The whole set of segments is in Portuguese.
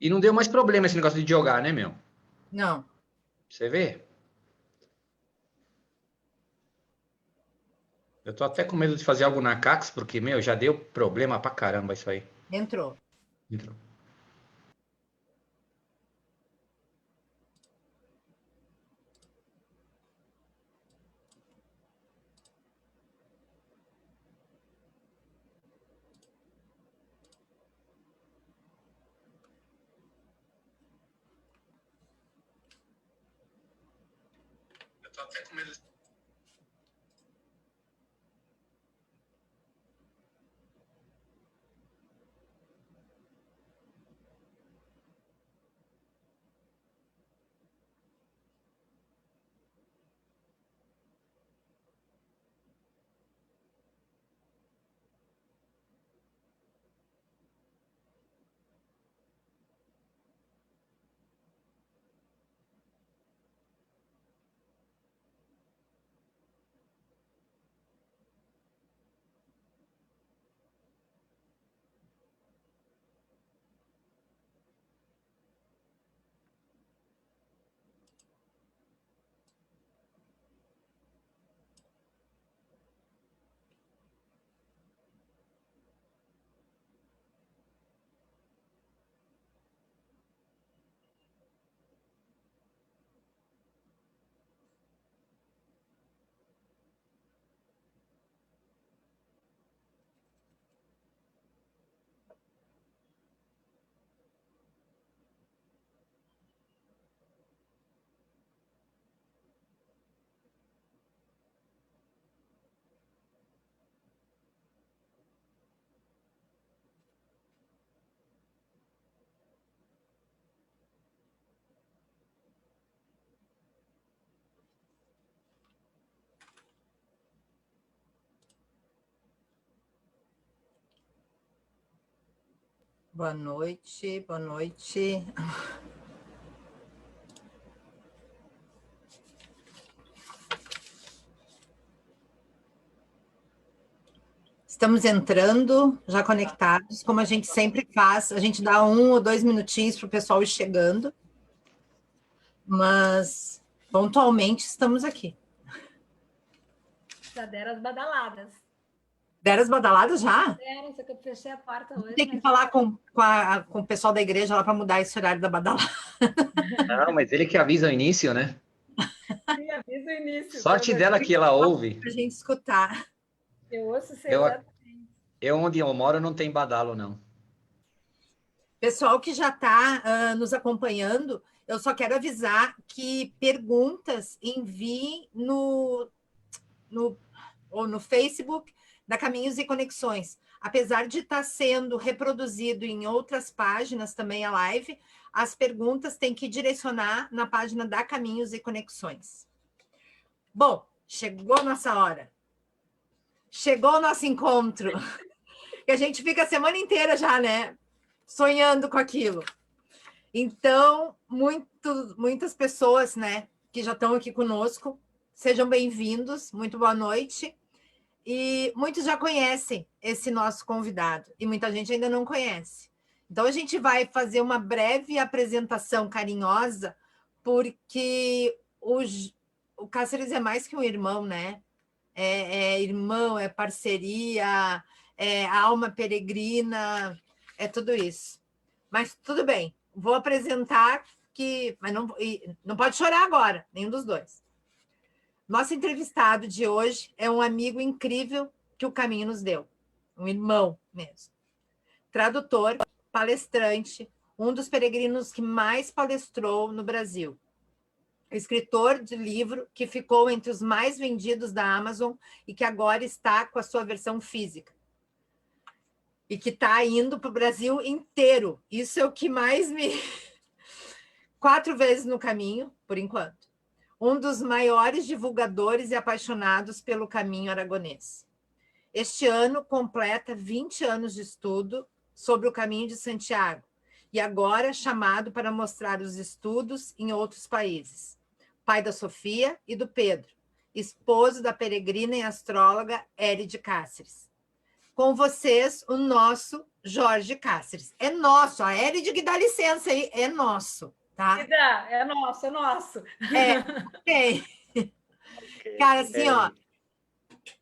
E não deu mais problema esse negócio de jogar, né, meu? Não. Você vê? Eu tô até com medo de fazer algo na Cax, porque, meu, já deu problema pra caramba isso aí. Entrou. Entrou. Eu tô até com medo de... Boa noite, boa noite. Estamos entrando, já conectados, como a gente sempre faz. A gente dá 1 ou 2 minutinhos para o pessoal ir chegando, mas pontualmente estamos aqui. Já deram as badaladas. Deram as badaladas já? Deram, só que eu fechei a porta hoje. Tem que falar com o pessoal da igreja lá para mudar esse horário da badalada. Não, mas ele que avisa o início, né? Sim, avisa o início. Sorte dela que ela ouve. Para a gente escutar. Eu ouço Eu, exatamente. eu, onde eu moro, não tem badalo, não. Pessoal que já está nos acompanhando, eu só quero avisar que perguntas enviem ou no Facebook da Caminhos e Conexões. Apesar de estar sendo reproduzido em outras páginas também a live, as perguntas têm que direcionar na página da Caminhos e Conexões. Bom, chegou a nossa hora. Chegou o nosso encontro. E a gente fica a semana inteira já, né? Sonhando com aquilo. Então, muitas pessoas, né, que já estão aqui conosco, sejam bem-vindos, muito boa noite. E muitos já conhecem esse nosso convidado, e muita gente ainda não conhece. Então, a gente vai fazer uma breve apresentação carinhosa, porque o Cáceres é mais que um irmão, né? É irmão, é parceria, é alma peregrina, é tudo isso. Mas tudo bem, vou apresentar mas não pode chorar agora, nenhum dos dois. Nosso entrevistado de hoje é um amigo incrível que o caminho nos deu, um irmão mesmo. Tradutor, palestrante, um dos peregrinos que mais palestrou no Brasil. Escritor de livro que ficou entre os mais vendidos da Amazon e que agora está com a sua versão física. E que está indo para o Brasil inteiro. Isso é o que mais me... 4 vezes no caminho, por enquanto. Um dos maiores divulgadores e apaixonados pelo caminho aragonês. Este ano completa 20 anos de estudo sobre o caminho de Santiago e agora chamado para mostrar os estudos em outros países. Pai da Sofia e do Pedro, esposo da peregrina e astróloga Eri de Cáceres. Com vocês, o nosso Jorge Cáceres. É nosso. A Erid dá licença aí, é nosso, tá? É nosso, é nosso. Ok. Cara, assim, ó,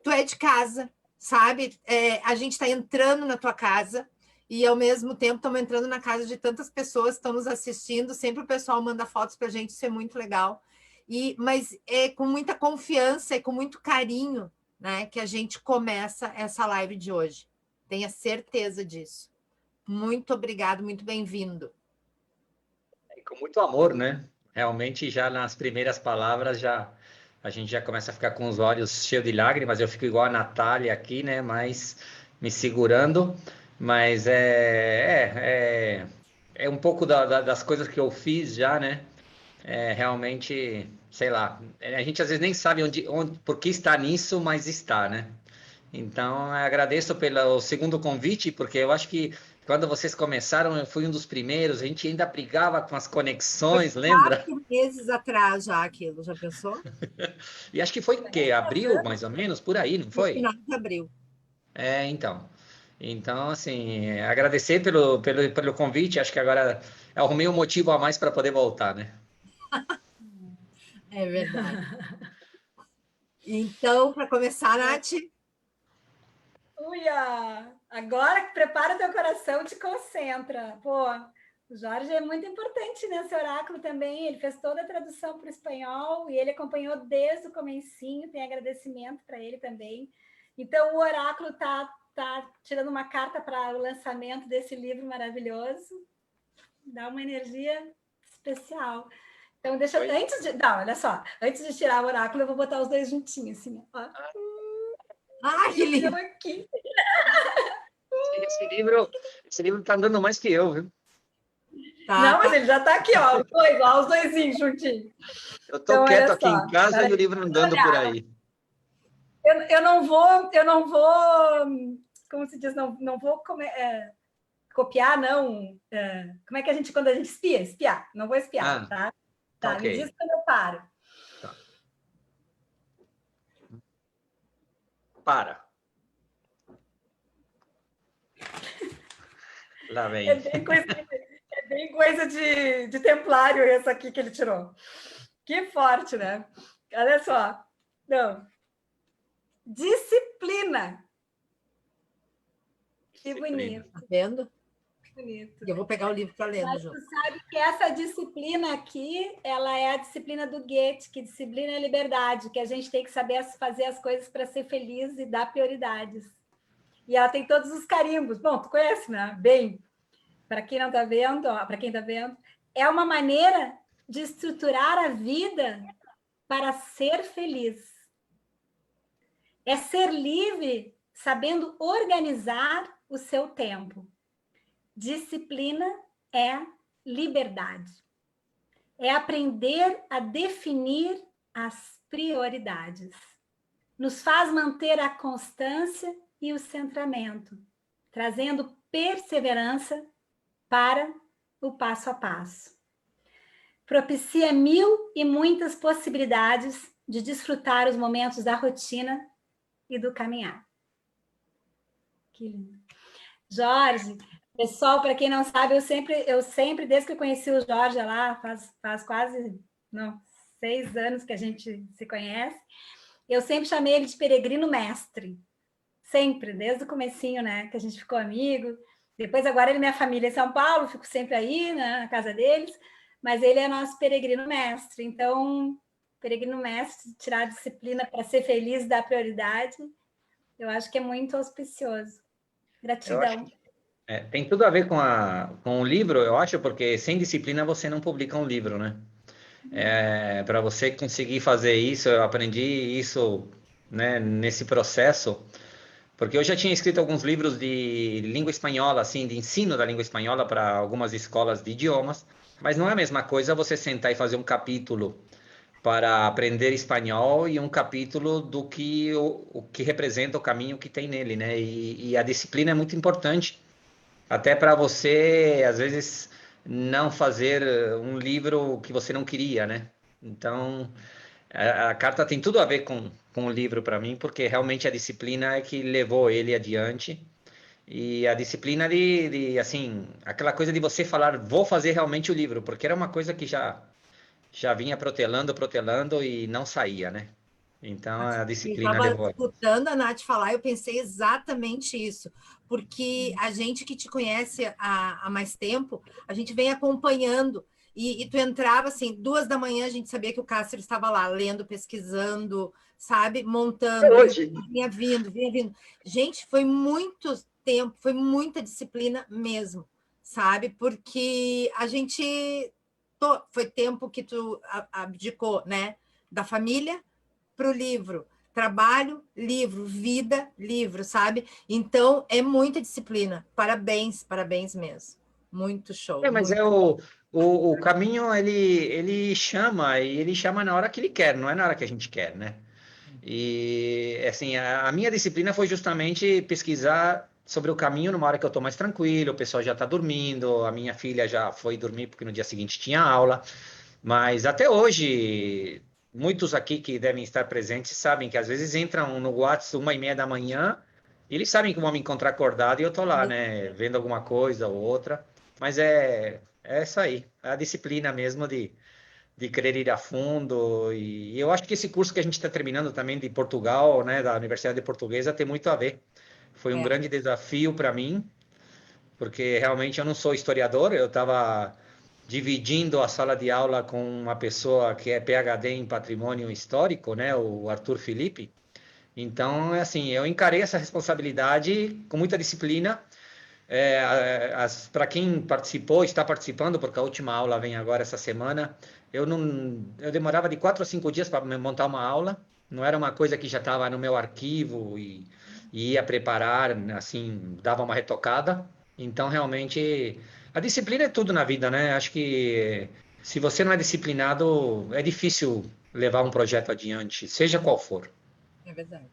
tu é de casa, sabe? A gente está entrando na tua casa e, ao mesmo tempo, estamos entrando na casa de tantas pessoas que estão nos assistindo. Sempre o pessoal manda fotos para a gente, isso é muito legal. Mas é com muita confiança e com muito carinho, né, que a gente começa essa live de hoje. Tenha certeza disso. Muito obrigado, muito bem-vindo. Com muito amor, né? Realmente, já nas primeiras palavras, a gente já começa a ficar com os olhos cheios de lágrimas. Eu fico igual a Natália aqui, né? Mas me segurando. Mas é um pouco das coisas que eu fiz já, né? Realmente, sei lá. A gente às vezes nem sabe por que está nisso, mas está, né? Então, eu agradeço pelo segundo convite, porque eu acho que quando vocês começaram, eu fui um dos primeiros, a gente ainda brigava com as conexões, lembra? 4 meses atrás já aquilo, já pensou? E acho que foi o quê? Abril, mais ou menos, por aí, não No foi? final de abril. Então. Então, assim, agradecer pelo convite, acho que agora eu arrumei um motivo a mais para poder voltar, né? É verdade. Então, para começar, Nath, Uia! Agora prepara teu coração, te concentra. Pô, o Jorge é muito importante nesse oráculo também. Ele fez toda a tradução para o espanhol e ele acompanhou desde o comecinho. Tem agradecimento para ele também. Então, o oráculo tá tirando uma carta para o lançamento desse livro maravilhoso. Dá uma energia especial. Então, olha só. Antes de tirar o oráculo, eu vou botar os dois juntinhos, assim, ó. que lindo! Aqui. Esse livro tá andando mais que eu, viu? Não, mas ele já está aqui, ó, os dois juntinhos. Eu tô então, quieto aqui em casa e o livro andando por aí. Eu não vou, como se diz, não vou copiar, não. Como é que quando a gente espiar? Não vou espiar, tá? Tá, okay. Me diz quando eu paro. Tá. Para. Lá vem. É bem coisa de templário essa aqui que ele tirou. Que forte, né? Olha só. Não. Disciplina. Que bonito. Tá vendo? Bonito. Eu vou pegar o livro para ler. Mas tu sabe que essa disciplina aqui, ela é a disciplina do Goethe, que disciplina é liberdade, que a gente tem que saber fazer as coisas para ser feliz e dar prioridades. E ela tem todos os carimbos. Bom, tu conhece, né? Bem, para quem não está vendo, para quem está vendo, é uma maneira de estruturar a vida para ser feliz. É ser livre, sabendo organizar o seu tempo. Disciplina é liberdade. É aprender a definir as prioridades. Nos faz manter a constância e o centramento, trazendo perseverança para o passo a passo. Propicia mil e muitas possibilidades de desfrutar os momentos da rotina e do caminhar. Que lindo. Jorge, pessoal, para quem não sabe, eu sempre, desde que eu conheci o Jorge lá, faz quase 6 anos que a gente se conhece, eu sempre chamei ele de peregrino mestre. Sempre, desde o comecinho, né, que a gente ficou amigo. Depois, agora, ele é minha família em São Paulo, fico sempre aí, né, na casa deles, mas ele é nosso peregrino mestre. Então, peregrino mestre, tirar a disciplina para ser feliz, dar prioridade, eu acho que é muito auspicioso. Gratidão. Tem tudo a ver com o livro, eu acho, porque sem disciplina você não publica um livro, né? Para você conseguir fazer isso, eu aprendi isso, né, nesse processo, porque eu já tinha escrito alguns livros de língua espanhola, assim, de ensino da língua espanhola para algumas escolas de idiomas, mas não é a mesma coisa você sentar e fazer um capítulo para aprender espanhol e um capítulo do que o que representa o caminho que tem nele, né? E a disciplina é muito importante, até para você, às vezes, não fazer um livro que você não queria, né? Então, a carta tem tudo a ver com o livro para mim, porque realmente a disciplina é que levou ele adiante. E a disciplina assim, aquela coisa de você falar, vou fazer realmente o livro, porque era uma coisa que já vinha protelando e não saía, né? Então a Eu disciplina estava levou. escutando a Nath falar, eu pensei exatamente isso, porque a gente que te conhece há mais tempo, a gente vem acompanhando, e tu entrava assim, 2 da manhã, a gente sabia que o Cássio estava lá, lendo, pesquisando, sabe, montando, e Hoje. vinha vindo. Gente, foi muito tempo, foi muita disciplina mesmo, sabe, porque a gente, foi tempo que tu abdicou, né, da família, para o livro. Trabalho, livro, vida, livro, sabe? Então, é muita disciplina. Parabéns, parabéns mesmo. Muito show. Mas Muito... o caminho, ele chama, e ele chama na hora que ele quer, não é na hora que a gente quer, né? E, assim, a minha disciplina foi justamente pesquisar sobre o caminho numa hora que eu estou mais tranquilo, o pessoal já está dormindo, a minha filha já foi dormir porque no dia seguinte tinha aula, mas até hoje, muitos aqui que devem estar presentes sabem que às vezes entram no WhatsApp 1h30 da manhã, e eles sabem que vão me encontrar acordado e eu estou lá, né, vendo alguma coisa ou outra, mas é isso aí, é a disciplina mesmo de querer ir a fundo. E eu acho que esse curso que a gente está terminando também de Portugal, né, da Universidade Portuguesa, tem muito a ver. Foi um grande desafio para mim, porque realmente eu não sou historiador, eu estava dividindo a sala de aula com uma pessoa que é PhD em patrimônio histórico, né, o Arthur Felipe. Então, é assim, eu encarei essa responsabilidade com muita disciplina. Para quem participou, está participando, porque a última aula vem agora essa semana, eu demorava de 4 a 5 dias para montar uma aula, não era uma coisa que já estava no meu arquivo e ia preparar, assim, dava uma retocada. Então, realmente, a disciplina é tudo na vida, né? Acho que se você não é disciplinado, é difícil levar um projeto adiante, seja qual for. É verdade.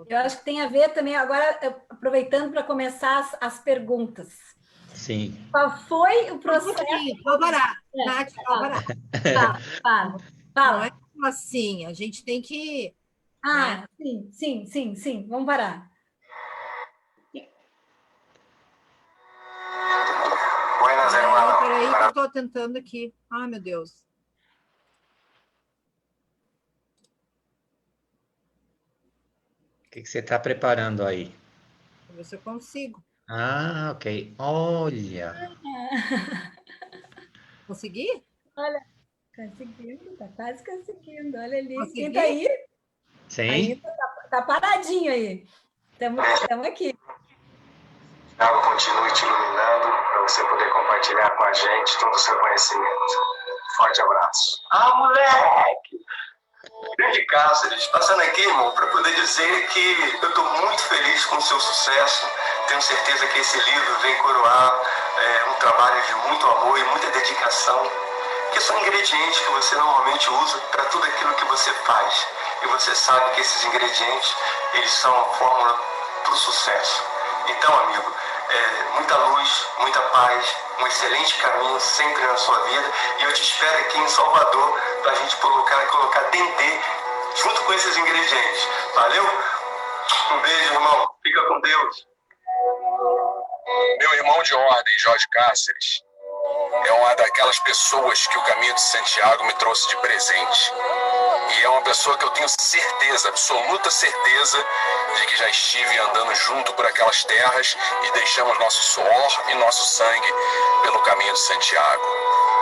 Eu acho que tem a ver também, agora, aproveitando para começar as perguntas. Sim. Qual foi o processo? Vou parar. Nath, vou parar. Fala. Não é assim, a gente tem que... Ah, né? Sim, vamos parar. Peraí que eu estou tentando aqui. Ai, meu Deus. O que você está preparando aí? Vou ver se eu consigo. Ah, ok. Olha. Consegui? Olha, conseguindo, tá quase conseguindo. Olha ali. Consegui? Quem tá aí? Sim. Ainda tá paradinho aí. Estamos aqui. Ela continue te iluminando para você poder compartilhar com a gente todo o seu conhecimento. Forte abraço. Ah, moleque! Grande Cáceres, passando aqui, irmão, para poder dizer que eu estou muito feliz com o seu sucesso. Tenho certeza que esse livro vem coroar um trabalho de muito amor e muita dedicação, que são ingredientes que você normalmente usa para tudo aquilo que você faz. E você sabe que esses ingredientes, eles são a fórmula para o sucesso. Então, amigo, muita luz, muita paz, um excelente caminho sempre na sua vida. E eu te espero aqui em Salvador para a gente colocar Dendê junto com esses ingredientes. Valeu? Um beijo, irmão. Fica com Deus. Meu irmão de ordem, Jorge Cáceres, é uma daquelas pessoas que o Caminho de Santiago me trouxe de presente. E é uma pessoa que eu tenho certeza, absoluta certeza, de que já estive andando junto por aquelas terras e deixamos nosso suor e nosso sangue pelo Caminho de Santiago.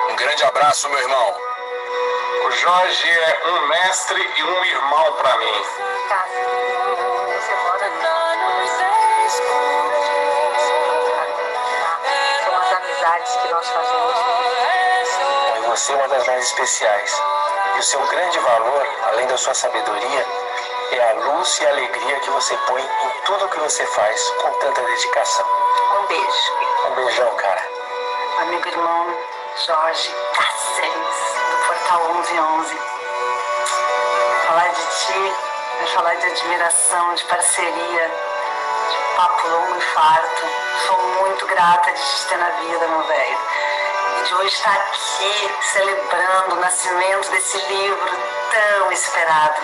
Um grande abraço, meu irmão. O Jorge é um mestre e um irmão para mim. Você mora são as amizades que nós fazemos. E você é uma das mais especiais. E o seu grande valor, além da sua sabedoria, é a luz e a alegria que você põe em tudo que você faz com tanta dedicação. Um beijo. Um beijão, cara. Amigo irmão Jorge Cáceres, do Portal 1111. Falar de ti é falar de admiração, de parceria, de papo longo e farto. Sou muito grata de te ter na vida, meu velho. E de hoje estar aqui celebrando o nascimento desse livro tão esperado.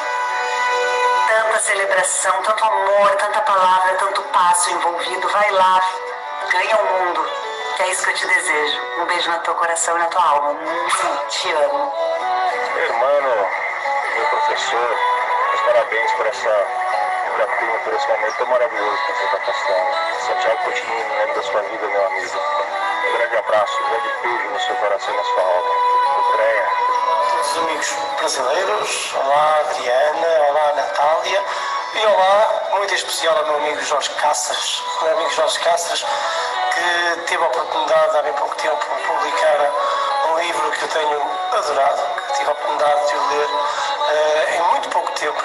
tanta celebração, tanto amor, tanta palavra, tanto passo envolvido. Vai lá, ganha o mundo. Que é isso que eu te desejo. Um beijo no teu coração e na tua alma. Te amo. Hermano, meu professor, meus parabéns por por esse momento tão maravilhoso que você está passando. Santiago, continue no nome da sua vida, meu amigo. Um grande abraço, um grande beijo no seu coração e na sua alma. Utreia. Todos os amigos brasileiros, olá Adriana, olá Natália e olá, muito em especial ao meu amigo Jorge Cáceres, que teve a oportunidade há bem pouco tempo de publicar um livro que eu tenho adorado, que tive a oportunidade de o ler em muito pouco tempo,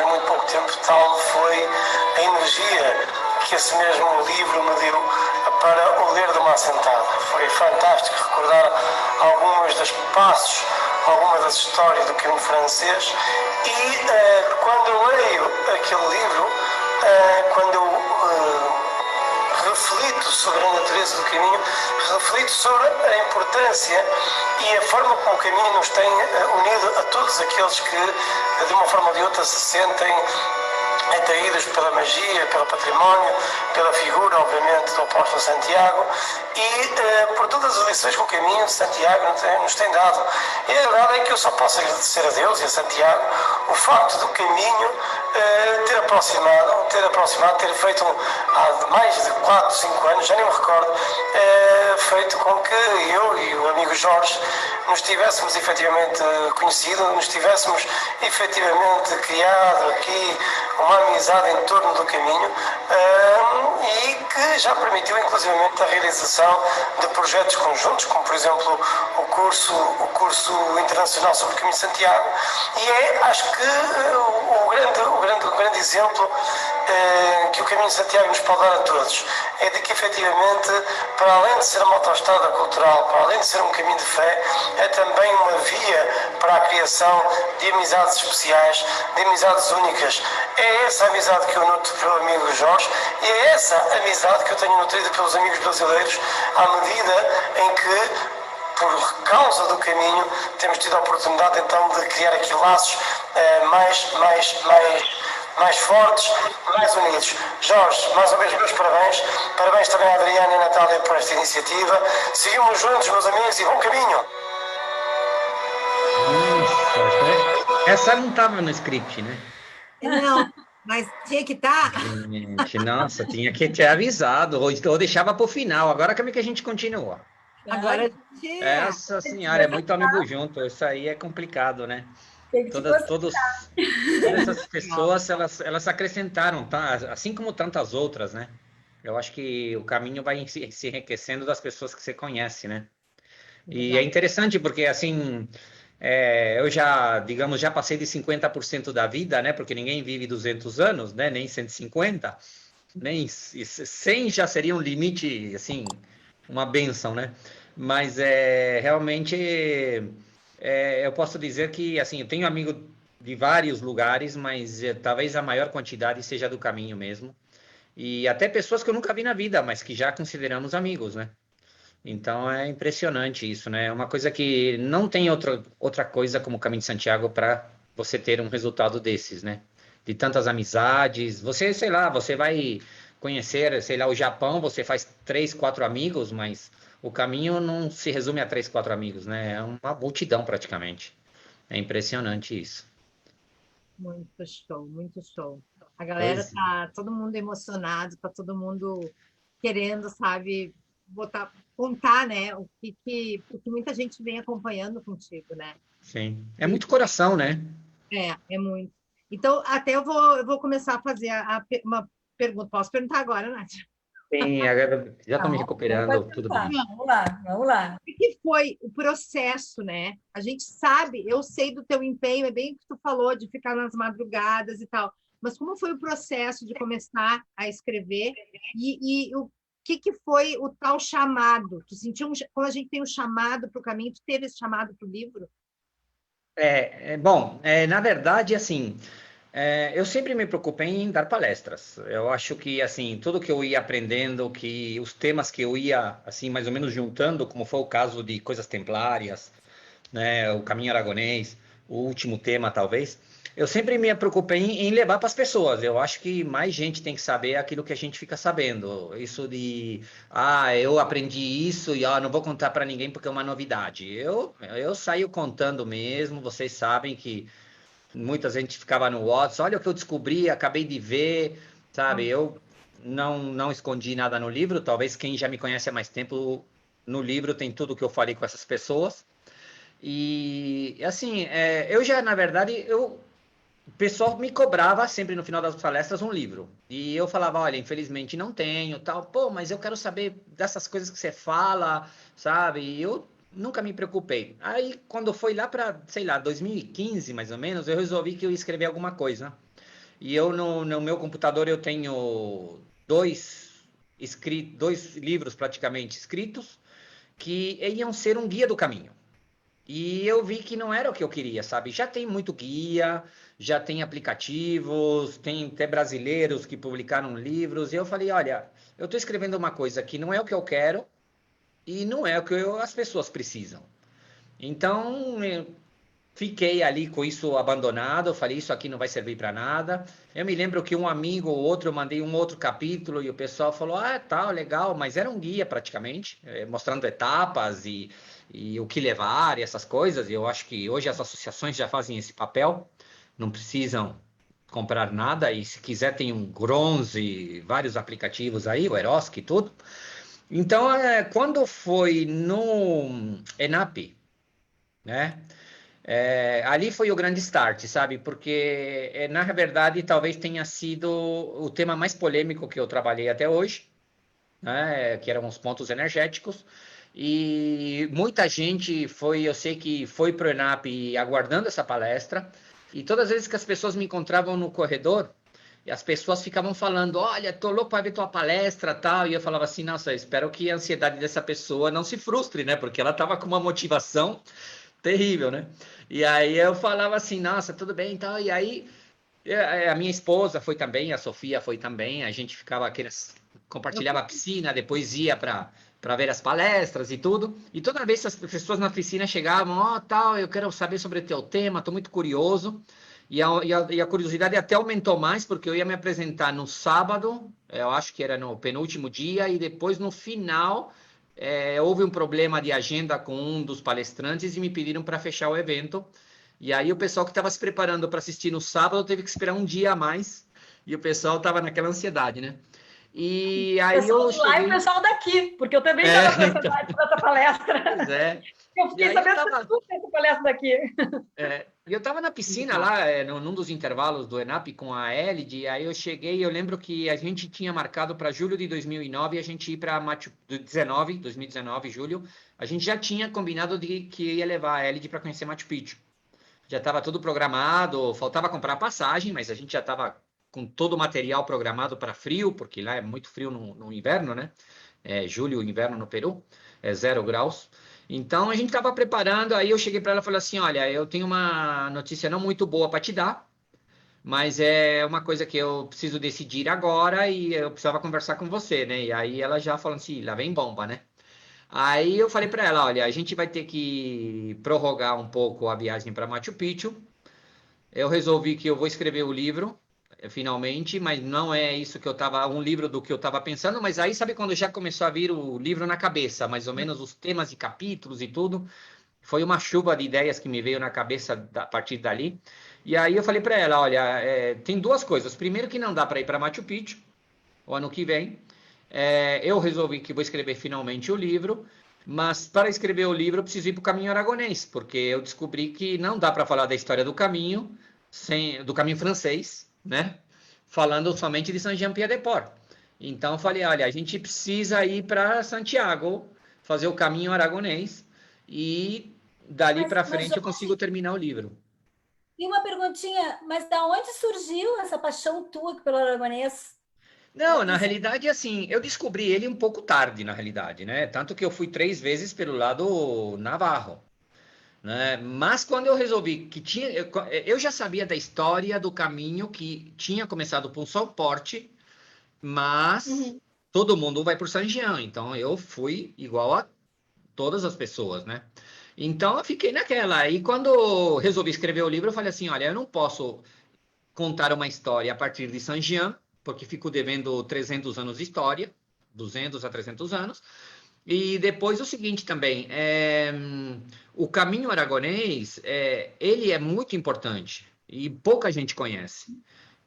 tal foi a energia que esse mesmo livro me deu para o ler de uma assentada. Foi fantástico recordar algumas das passos, algumas das histórias do caminho francês e quando eu leio aquele livro, quando eu reflito sobre a natureza do caminho, reflito sobre a importância e a forma como o caminho nos tem unido a todos aqueles que, de uma forma ou de outra, se sentem atraídos pela magia, pelo património, pela figura, obviamente, do apóstolo Santiago e por todas as lições que o caminho de Santiago nos tem dado. E a verdade é que eu só posso agradecer a Deus e a Santiago o facto do caminho ter aproximado, ter feito há mais de 4, 5 anos, já nem me recordo, feito com que eu e o amigo Jorge nos tivéssemos efetivamente conhecido, nos tivéssemos efetivamente criado aqui uma amizade em torno do caminho e que já permitiu inclusivamente a realização de projetos conjuntos, como por exemplo o curso internacional sobre o Caminho de Santiago, e acho que o grande exemplo que o Caminho de Santiago nos pode dar a todos é de que efetivamente, para além de ser uma autoestrada cultural, para além de ser um caminho de fé, é também uma via para a criação de amizades especiais, de amizades únicas. É essa amizade que eu nutro pelo amigo Jorge e é essa amizade que eu tenho nutrido pelos amigos brasileiros à medida em que, por causa do caminho, temos tido a oportunidade então de criar aqui laços mais fortes, mais unidos. Jorge, mais uma vez, meus parabéns. Parabéns também à Adriana e à Natália por esta iniciativa. Seguimos juntos, meus amigos, e bom caminho. Nossa, essa não estava no script, né? Não, mas tinha que estar. Gente, nossa, tinha que ter avisado, ou deixava para o final. Agora como é que a gente continua? Agora a gente... Essa senhora, é muito amigo junto, isso aí é complicado, né? Todas essas pessoas, elas acrescentaram, tá? Assim como tantas outras, né? Eu acho que o caminho vai se enriquecendo das pessoas que você conhece, né? E é interessante porque, assim, eu já passei de 50% da vida, né? Porque ninguém vive 200 anos, né? Nem 150, nem 100 já seria um limite, assim, uma bênção, né? Mas realmente eu posso dizer que, assim, eu tenho amigo de vários lugares, mas talvez a maior quantidade seja do caminho mesmo. E até pessoas que eu nunca vi na vida, mas que já consideramos amigos, né? Então é impressionante isso, né? É uma coisa que não tem outra coisa como o Caminho de Santiago para você ter um resultado desses, né? De tantas amizades. Você, sei lá, você vai conhecer, sei lá, o Japão, você faz 3, 4 amigos, mas o caminho não se resume a 3, 4 amigos, né? É uma multidão praticamente. É impressionante isso. Muito show, muito show. A galera tá todo mundo emocionado, tá todo mundo querendo, sabe, contar, né, porque muita gente vem acompanhando contigo, né? Sim. É muito coração, né? É muito. Então, até eu vou começar a fazer uma pergunta. Posso perguntar agora, Nath? Sim, agora já estou me recuperando, tudo bem. Vamos lá. O que foi o processo, né? A gente sabe, eu sei do teu empenho, é bem o que tu falou, de ficar nas madrugadas e tal, mas como foi o processo de começar a escrever e o que foi o tal chamado? Tu sentiu, como a gente tem um chamado para o caminho, tu teve esse chamado para o livro? Bom, na verdade, assim, eu sempre me preocupei em dar palestras. Eu acho que, assim, tudo que eu ia aprendendo, que os temas que eu ia, assim, mais ou menos juntando, como foi o caso de Coisas Templárias, né, o Caminho Aragonês, o último tema, talvez, eu sempre me preocupei em levar para as pessoas. Eu acho que mais gente tem que saber aquilo que a gente fica sabendo. Isso de, eu aprendi isso e não vou contar para ninguém porque é uma novidade. Eu saio contando mesmo. Vocês sabem que muita gente ficava no WhatsApp. Olha o que eu descobri, acabei de ver, sabe? Eu não escondi nada no livro. Talvez quem já me conhece há mais tempo, no livro tem tudo que eu falei com essas pessoas. E assim, eu já, na verdade, o pessoal me cobrava sempre no final das palestras um livro. E eu falava, olha, infelizmente não tenho, tal. Pô, mas eu quero saber dessas coisas que você fala, sabe? E eu nunca me preocupei. Aí, quando foi lá para, sei lá, 2015, mais ou menos, eu resolvi que eu ia escrever alguma coisa. E eu, no meu computador, eu tenho dois livros praticamente escritos que iam ser um guia do caminho. E eu vi que não era o que eu queria, sabe? Já tem muito guia, já tem aplicativos, tem até brasileiros que publicaram livros. E eu falei, olha, eu estou escrevendo uma coisa que não é o que eu quero e não é o que as pessoas precisam. Então, eu fiquei ali com isso abandonado. Eu falei, isso aqui não vai servir para nada. Eu me lembro que um amigo ou outro, eu mandei um outro capítulo e o pessoal falou, tá, legal, mas era um guia praticamente, mostrando etapas e o que levar e essas coisas. E eu acho que hoje as associações já fazem esse papel, não precisam comprar nada. E se quiser, tem um Bronze, vários aplicativos aí, o Erosk e tudo. Então, quando foi no ENAP, né? Ali foi o grande start, sabe? Porque, na verdade, talvez tenha sido o tema mais polêmico que eu trabalhei até hoje, né? Que eram os pontos energéticos. E muita gente eu sei que foi para o ENAP aguardando essa palestra. E todas as vezes que as pessoas me encontravam no corredor, as pessoas ficavam falando, olha, tô louco para ver tua palestra, tal. E eu falava assim, nossa, espero que a ansiedade dessa pessoa não se frustre, né? Porque ela estava com uma motivação terrível, né? E aí eu falava assim, nossa, tudo bem e tal. E aí a minha esposa foi também, a Sofia foi também. A gente ficava compartilhava a piscina, depois ia para ver as palestras e tudo. E toda vez que as pessoas na piscina chegavam, tal, eu quero saber sobre o teu tema, estou muito curioso. E a curiosidade até aumentou mais, porque eu ia me apresentar no sábado, eu acho que era no penúltimo dia, e depois no final houve um problema de agenda com um dos palestrantes e me pediram para fechar o evento. E aí o pessoal que estava se preparando para assistir no sábado teve que esperar um dia a mais, e o pessoal estava naquela ansiedade, né? E aí eu cheguei... lá e o pessoal daqui, porque eu também estava com essa parte dessa palestra. Pois é. Eu fiquei sabendo tudo dessa palestra daqui. Eu estava na piscina lá, num dos intervalos do ENAP com a Elid, aí eu cheguei, eu lembro que a gente tinha marcado para julho de 2009 a gente ir para 2019, julho, a gente já tinha combinado que ia levar a Elid para conhecer Machu Picchu. Já estava tudo programado, faltava comprar passagem, mas a gente já estava com todo o material programado para frio, porque lá é muito frio no inverno, né? Julho, inverno no Peru, 0 graus. Então, a gente estava preparando, aí eu cheguei para ela e falei assim, olha, eu tenho uma notícia não muito boa para te dar, mas é uma coisa que eu preciso decidir agora e eu precisava conversar com você, né? E aí ela já falou assim, lá vem bomba, né? Aí eu falei para ela, olha, a gente vai ter que prorrogar um pouco a viagem para Machu Picchu. Eu resolvi que eu vou escrever o livro, finalmente, mas não é isso que um livro do que eu estava pensando, mas aí sabe quando já começou a vir o livro na cabeça, mais ou menos os temas e capítulos e tudo, foi uma chuva de ideias que me veio na cabeça a partir dali, e aí eu falei para ela, olha, tem duas coisas, primeiro que não dá para ir para Machu Picchu, o ano que vem, eu resolvi que vou escrever finalmente o livro, mas para escrever o livro eu preciso ir para o caminho aragonês, porque eu descobri que não dá para falar da história do caminho francês, né? Falando somente de Saint-Jean-Pied-de-Port. Então, eu falei, olha, a gente precisa ir para Santiago, fazer o caminho aragonês, e dali para frente eu consigo terminar o livro. E uma perguntinha, mas da onde surgiu essa paixão tua pelo aragonês? Não, na realidade, assim, eu descobri ele um pouco tarde, na realidade, né? Tanto que eu fui 3 vezes pelo lado navarro. Né? Mas quando eu resolvi que eu já sabia da história do caminho que tinha começado por São Porte, mas todo mundo vai por Saint Jean, então eu fui igual a todas as pessoas, né? Então eu fiquei naquela. E quando eu resolvi escrever o livro, eu falei assim, olha, eu não posso contar uma história a partir de Saint-Jean, porque fico devendo 300 anos de história, 200 a 300 anos. E depois o seguinte também, o caminho aragonês, ele é muito importante e pouca gente conhece.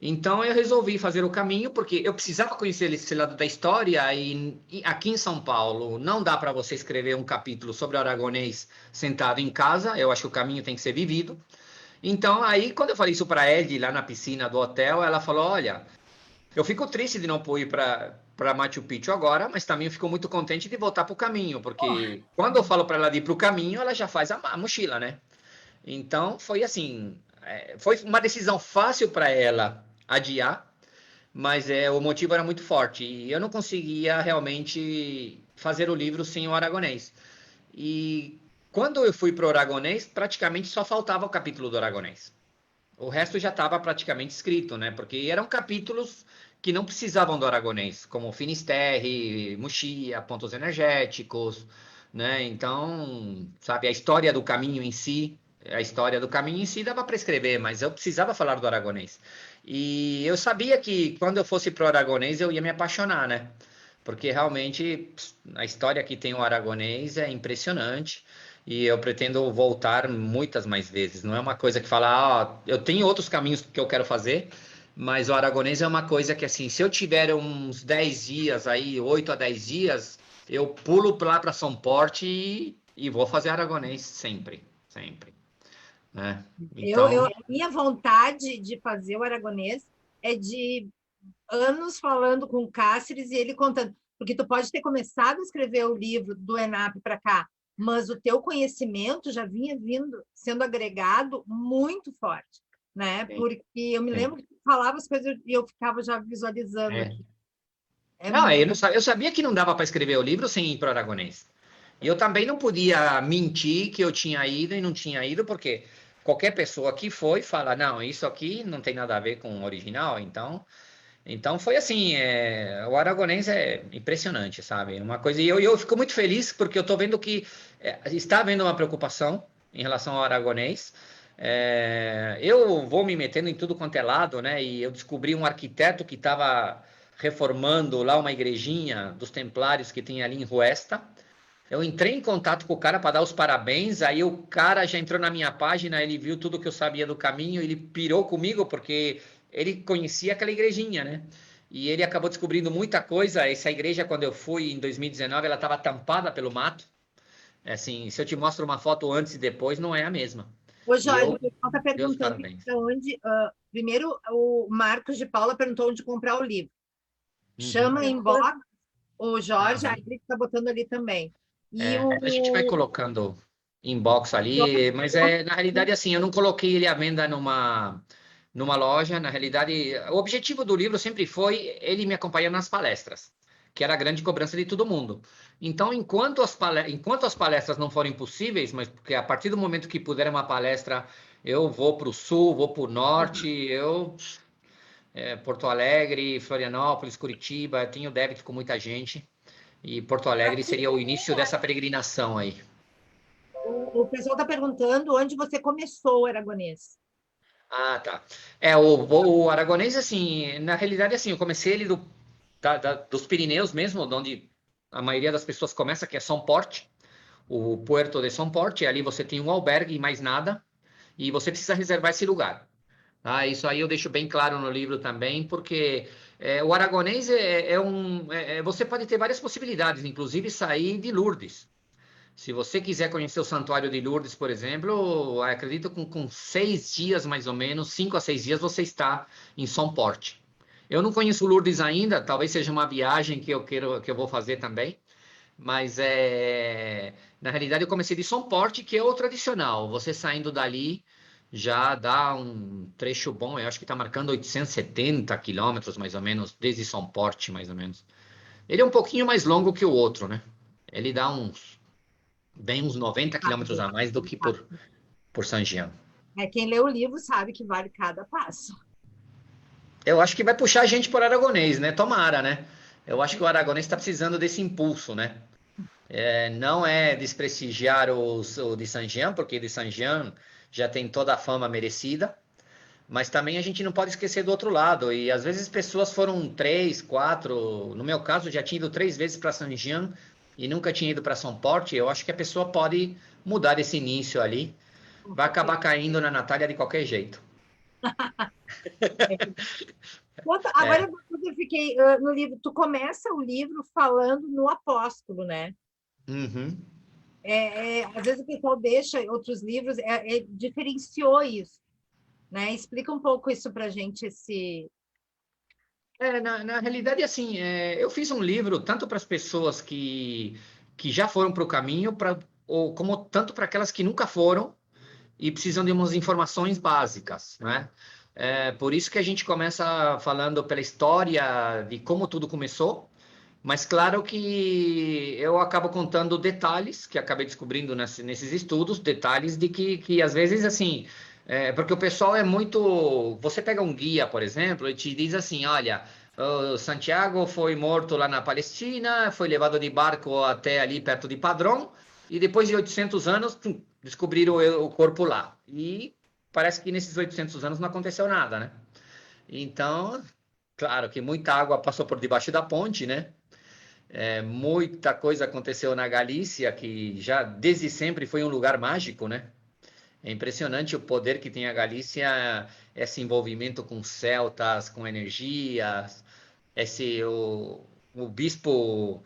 Então eu resolvi fazer o caminho porque eu precisava conhecer esse lado da história e aqui em São Paulo não dá para você escrever um capítulo sobre o aragonês sentado em casa, eu acho que o caminho tem que ser vivido. Então aí quando eu falei isso para a Ed lá na piscina do hotel, ela falou, olha, eu fico triste de não poder ir para Machu Picchu agora, mas também eu fico muito contente de voltar para o caminho, porque quando eu falo para ela de ir para o caminho, ela já faz a mochila, né? Então foi assim, foi uma decisão fácil para ela adiar, mas o motivo era muito forte e eu não conseguia realmente fazer o livro sem o aragonês. E quando eu fui para o aragonês, praticamente só faltava o capítulo do aragonês. O resto já estava praticamente escrito, né? Porque eram capítulos que não precisavam do aragonês, como Finisterre, Muxia, pontos energéticos, né? Então, sabe, a história do caminho em si, dava para escrever, mas eu precisava falar do aragonês. E eu sabia que quando eu fosse para o aragonês eu ia me apaixonar, né? Porque realmente a história que tem o aragonês é impressionante. E eu pretendo voltar muitas mais vezes. Não é uma coisa que fala, eu tenho outros caminhos que eu quero fazer, mas o aragonês é uma coisa que, assim, se eu tiver uns 10 dias aí, 8 a 10 dias, eu pulo lá para São Porte e vou fazer aragonês sempre, sempre. Né? Então... Minha vontade de fazer o aragonês é de anos falando com o Cáceres e ele contando, porque tu pode ter começado a escrever o livro do ENAP para cá, mas o teu conhecimento já vinha sendo agregado muito forte, né? Sim. Porque eu me lembro que tu falava as coisas e eu ficava já visualizando aqui. Eu sabia que não dava para escrever o livro sem ir para o aragonês. E eu também não podia mentir que eu tinha ido e não tinha ido, porque qualquer pessoa que foi fala, não, isso aqui não tem nada a ver com o original, então foi assim, o aragonês é impressionante, sabe? Uma coisa, e eu fico muito feliz porque eu estou vendo que está havendo uma preocupação em relação ao aragonês. Eu vou me metendo em tudo quanto é lado, né? E eu descobri um arquiteto que estava reformando lá uma igrejinha dos Templários que tem ali em Ruesta. Eu entrei em contato com o cara para dar os parabéns, aí o cara já entrou na minha página, ele viu tudo que eu sabia do caminho, ele pirou comigo porque ele conhecia aquela igrejinha, né? E ele acabou descobrindo muita coisa. Essa igreja, quando eu fui em 2019, ela estava tampada pelo mato. Assim, se eu te mostro uma foto antes e depois, não é a mesma. Ô, Jorge, o pessoal está perguntando onde. Primeiro, o Marcos de Paula perguntou onde comprar o livro. Chama inbox o Jorge, aí ele está botando ali também. A gente vai colocando inbox ali, mas na realidade, assim, eu não coloquei ele à venda numa loja. Na realidade, o objetivo do livro sempre foi ele me acompanhar nas palestras, que era a grande cobrança de todo mundo. Então, enquanto as palestras não forem possíveis, mas porque a partir do momento que puder uma palestra, eu vou para o sul, vou para o norte, Porto Alegre, Florianópolis, Curitiba, tenho débito com muita gente, e Porto Alegre seria o início dessa peregrinação aí. O pessoal está perguntando onde você começou o aragonês. Ah, tá. O aragonês, assim, na realidade, assim, eu comecei ele dos Pirineus mesmo, onde a maioria das pessoas começa, que é São Porte, o Puerto de São Porte. Ali você tem um albergue e mais nada, e você precisa reservar esse lugar. Tá? Isso aí eu deixo bem claro no livro também, porque o aragonês você pode ter várias possibilidades, inclusive sair de Lourdes. Se você quiser conhecer o Santuário de Lourdes, por exemplo, acredito que com 6 dias, mais ou menos, 5 a 6 dias, você está em São Porte. Eu não conheço Lourdes ainda, talvez seja uma viagem que eu vou fazer também, mas na realidade eu comecei de São Porte, que é o tradicional. Você saindo dali já dá um trecho bom, eu acho que está marcando 870 quilômetros, mais ou menos, desde São Porte, mais ou menos. Ele é um pouquinho mais longo que o outro, né? Ele dá uns 90 quilômetros a mais do que por Saint-Jean. Quem lê o livro sabe que vale cada passo. Eu acho que vai puxar a gente por aragonês, né? Tomara, né? Eu acho que o aragonês está precisando desse impulso, né? Não é desprestigiar o de Saint-Jean, porque o de Saint-Jean já tem toda a fama merecida, mas também a gente não pode esquecer do outro lado. E às vezes pessoas foram 3, 4, no meu caso já tinha ido 3 vezes para Saint-Jean e nunca tinha ido para São Porte. Eu acho que a pessoa pode mudar esse início ali, vai acabar caindo na Natália de qualquer jeito. Agora eu fiquei no livro. Tu começa o livro falando no apóstolo, né? Uhum. Às vezes o pessoal deixa outros livros, diferenciou isso, né? Explica um pouco isso para a gente. Na realidade, assim, eu fiz um livro tanto para as pessoas que já foram para o caminho, como tanto para aquelas que nunca foram e precisam de umas informações básicas, né? Por isso que a gente começa falando pela história de como tudo começou, mas claro que eu acabo contando detalhes que acabei descobrindo nesses estudos, detalhes de que às vezes, assim, porque o pessoal é muito... Você pega um guia, por exemplo, e te diz assim, olha, o Santiago foi morto lá na Palestina, foi levado de barco até ali perto de Padrão, e depois de 800 anos, descobriram o corpo lá. E parece que nesses 800 anos não aconteceu nada, né? Então, claro que muita água passou por debaixo da ponte, né? Muita coisa aconteceu na Galícia, que já desde sempre foi um lugar mágico, né? É impressionante o poder que tem a Galícia, esse envolvimento com celtas, com energias, o bispo,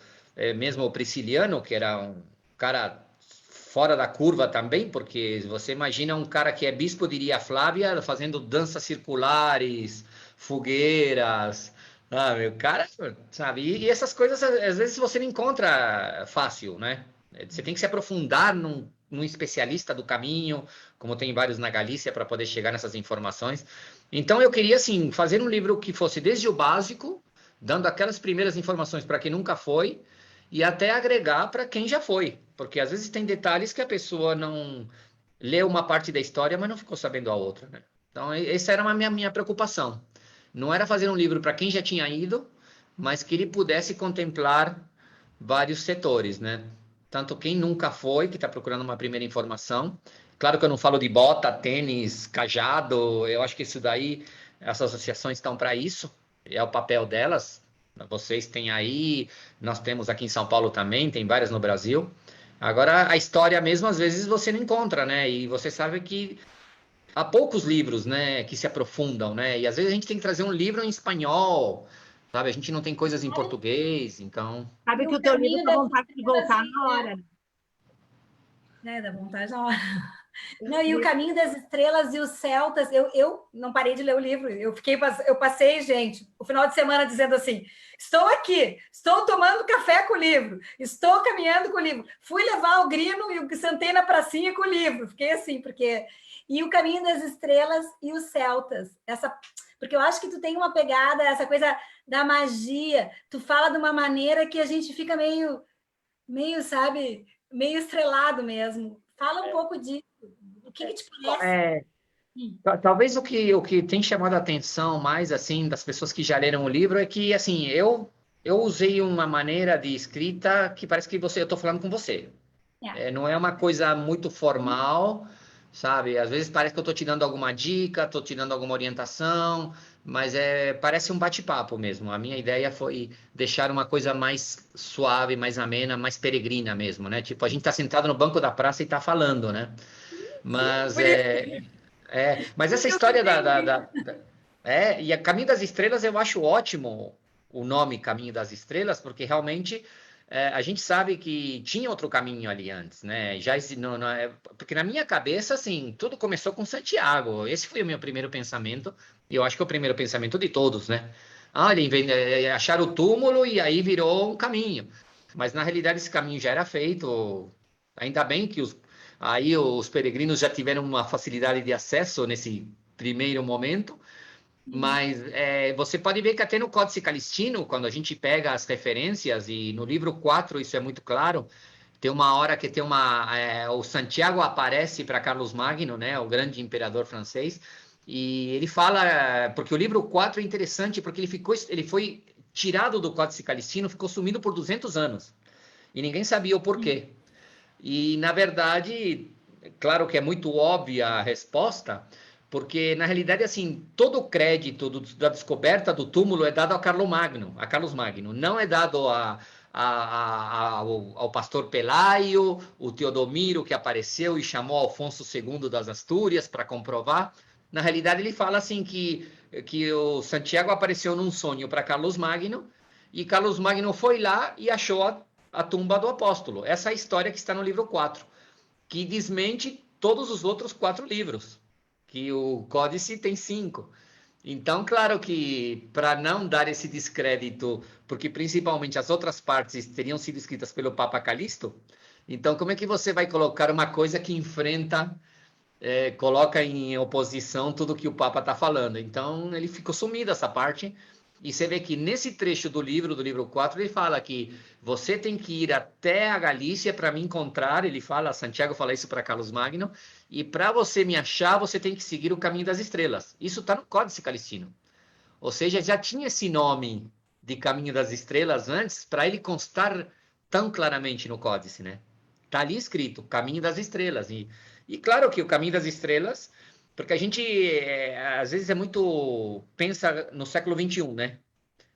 mesmo o Prisciliano, que era um cara fora da curva também, porque você imagina um cara que é bispo de Iria Flávia fazendo danças circulares, fogueiras, o cara, sabe? E essas coisas, às vezes, você não encontra fácil, né? Você tem que se aprofundar num especialista do caminho, como tem vários na Galícia, para poder chegar nessas informações. Então, eu queria, assim, fazer um livro que fosse desde o básico, dando aquelas primeiras informações para quem nunca foi, e até agregar para quem já foi. Porque, às vezes, tem detalhes que a pessoa não leu uma parte da história, mas não ficou sabendo a outra, né? Então, essa era a minha preocupação. Não era fazer um livro para quem já tinha ido, mas que ele pudesse contemplar vários setores, né? Tanto quem nunca foi, que está procurando uma primeira informação. Claro que eu não falo de bota, tênis, cajado, eu acho que isso daí, essas associações estão para isso, é o papel delas. Vocês têm aí, nós temos aqui em São Paulo também, tem várias no Brasil. Agora, a história mesmo, às vezes, você não encontra, né? E você sabe que há poucos livros, né, que se aprofundam, né? E às vezes a gente tem que trazer um livro em espanhol, sabe? A gente não tem coisas em português, então... Sabe que o teu livro dá vontade de voltar na hora. Dá vontade na hora. Não, e o Caminho das Estrelas e os Celtas, eu não parei de ler o livro, eu passei, gente, o final de semana dizendo assim, estou aqui, estou tomando café com o livro, estou caminhando com o livro, fui levar o Grino e sentei na pracinha com o livro, fiquei assim, porque... E o Caminho das Estrelas e os Celtas, porque eu acho que tu tem uma pegada, essa coisa da magia, tu fala de uma maneira que a gente fica meio, sabe, meio estrelado mesmo. Fala um pouco disso. O que te parece? Talvez o que tem chamado a atenção mais, assim, das pessoas que já leram o livro é que, assim, eu usei uma maneira de escrita que parece que eu estou falando com você. Não é uma coisa muito formal, sabe? Às vezes parece que eu estou te dando alguma dica, estou te dando alguma orientação, mas parece um bate-papo mesmo. A minha ideia foi deixar uma coisa mais suave, mais amena, mais peregrina mesmo, né? Tipo, a gente está sentado no banco da praça e está falando, né? Mas mas essa história e a Caminho das Estrelas eu acho ótimo o nome Caminho das Estrelas, porque realmente a gente sabe que tinha outro caminho ali antes, né? Porque na minha cabeça, assim, tudo começou com Santiago. Esse foi o meu primeiro pensamento, e eu acho que é o primeiro pensamento de todos, né? Acharam o túmulo e aí virou um caminho. Mas na realidade esse caminho já era feito. Ainda bem que os peregrinos já tiveram uma facilidade de acesso nesse primeiro momento. Mas você pode ver que até no Códice Calistino, quando a gente pega as referências, e no livro 4 isso é muito claro, tem uma hora que o Santiago aparece para Carlos Magno, né, o grande imperador francês, e ele fala, porque o livro 4 é interessante, porque ele foi tirado do Códice Calistino, ficou sumido por 200 anos. e ninguém sabia o porquê. E, na verdade, claro que é muito óbvia a resposta, porque, na realidade, assim, todo o crédito da descoberta do túmulo é dado a Carlos Magno, não é dado ao pastor Pelayo, o Teodomiro, que apareceu e chamou Afonso II das Astúrias para comprovar. Na realidade, ele fala assim que o Santiago apareceu num sonho para Carlos Magno, e Carlos Magno foi lá e achou a tumba do apóstolo. Essa é a história que está no livro 4, que desmente todos os outros 4 livros, que o Códice tem 5. Então, claro que para não dar esse descrédito, porque principalmente as outras partes teriam sido escritas pelo Papa Calixto, então como é que você vai colocar uma coisa que enfrenta, coloca em oposição tudo que o Papa está falando? Então, ele ficou sumido essa parte. E você vê que nesse trecho do livro 4, ele fala que você tem que ir até a Galícia para me encontrar. Ele fala, Santiago fala isso para Carlos Magno, e para você me achar, você tem que seguir o caminho das estrelas. Isso está no Códice Calixtino. Ou seja, já tinha esse nome de caminho das estrelas antes, para ele constar tão claramente no Códice, né? Está ali escrito, caminho das estrelas. E claro que o caminho das estrelas... Porque a gente, às vezes, pensa no século XXI, né?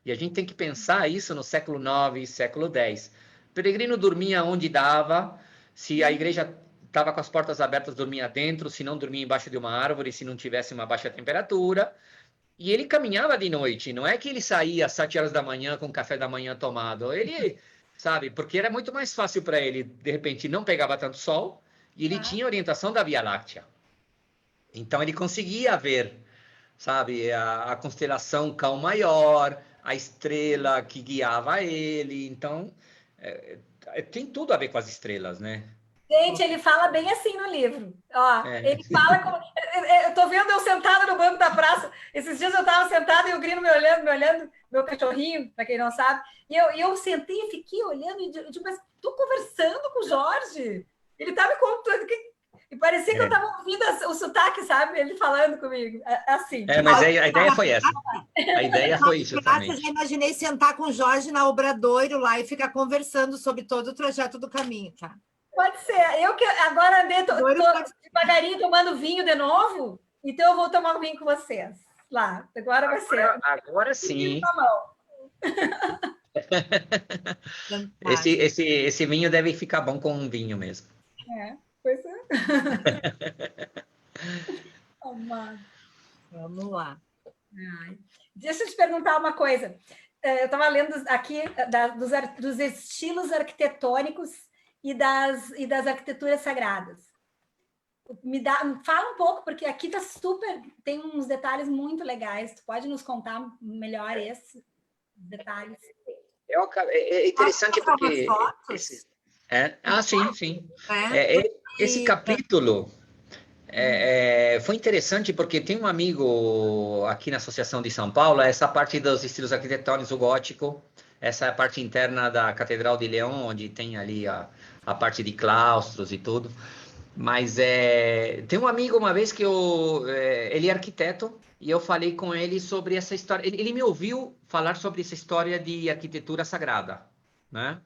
E a gente tem que pensar isso no século IX, século X. O peregrino dormia onde dava, se a igreja estava com as portas abertas, dormia dentro, se não, dormia embaixo de uma árvore, se não tivesse uma baixa temperatura. E ele caminhava de noite, não é que ele saía às 7 horas da manhã com o café da manhã tomado. Ele, sabe, porque era muito mais fácil para ele, de repente, não pegava tanto sol, e ele tinha orientação da Via Láctea. Então, ele conseguia ver, sabe, a constelação Cão Maior, a estrela que guiava ele. Então, tem tudo a ver com as estrelas, né? Gente, ele fala bem assim no livro. Ó, ele fala como... Eu tô vendo eu sentada no banco da praça. Esses dias eu estava sentada e o Grino me olhando, meu cachorrinho, para quem não sabe. E eu sentei e fiquei olhando e digo, mas tô conversando com o Jorge. Ele tá me contando que... E parecia que eu estava ouvindo o sotaque, sabe? Ele falando comigo, assim. Mas a ideia foi essa. A ideia foi isso também. Eu já imaginei sentar com o Jorge na Obradoiro lá e ficar conversando sobre todo o trajeto do caminho, tá? Pode ser. Eu que agora andei, tô devagarinho tomando vinho de novo, então eu vou tomar um vinho com vocês lá. Agora vai ser. Agora sim. Esse vinho deve ficar bom com um vinho mesmo. Pois é. Vamos lá. Deixa eu te perguntar uma coisa. Eu estava lendo aqui dos estilos arquitetônicos e das arquiteturas sagradas. Fala um pouco, porque aqui tá tem uns detalhes muito legais. Tu pode nos contar melhor esses detalhes? É interessante porque... sim. Esse capítulo foi interessante porque tem um amigo aqui na Associação de São Paulo, essa parte dos estilos arquitetônicos, o gótico, essa é a parte interna da Catedral de León, onde tem ali a parte de claustros e tudo. Mas tem um amigo uma vez que ele é arquiteto, e eu falei com ele sobre essa história. Ele me ouviu falar sobre essa história de arquitetura sagrada, né?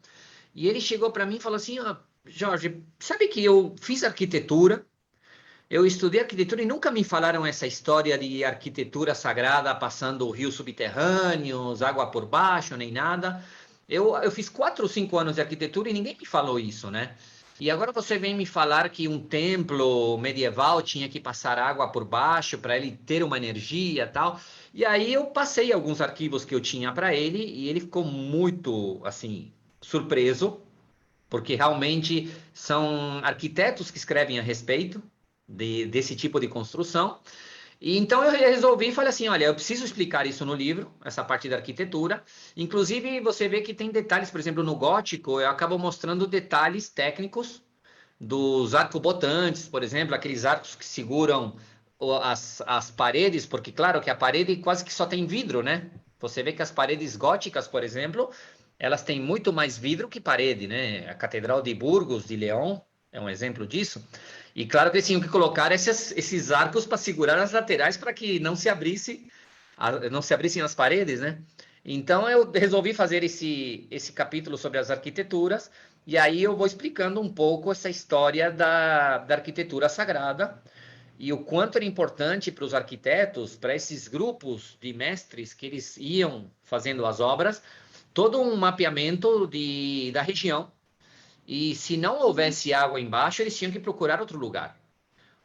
E ele chegou para mim e falou assim, Jorge, sabe que eu fiz arquitetura, eu estudei arquitetura e nunca me falaram essa história de arquitetura sagrada passando rios subterrâneos, água por baixo, nem nada. Eu fiz 4 ou 5 anos de arquitetura e ninguém me falou isso, né? E agora você vem me falar que um templo medieval tinha que passar água por baixo para ele ter uma energia e tal. E aí eu passei alguns arquivos que eu tinha para ele e ele ficou muito, assim, surpreso, porque realmente são arquitetos que escrevem a respeito desse tipo de construção. E então eu resolvi e falei assim, olha, eu preciso explicar isso no livro, essa parte da arquitetura. Inclusive, você vê que tem detalhes, por exemplo, no gótico, eu acabo mostrando detalhes técnicos dos arcobotantes, por exemplo, aqueles arcos que seguram as paredes, porque claro que a parede quase que só tem vidro, né? Você vê que as paredes góticas, por exemplo, elas têm muito mais vidro que parede, né? A Catedral de Burgos, de León, é um exemplo disso. E claro que eles tinham que colocar esses arcos para segurar as laterais para que não se abrissem as paredes, né? Então, eu resolvi fazer esse capítulo sobre as arquiteturas, e aí eu vou explicando um pouco essa história da arquitetura sagrada, e o quanto era importante para os arquitetos, para esses grupos de mestres que eles iam fazendo as obras, todo um mapeamento da região. E se não houvesse água embaixo, eles tinham que procurar outro lugar.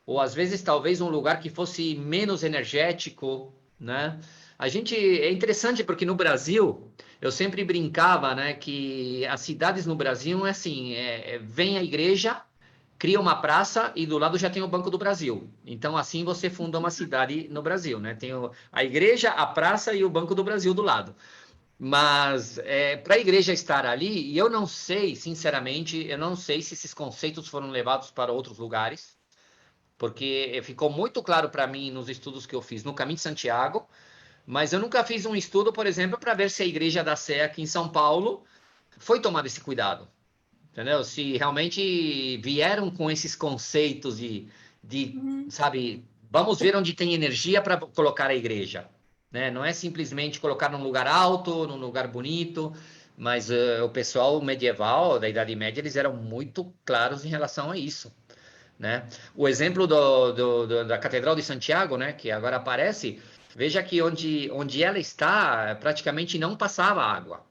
Ou às vezes, talvez, um lugar que fosse menos energético, né? É interessante porque no Brasil, eu sempre brincava, né, que as cidades no Brasil é assim, vem a igreja, cria uma praça e do lado já tem o Banco do Brasil. Então, assim você funda uma cidade no Brasil, né? Tem a igreja, a praça e o Banco do Brasil do lado. Mas para a igreja estar ali, e eu não sei, sinceramente, eu não sei se esses conceitos foram levados para outros lugares, porque ficou muito claro para mim nos estudos que eu fiz no Caminho de Santiago, mas eu nunca fiz um estudo, por exemplo, para ver se a Igreja da Sé aqui em São Paulo foi tomado esse cuidado. Entendeu? Se realmente vieram com esses conceitos sabe, vamos ver onde tem energia para colocar a igreja. Né? Não é simplesmente colocar num lugar alto, num lugar bonito, mas o pessoal medieval, da Idade Média, eles eram muito claros em relação a isso. Né? O exemplo da Catedral de Santiago, né, que agora aparece, veja que onde ela está, praticamente não passava água.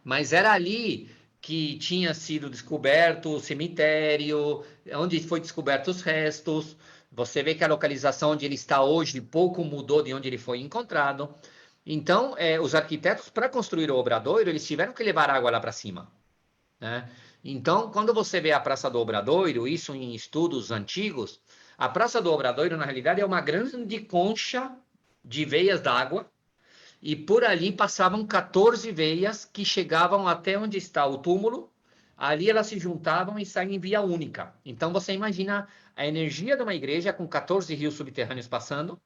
Mas era ali que tinha sido descoberto o cemitério, onde foi descoberto os restos. Você vê que a localização onde ele está hoje pouco mudou de onde ele foi encontrado. Então, os arquitetos, para construir o Obradoiro, eles tiveram que levar água lá para cima. Né? Então, quando você vê a Praça do Obradoiro, isso em estudos antigos, a Praça do Obradoiro, na realidade, é uma grande concha de veias d'água, e por ali passavam 14 veias que chegavam até onde está o túmulo. Ali elas se juntavam e saem em via única. Então você imagina a energia de uma igreja com 14 rios subterrâneos passando.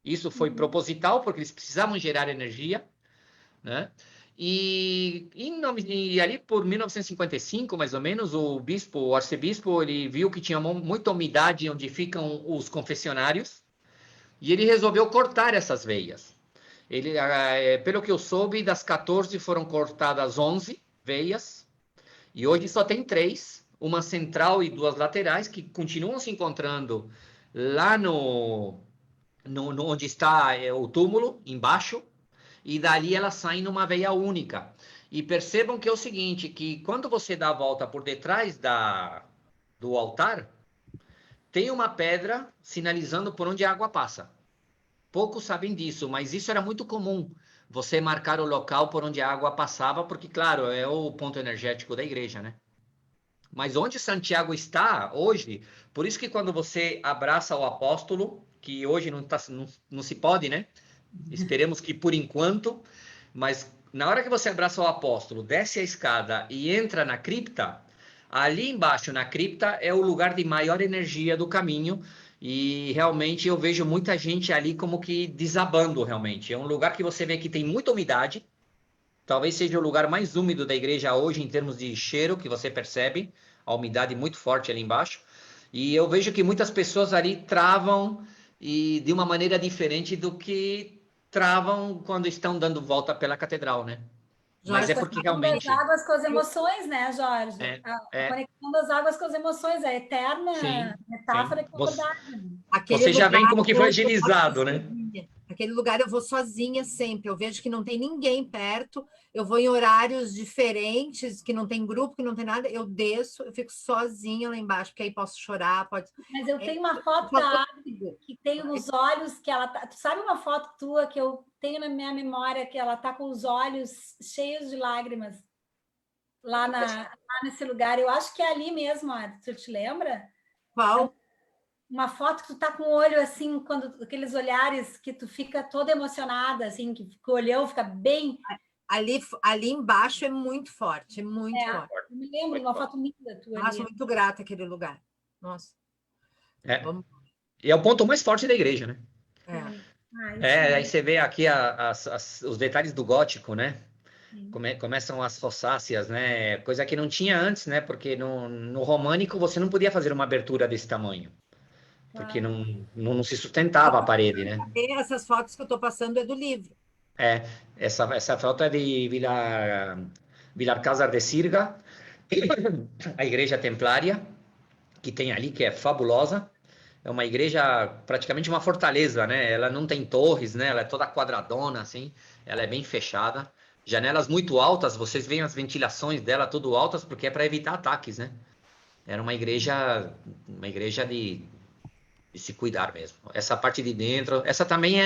Isso foi proposital, porque eles precisavam gerar energia, né? E ali por 1955, mais ou menos, o arcebispo, ele viu que tinha muita umidade onde ficam os confessionários, e ele resolveu cortar essas veias. Pelo que eu soube, das 14 foram cortadas 11 veias, e hoje só tem 3, uma central e 2 laterais, que continuam se encontrando lá onde está o túmulo, embaixo, e dali elas saem numa veia única. E percebam que é o seguinte, que quando você dá a volta por detrás do altar, tem uma pedra sinalizando por onde a água passa. Poucos sabem disso, mas isso era muito comum, você marcar o local por onde a água passava, porque, claro, é o ponto energético da igreja, né? Mas onde Santiago está hoje, por isso que quando você abraça o apóstolo, que hoje não se pode, né? Esperemos que por enquanto, mas na hora que você abraça o apóstolo, desce a escada e entra na cripta, ali embaixo na cripta é o lugar de maior energia do caminho, e realmente eu vejo muita gente ali como que desabando realmente. É um lugar que você vê que tem muita umidade, talvez seja o lugar mais úmido da igreja hoje em termos de cheiro, que você percebe, a umidade muito forte ali embaixo, e eu vejo que muitas pessoas ali travam e de uma maneira diferente do que travam quando estão dando volta pela catedral, né? Mas é porque realmente... das águas com as emoções, né, Jorge? A conexão das águas com as emoções, a eterna metáfora que é verdade. Você já vem como que fragilizado, né? Aquele lugar eu vou sozinha sempre, eu vejo que não tem ninguém perto, eu vou em horários diferentes, que não tem grupo, que não tem nada, eu desço, eu fico sozinha lá embaixo, porque aí posso chorar, pode... Mas eu tenho uma foto da Águida, que tem nos olhos, que ela tá... Tu sabe uma foto tua que eu tenho na minha memória, que ela tá com os olhos cheios de lágrimas, lá nesse lugar, eu acho que é ali mesmo, Adi, tu te lembra? Qual? Uma foto que tu tá com o olho assim, aqueles olhares que tu fica toda emocionada, assim, que o olhão fica bem... Ali embaixo é muito forte, muito forte. Eu me lembro de uma foto linda tua. Nossa, muito grata aquele lugar. Nossa. E é o ponto mais forte da igreja, né? Aí você vê aqui os detalhes do gótico, né? Começam as rossáceas, né? Coisa que não tinha antes, né? Porque no românico você não podia fazer uma abertura desse tamanho. Porque não se sustentava a parede, né? Essas fotos que eu estou passando é do livro. Essa foto é de Vilarcázar de Sirga, a igreja templária que tem ali, que é fabulosa. É uma igreja, praticamente uma fortaleza, né? Ela não tem torres, né? Ela é toda quadradona, assim. Ela é bem fechada. Janelas muito altas, vocês veem as ventilações dela tudo altas, porque é para evitar ataques, né? Era uma igreja de se cuidar mesmo. Essa parte de dentro, essa também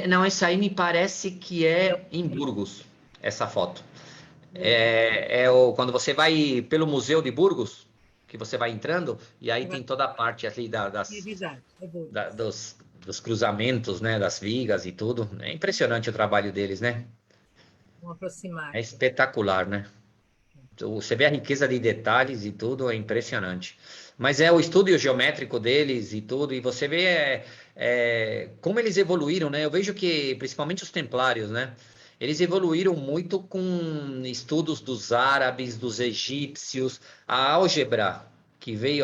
não, essa aí me parece que é em Burgos, essa foto. Quando você vai pelo Museu de Burgos, que você vai entrando, e aí tem toda a parte ali dos cruzamentos, né, das vigas e tudo. É impressionante o trabalho deles, né? Vamos aproximar. É espetacular, né? Você vê a riqueza de detalhes e tudo, é impressionante. Mas é o estudo geométrico deles e tudo, e você vê como eles evoluíram, né? Eu vejo que, principalmente os templários, né? Eles evoluíram muito com estudos dos árabes, dos egípcios, a álgebra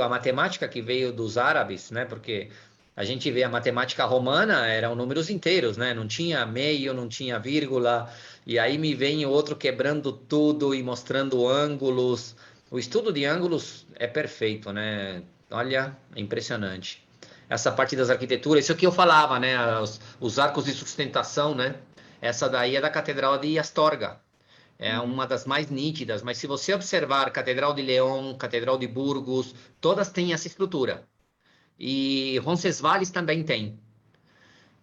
a matemática que veio dos árabes, né? Porque a gente vê a matemática romana, eram números inteiros, né? Não tinha meio, não tinha vírgula, e aí me vem outro quebrando tudo e mostrando ângulos. O estudo de ângulos é perfeito, né? Olha, é impressionante. Essa parte das arquiteturas, isso que eu falava, né? Os arcos de sustentação, né? Essa daí é da Catedral de Astorga. É uma das mais nítidas, mas se você observar Catedral de León, Catedral de Burgos, todas têm essa estrutura. E Roncesvalles também tem.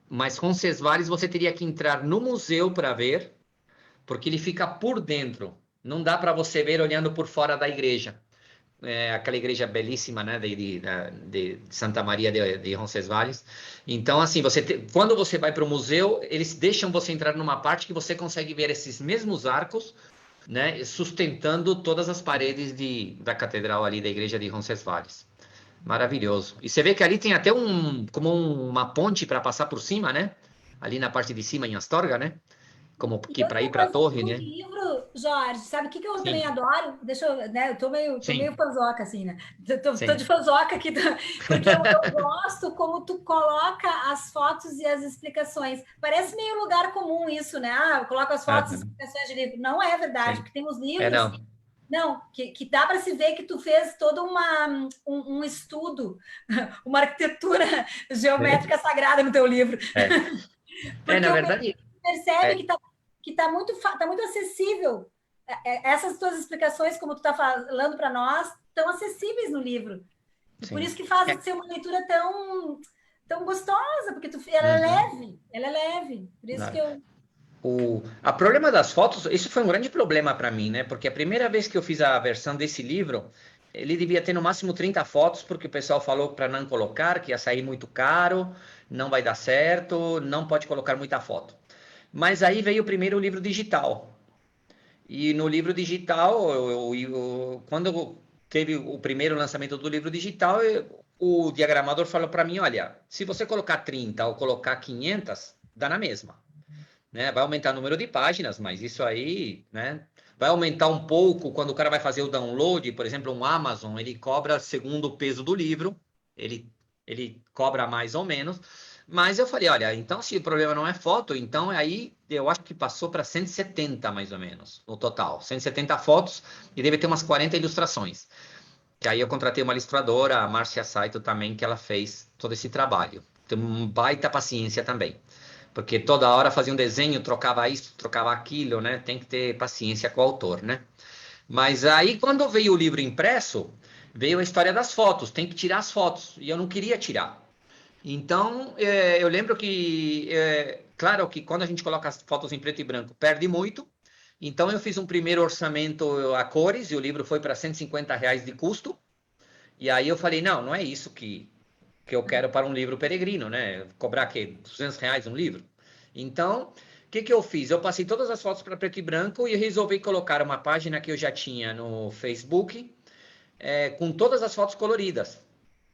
Mas Roncesvalles você teria que entrar no museu para ver, porque ele fica por dentro. Não dá para você ver olhando por fora da igreja. Aquela igreja belíssima, né, de Santa Maria de Roncesvalles. Então, assim, quando você vai para o museu, eles deixam você entrar numa parte que você consegue ver esses mesmos arcos, né, sustentando todas as paredes da catedral ali da igreja de Roncesvalles. Maravilhoso. E você vê que ali tem até como uma ponte para passar por cima, né? Ali na parte de cima em Astorga, né? Como que para ir para a torre, né? Livro, Jorge, sabe o que eu Sim. também adoro? Deixa eu, né? Eu tô meio fanzoca, assim, né? Tô de fanzoca aqui, porque eu gosto como tu coloca as fotos e as explicações. Parece meio lugar comum isso, né? Eu coloco as fotos e explicações de livro. Não é verdade, porque tem os livros. Não, que dá para se ver que tu fez todo um estudo, uma arquitetura geométrica sagrada no teu livro. Na verdade... Percebe que tá muito acessível. Essas tuas explicações, como tu está falando para nós, estão acessíveis no livro. E por isso que faz ser uma leitura tão gostosa, porque ela é leve. Por isso que eu... O problema das fotos, isso foi um grande problema para mim, né? Porque a primeira vez que eu fiz a versão desse livro, ele devia ter no máximo 30 fotos, porque o pessoal falou para não colocar, que ia sair muito caro, não vai dar certo, não pode colocar muita foto. Mas aí veio primeiro o livro digital. E no livro digital, quando teve o primeiro lançamento do livro digital, o diagramador falou para mim, olha, se você colocar 30 ou colocar 500, dá na mesma. Né? Vai aumentar o número de páginas, mas isso aí, né? Vai aumentar um pouco quando o cara vai fazer o download, por exemplo, um Amazon, ele cobra segundo o peso do livro, ele cobra mais ou menos, mas eu falei, olha, então se o problema não é foto, então aí eu acho que passou para 170 mais ou menos, no total, 170 fotos e deve ter umas 40 ilustrações. Que aí eu contratei uma ilustradora, a Márcia Saito também, que ela fez todo esse trabalho. Tem uma baita paciência também. Porque toda hora fazia um desenho, trocava isso, trocava aquilo, né? Tem que ter paciência com o autor, né? Mas aí, quando veio o livro impresso, veio a história das fotos. Tem que tirar as fotos. E eu não queria tirar. Então, eu lembro que... claro que quando a gente coloca as fotos em preto e branco, perde muito. Então, eu fiz um primeiro orçamento a cores, e o livro foi para R$150 de custo. E aí eu falei, não é isso que eu quero para um livro peregrino, né? Cobrar, R$200 um livro? Então, o que eu fiz? Eu passei todas as fotos para preto e branco e resolvi colocar uma página que eu já tinha no Facebook, com todas as fotos coloridas.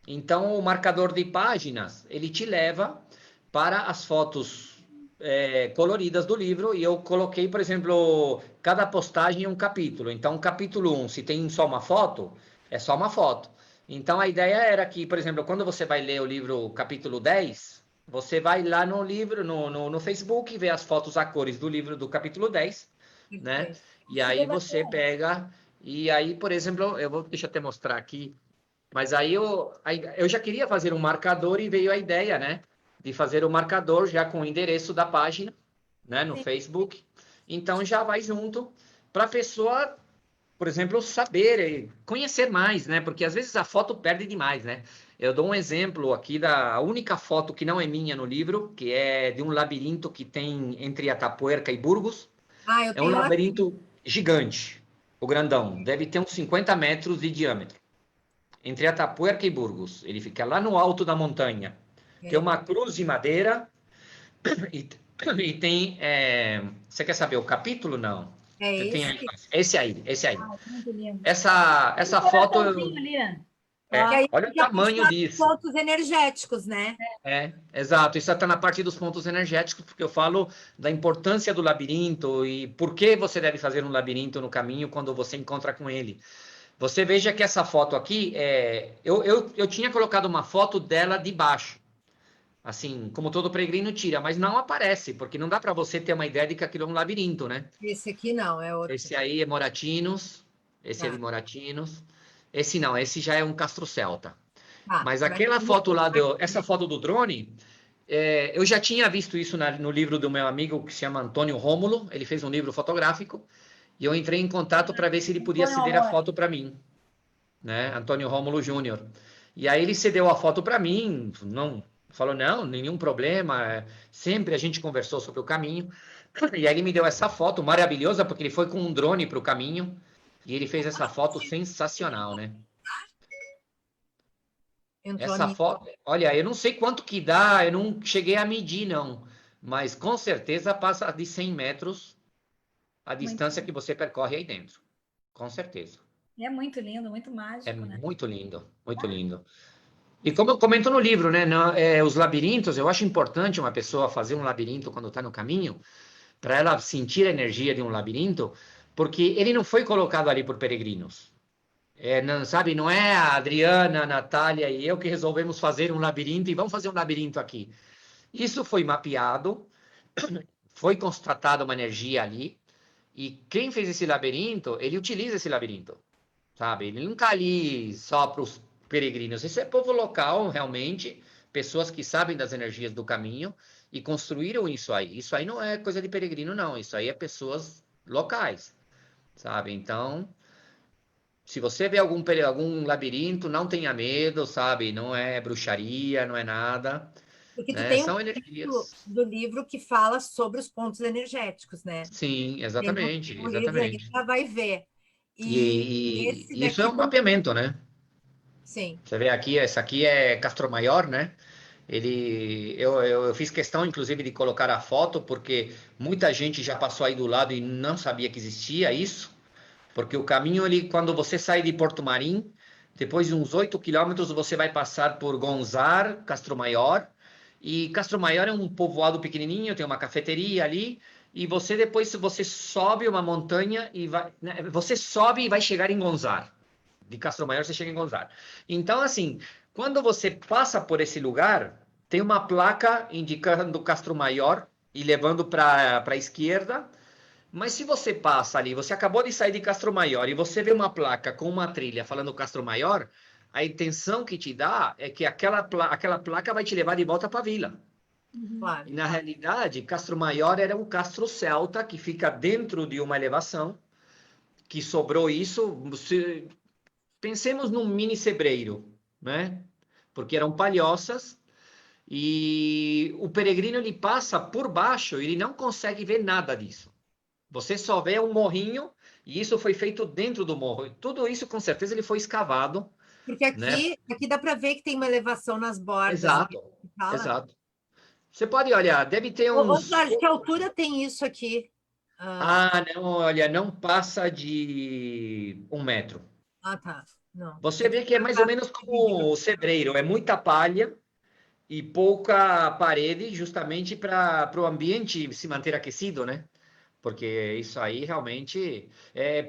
Então, o marcador de páginas, ele te leva para as fotos coloridas do livro, e eu coloquei, por exemplo, cada postagem um capítulo. Então, capítulo 1, se tem só uma foto, é só uma foto. Então, a ideia era que, por exemplo, quando você vai ler o livro capítulo 10, você vai lá no livro, no Facebook, vê as fotos a cores do livro do capítulo 10, né? E aí você pega, e aí, por exemplo, deixa eu até mostrar aqui, mas aí eu já queria fazer um marcador e veio a ideia, né? De fazer o marcador já com o endereço da página, né? No Facebook. Então já vai junto para a pessoa, por exemplo, saber, conhecer mais, né? Porque às vezes a foto perde demais, né? Eu dou um exemplo aqui da única foto que não é minha no livro, que é de um labirinto que tem entre Atapuerca e Burgos. Ah, eu É um tenho labirinto gigante, o grandão. Deve ter uns 50 metros de diâmetro. Entre Atapuerca e Burgos. Ele fica lá no alto da montanha. Tem uma cruz de madeira e tem... Você quer saber o capítulo? Não. É Você tem esse? esse aí. Muito lindo. Essa Um foto... coraçãozinho ali. Que aí olha o fica tamanho os disso. pontos energéticos, né? Exato. Isso está na parte dos pontos energéticos, porque eu falo da importância do labirinto e por que você deve fazer um labirinto no caminho quando você encontra com ele. Você veja que essa foto aqui, eu tinha colocado uma foto dela de baixo, assim, como todo peregrino tira, mas não aparece, porque não dá para você ter uma ideia de que aquilo é um labirinto, né? Esse aqui não, é outro. Esse aí é Moratinos, esse é de Moratinos. Esse não, esse já é um Castro Celta. Mas aquela foto lá, essa foto do drone, eu já tinha visto isso no livro do meu amigo que se chama Antônio Rômulo, ele fez um livro fotográfico, e eu entrei em contato para ver se ele podia ceder a foto para mim, né? Antônio Rômulo Júnior. E aí ele cedeu a foto para mim, falou, não, nenhum problema, sempre a gente conversou sobre o caminho, e aí ele me deu essa foto maravilhosa, porque ele foi com um drone para o caminho, e ele fez essa foto sensacional, né? Essa foto, olha, eu não sei quanto que dá, eu não cheguei a medir, não, mas com certeza passa de 100 metros a distância que você percorre aí dentro, com certeza. É muito lindo, muito mágico, né? Muito lindo, muito lindo. E como eu comento no livro, né, os labirintos, eu acho importante uma pessoa fazer um labirinto quando está no caminho, para ela sentir a energia de um labirinto, porque ele não foi colocado ali por peregrinos. Não, sabe, não é a Adriana, a Natália e eu que resolvemos fazer um labirinto e vamos fazer um labirinto aqui. Isso foi mapeado, foi constatada uma energia ali, e quem fez esse labirinto, ele utiliza esse labirinto, sabe? Ele não está ali só para os peregrinos, isso é povo local, realmente, pessoas que sabem das energias do caminho e construíram isso aí. Isso aí não é coisa de peregrino, não, isso aí é pessoas locais, sabe? Então... Se você vê algum labirinto, não tenha medo, sabe? Não é bruxaria, não é nada. Porque tu né? tem São um energias. do livro que fala sobre os pontos energéticos, né? Sim, exatamente. O livro aí já vai ver. E isso é um mapeamento, né? Sim. Você vê aqui, essa aqui é Castro Maior, né? Eu fiz questão, inclusive, de colocar a foto, porque muita gente já passou aí do lado e não sabia que existia isso. Porque o caminho, quando você sai de Porto Marim, depois de uns 8 quilômetros, você vai passar por Gonzar, Castro Maior. E Castro Maior é um povoado pequenininho, tem uma cafeteria ali. E depois você sobe uma montanha e vai... Né, você sobe e vai chegar em Gonzar. De Castro Maior, você chega em Gonzar. Então, assim, quando você passa por esse lugar, tem uma placa indicando Castro Maior e levando para a esquerda. Mas se você passa ali, você acabou de sair de Castro Maior e você vê uma placa com uma trilha falando Castro Maior, a intenção que te dá é que aquela placa vai te levar de volta para a vila. Claro. E na realidade, Castro Maior era um castro celta que fica dentro de uma elevação, que sobrou isso. Pensemos num mini sebreiro, né? Porque eram palhoças e o peregrino ele passa por baixo e ele não consegue ver nada disso. Você só vê um morrinho e isso foi feito dentro do morro. Tudo isso, com certeza, ele foi escavado. Porque aqui dá para ver que tem uma elevação nas bordas. Exato, exato. Você pode olhar, deve ter uns... Jorge, que altura tem isso aqui? Não, olha, não passa de 1 metro. Ah, tá. Não. Você vê que é mais ou menos como o sebreiro, é muita palha e pouca parede, justamente para o ambiente se manter aquecido, né? Porque isso aí realmente,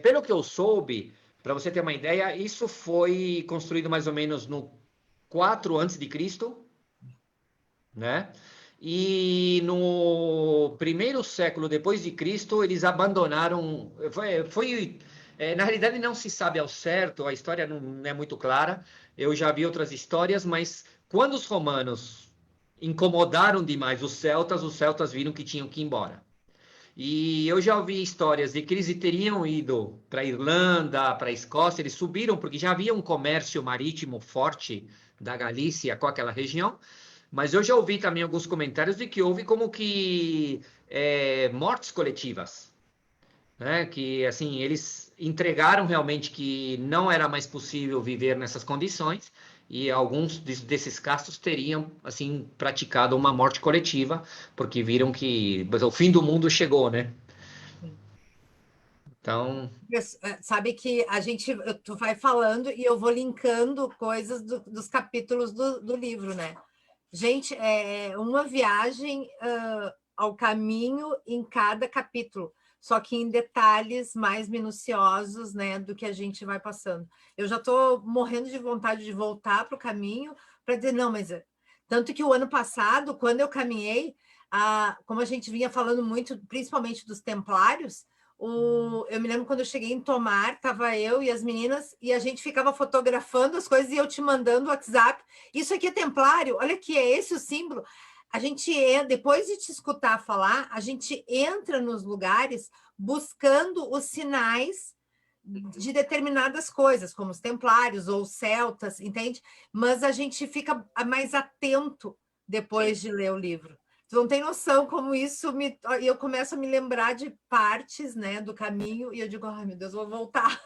pelo que eu soube, para você ter uma ideia, isso foi construído mais ou menos no 4 a.C., né? E no primeiro século depois de Cristo, eles abandonaram. Na realidade, não se sabe ao certo, a história não é muito clara. Eu já vi outras histórias, mas quando os romanos incomodaram demais os celtas viram que tinham que ir embora. E eu já ouvi histórias de que eles teriam ido para a Irlanda, para a Escócia, eles subiram porque já havia um comércio marítimo forte da Galícia com aquela região. Mas eu já ouvi também alguns comentários de que houve como que mortes coletivas, né? Que assim eles entregaram realmente que não era mais possível viver nessas condições e alguns desses casos teriam assim praticado uma morte coletiva porque viram que o fim do mundo chegou, né? Então, sabe que tu vai falando e eu vou linkando coisas dos capítulos do livro, né? Gente, é uma viagem ao caminho em cada capítulo, só que em detalhes mais minuciosos, né, do que a gente vai passando. Eu já estou morrendo de vontade de voltar para o caminho para dizer, não, mas... Tanto que o ano passado, quando eu caminhei, como a gente vinha falando muito, principalmente dos templários, eu me lembro quando eu cheguei em Tomar, estava eu e as meninas, e a gente ficava fotografando as coisas e eu te mandando o WhatsApp. Isso aqui é templário, olha aqui, é esse o símbolo. A gente, depois de te escutar falar, a gente entra nos lugares buscando os sinais de determinadas coisas, como os templários ou os celtas, entende? Mas a gente fica mais atento depois de ler o livro. Tu não tem noção como isso eu começo a me lembrar de partes, né, do caminho e eu digo, ai meu Deus, vou voltar.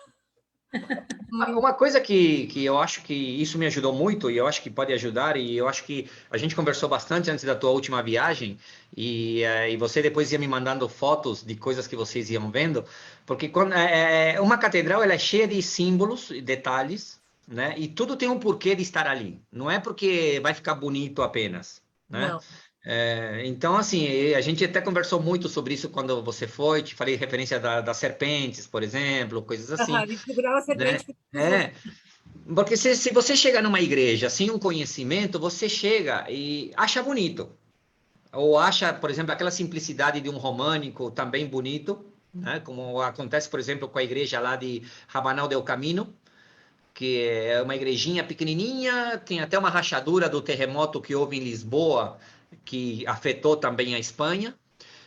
Uma coisa que eu acho que isso me ajudou muito, e eu acho que pode ajudar, e eu acho que a gente conversou bastante antes da tua última viagem, e você depois ia me mandando fotos de coisas que vocês iam vendo, porque uma catedral ela é cheia de símbolos e detalhes, né? E tudo tem um porquê de estar ali. Não é porque vai ficar bonito apenas, né? Não. Então, assim, a gente até conversou muito sobre isso quando você foi, te falei referência das serpentes, por exemplo, coisas assim. Né? Porque se você chega numa igreja sem um conhecimento, você chega e acha bonito. Ou acha, por exemplo, aquela simplicidade de um românico também bonito, né? Como acontece, por exemplo, com a igreja lá de Rabanal del Camino, que é uma igrejinha pequenininha, tem até uma rachadura do terremoto que houve em Lisboa, que afetou também a Espanha,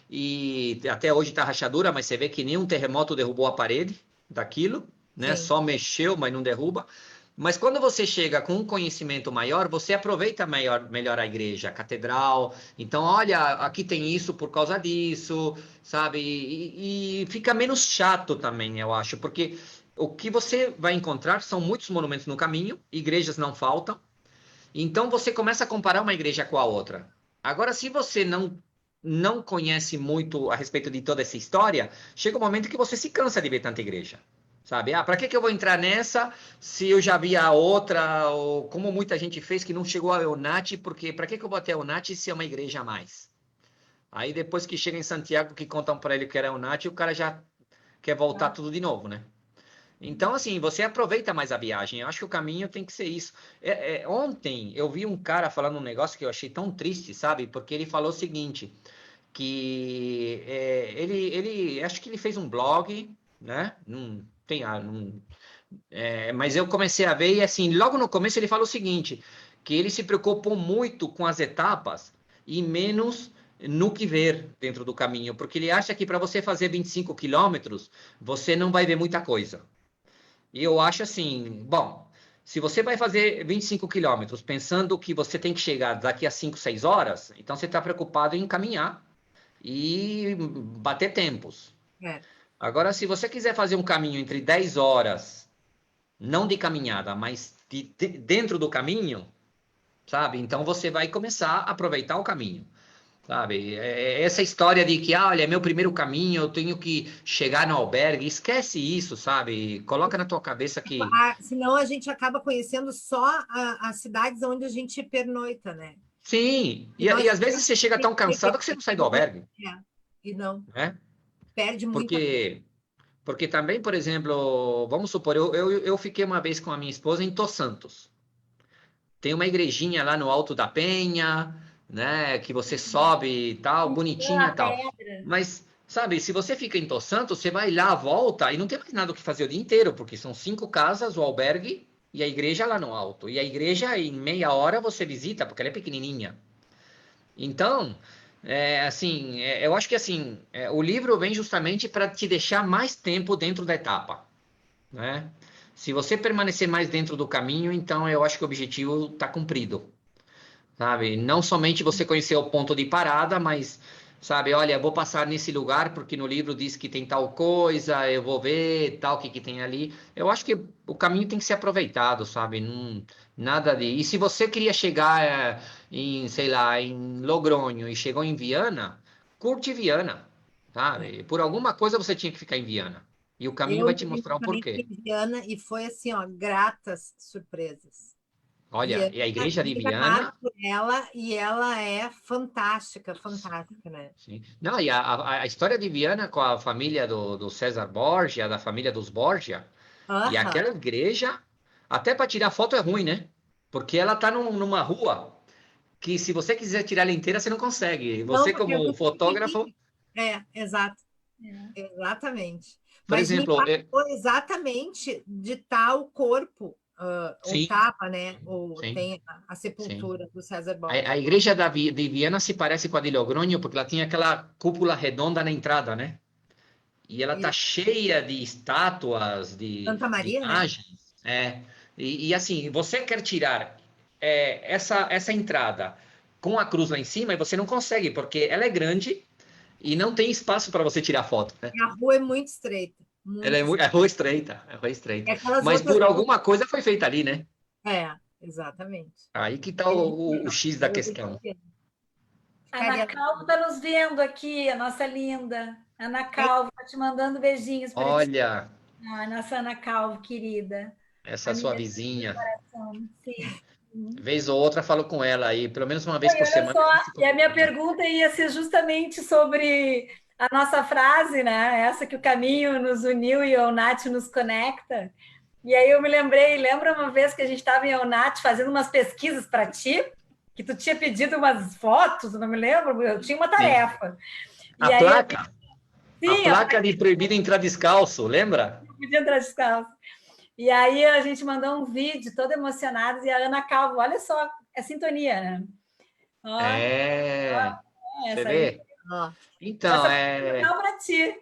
e até hoje está rachadura, mas você vê que nenhum terremoto derrubou a parede daquilo, né? Só mexeu, mas não derruba. Mas quando você chega com um conhecimento maior, você aproveita melhor a igreja, a catedral. Então, olha, aqui tem isso por causa disso, sabe? E fica menos chato também, eu acho, porque o que você vai encontrar são muitos monumentos no caminho, igrejas não faltam. Então, você começa a comparar uma igreja com a outra. Agora, se você não conhece muito a respeito de toda essa história, chega um momento que você se cansa de ver tanta igreja, sabe? Para que eu vou entrar nessa se eu já vi a outra, ou como muita gente fez que não chegou a Eunate, porque para que eu vou até Eunate se é uma igreja a mais? Aí depois que chega em Santiago, que contam para ele que era Eunate, o cara já quer voltar tudo de novo, né? Então, assim, você aproveita mais a viagem. Eu acho que o caminho tem que ser isso. Ontem eu vi um cara falando um negócio que eu achei tão triste, sabe? Porque ele falou o seguinte, que acho que ele fez um blog, né? Não tem, mas eu comecei a ver e, assim, logo no começo ele falou o seguinte, que ele se preocupou muito com as etapas e menos no que ver dentro do caminho, porque ele acha que para você fazer 25 quilômetros, você não vai ver muita coisa. E eu acho assim, bom, se você vai fazer 25 quilômetros pensando que você tem que chegar daqui a 5, 6 horas, então você está preocupado em caminhar e bater tempos. Agora, se você quiser fazer um caminho entre 10 horas, não de caminhada, mas dentro do caminho, sabe? Então você vai começar a aproveitar o caminho. Sabe, essa história de que, olha, é meu primeiro caminho, eu tenho que chegar no albergue, esquece isso, sabe? Coloca na tua cabeça que... Senão a gente acaba conhecendo só as cidades onde a gente pernoita, né? Sim, e às vezes você chega tão cansado que você não sai do albergue. E não. Né? Perde muito. Porque também, por exemplo, vamos supor, eu fiquei uma vez com a minha esposa em Todos Santos. Tem uma igrejinha lá no Alto da Penha, né? Que você sobe e tal, bonitinha e tal. Pedra. Mas, sabe, se você fica em Todos Santos, você vai lá, volta e não tem mais nada o que fazer o dia inteiro, porque são 5 casas, o albergue e a igreja lá no alto. E a igreja, em meia hora, você visita, porque ela é pequenininha. Então, eu acho que assim, o livro vem justamente para te deixar mais tempo dentro da etapa, né? Se você permanecer mais dentro do caminho, então eu acho que o objetivo está cumprido, sabe? Não somente você conhecer o ponto de parada, mas, sabe, olha, vou passar nesse lugar porque no livro diz que tem tal coisa, eu vou ver tal, o que que tem ali. Eu acho que o caminho tem que ser aproveitado, sabe? Não, nada de... E se você queria chegar em, sei lá, em Logronho e chegou em Viana, curte Viana, sabe? Por alguma coisa você tinha que ficar em Viana. E o caminho vai te mostrar o também porquê. fui em Viana e foi assim, ó, gratas surpresas. Olha, e a igreja de Ainda Viana... pago por ela e ela é fantástica, fantástica, né? Sim. Não, e a história de Viana com a família do César Borgia, da família dos Borgia, e Aham. aquela igreja, até para tirar foto é ruim, né? Porque ela tá numa rua que se você quiser tirar ela inteira, você não consegue. Não, Você, porque eu como não fotógrafo, consegui. Exato. Exatamente. por Mas me exemplo, impactou exatamente de tal corpo, ou sim, tava, né? Ou sim, tem a sim. sepultura do César A, Borges. a igreja de Viana se parece com a de Logronho, porque ela tinha aquela cúpula redonda na entrada, né? E ela tá E cheia de estátuas, Santa de Maria, né? imagens. E assim, você quer tirar essa entrada com a cruz lá em cima e você não consegue, porque ela é grande e não tem espaço para você tirar foto, né? E a rua é muito estreita. Ela Muito é, estreita. é rua estreita, é rua E estreita. aquelas Mas outras por ruas. alguma coisa foi feita ali, né? Exatamente. Aí que tá o X da questão. A Ana Calvo está nos vendo aqui, a nossa linda. Ana Calvo está te mandando beijinhos para ti. Olha, Ah, nossa Ana Calvo, querida. essa sua vizinha. Sim. Vez ou outra falo com ela aí, pelo menos uma vez E por olha semana. só, e a minha pergunta ia ser justamente sobre a nossa frase, né? Essa que o caminho nos uniu e o Eunat nos conecta. E aí eu me lembrei, lembra uma vez que a gente estava em Eunat fazendo umas pesquisas para ti, que tu tinha pedido umas fotos, não me lembro, eu tinha uma tarefa. A E aí placa? sim, A placa de proibido entrar descalço, lembra? podia entrar descalço. E aí a gente mandou um vídeo todo emocionado e a Ana Calvo, olha só, é sintonia, né? Ó, Você vê? Então, legal para ti.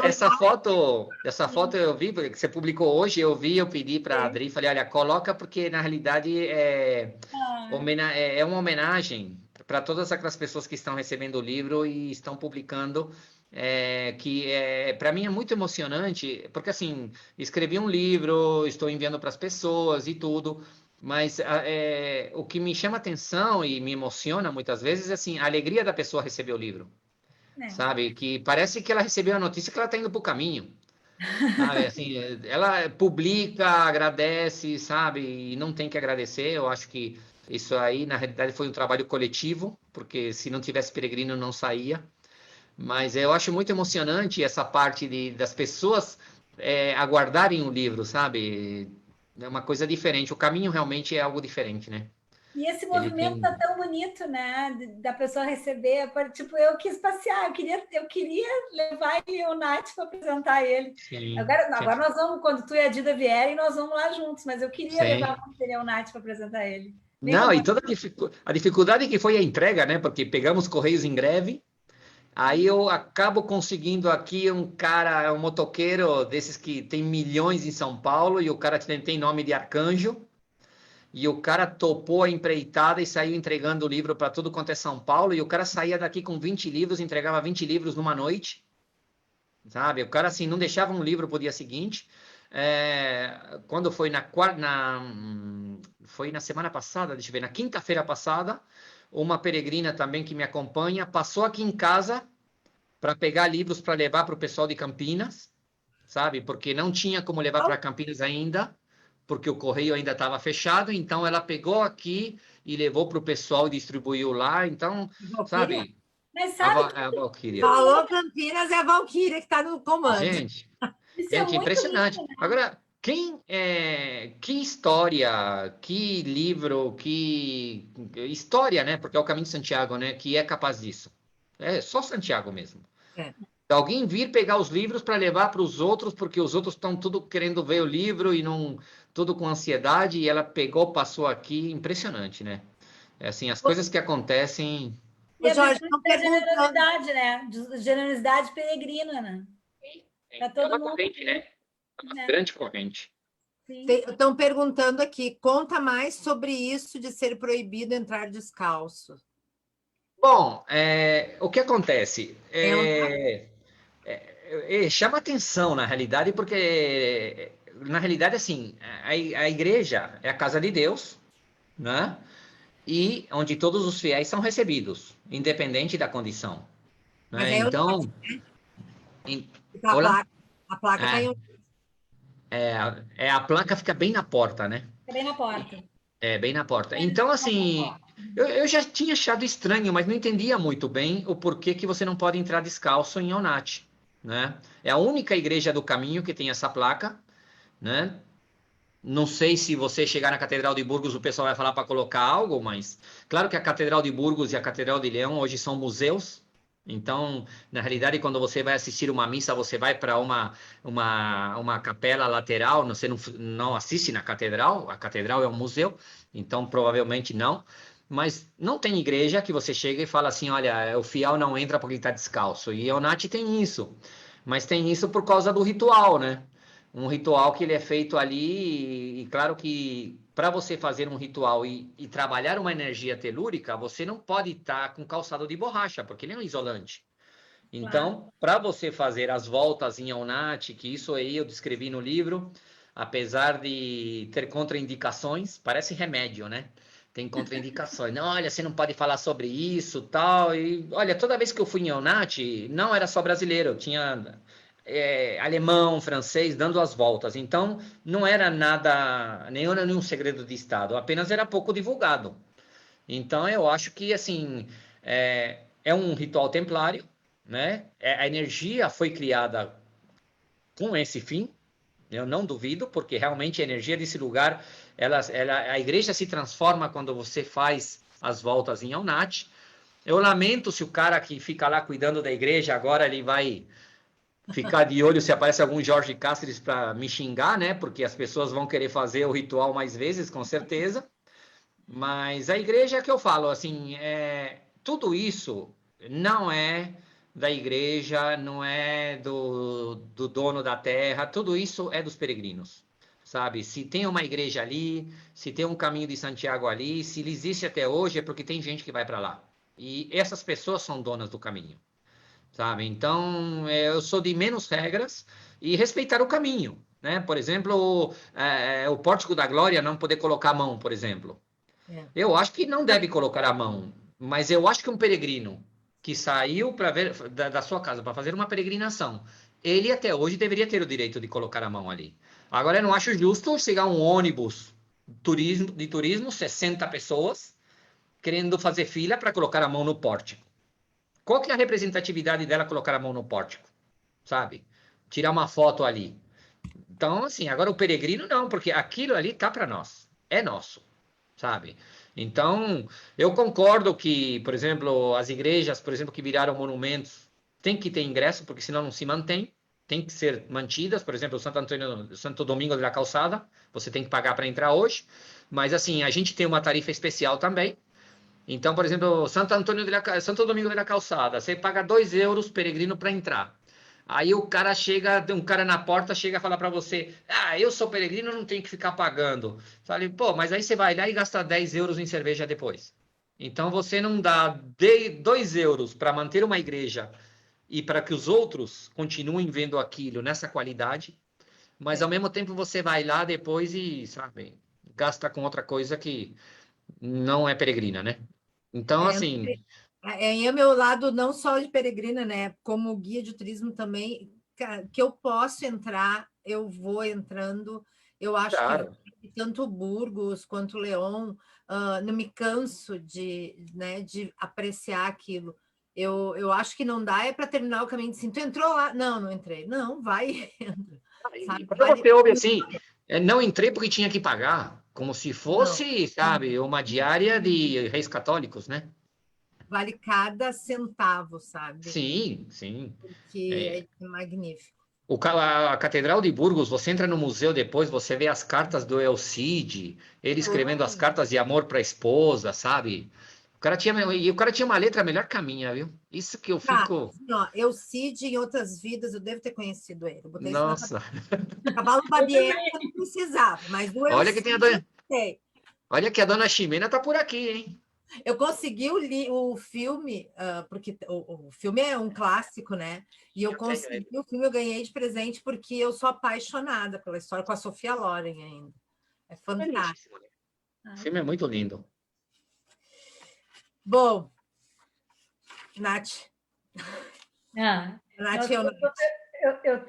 essa foto eu vi, porque você publicou hoje, eu pedi para a Adri, falei, olha, coloca, porque na realidade é uma homenagem para todas aquelas pessoas que estão recebendo o livro e estão publicando, para mim é muito emocionante, porque assim, escrevi um livro, estou enviando para as pessoas e tudo, mas o que me chama atenção e me emociona muitas vezes é assim, a alegria da pessoa receber o livro. Sabe, que parece que ela recebeu a notícia que ela está indo para o caminho, sabe, assim, ela publica, agradece, sabe, e não tem que agradecer. Eu acho que isso aí, na realidade, foi um trabalho coletivo, porque se não tivesse Peregrino, não saía, mas eu acho muito emocionante essa parte das pessoas aguardarem o livro, sabe, é uma coisa diferente, o caminho realmente é algo diferente, né? E esse movimento tá tão bonito, né? Da pessoa receber. Tipo, eu quis passear, eu queria levar o Nath para apresentar ele. Sim, agora nós vamos, quando tu e a Dida vierem, nós vamos lá juntos, mas eu queria levar o Nath para apresentar ele. Não, e toda a dificuldade que foi a entrega, né? Porque pegamos Correios em greve, aí eu acabo conseguindo aqui um cara, um motoqueiro desses que tem milhões em São Paulo, e o cara tem nome de arcanjo. E o cara topou a empreitada e saiu entregando o livro para tudo quanto é São Paulo. E o cara saía daqui com 20 livros, entregava 20 livros numa noite. Sabe? O cara, assim, não deixava um livro para o dia seguinte. Quando foi foi na semana passada, deixa eu ver, na quinta-feira passada, uma peregrina também que me acompanha passou aqui em casa para pegar livros para levar para o pessoal de Campinas, sabe? Porque não tinha como levar para Campinas ainda, porque o correio ainda estava fechado, então ela pegou aqui e levou para o pessoal e distribuiu lá, então, sabe? Mas sabe a Valquíria. Falou Campinas, é a Valquíria que está no comando. Gente, impressionante. Lindo, né? Agora, que história, que livro, que história, né? Porque é o Caminho de Santiago, né? Que é capaz disso. É só Santiago mesmo. É. Alguém vir pegar os livros para levar para os outros, porque os outros estão tudo querendo ver o livro e não tudo com ansiedade, e ela pegou, passou aqui, impressionante, né? É assim, as coisas que acontecem. E Ô, a Jorge, virtude estão da perguntando. generosidade, né? Generosidade peregrina, né? Pra todo É uma mundo. corrente, né? É uma Né? grande corrente. Sim. Estão perguntando aqui, conta mais sobre isso de ser proibido entrar descalço. Bom, o que acontece? Chama atenção, na realidade, porque, na realidade, assim, a igreja é a casa de Deus, né? E onde todos os fiéis são recebidos, independente da condição, Mas né? é Então, a olá, placa. A placa está em. a placa fica bem na porta, né? Fica bem na porta. É, bem na porta. Então, assim, eu já tinha achado estranho, mas não entendia muito bem o porquê que você não pode entrar descalço em Onat, né? É a única igreja do caminho que tem essa placa, né? Não sei se você chegar na Catedral de Burgos, o pessoal vai falar para colocar algo, mas claro que a Catedral de Burgos e a Catedral de Leão hoje são museus. Então, na realidade, quando você vai assistir uma missa, você vai para uma capela lateral, você não assiste na catedral, a catedral é um museu, então provavelmente não. Mas não tem igreja que você chega e fala assim: olha, o fiel não entra porque ele está descalço. E a Onat tem isso, mas tem isso por causa do ritual, né? Um ritual que ele é feito ali, e claro que para você fazer um ritual e trabalhar uma energia telúrica, você não pode estar com calçado de borracha, porque ele é um isolante. Então, para você fazer as voltas em Aunat, que isso aí eu descrevi no livro, apesar de ter contraindicações, parece remédio, né? Tem contraindicações. Não, olha, você não pode falar sobre isso, tal. E olha, toda vez que eu fui em Aunat, não era só brasileiro, tinha alemão, francês, dando as voltas. Então, não era nada, nenhum segredo de Estado, apenas era pouco divulgado. Então, eu acho que, assim, é um ritual templário, né? A energia foi criada com esse fim, eu não duvido, porque realmente a energia desse lugar, a igreja se transforma quando você faz as voltas em Aunat. Eu lamento se o cara que fica lá cuidando da igreja, agora ele vai ficar de olho se aparece algum Jorge Cáceres para me xingar, né? Porque as pessoas vão querer fazer o ritual mais vezes, com certeza. Mas a igreja é que eu falo, assim, tudo isso não é da igreja, não é do dono da terra, tudo isso é dos peregrinos, sabe? Se tem uma igreja ali, se tem um caminho de Santiago ali, se ele existe até hoje é porque tem gente que vai para lá. E essas pessoas são donas do caminho, sabe? Então, eu sou de menos regras e respeitar o caminho, né? Por exemplo, o Pórtico da Glória não poder colocar a mão, por exemplo. Eu acho que não deve colocar a mão, mas eu acho que um peregrino que saiu para ver da sua casa para fazer uma peregrinação, ele até hoje deveria ter o direito de colocar a mão ali. Agora, eu não acho justo chegar um ônibus de turismo, 60 pessoas, querendo fazer fila para colocar a mão no pórtico. Qual que é a representatividade dela colocar a mão no pórtico? Sabe? Tirar uma foto ali. Então, assim, agora o peregrino não, porque aquilo ali tá para nós. É nosso, sabe? Então, eu concordo que, por exemplo, as igrejas, por exemplo, que viraram monumentos, tem que ter ingresso, porque senão não se mantém. Tem que ser mantidas, por exemplo, Santo Domingo de la Calçada, você tem que pagar para entrar hoje. Mas, assim, a gente tem uma tarifa especial também. Então, por exemplo, Santo Domingo de la Calçada, você paga 2 euros peregrino para entrar. Aí o cara chega, um cara na porta chega a falar para você: ah, eu sou peregrino, não tenho que ficar pagando. Falei, pô, mas aí você vai lá e gasta 10 euros em cerveja depois. Então você não dá 2 euros para manter uma igreja e para que os outros continuem vendo aquilo nessa qualidade, mas ao mesmo tempo você vai lá depois e, sabe, gasta com outra coisa que não é peregrina, né? Então, assim, É o meu lado não só de peregrina, né? Como guia de turismo também, que eu posso entrar, eu vou entrando. Eu acho claro. que tanto Burgos quanto León, não me canso de apreciar aquilo. Eu acho que não dá para terminar o caminho de assim, tu entrou lá? Não, não entrei. Não, vai e entra. Sabe? Quando você ouve assim, Não entrei porque tinha que pagar, como se fosse, sabe, uma diária de Reis Católicos, né? Vale cada centavo, sabe? Sim, sim. Que é magnífico. A Catedral de Burgos, você entra no museu depois, você vê as cartas do El Cid, ele escrevendo as cartas de amor para a esposa, sabe? E o cara tinha uma letra melhor que a minha, viu? Isso que eu fico. Assim, ó, eu Cid, em outras vidas, eu devo ter conhecido ele. Eu botei isso na Nossa. Cavalo Babieta não precisava, mas do Olha que tem a Cid, dona. Olha que a dona Ximena tá por aqui, hein? eu consegui o filme, porque o filme é um clássico, né? E eu consegui o filme, eu ganhei de presente porque eu sou apaixonada pela história, com a Sofia Loren ainda. É fantástico. O filme é muito lindo. Bom, Nath. Nath,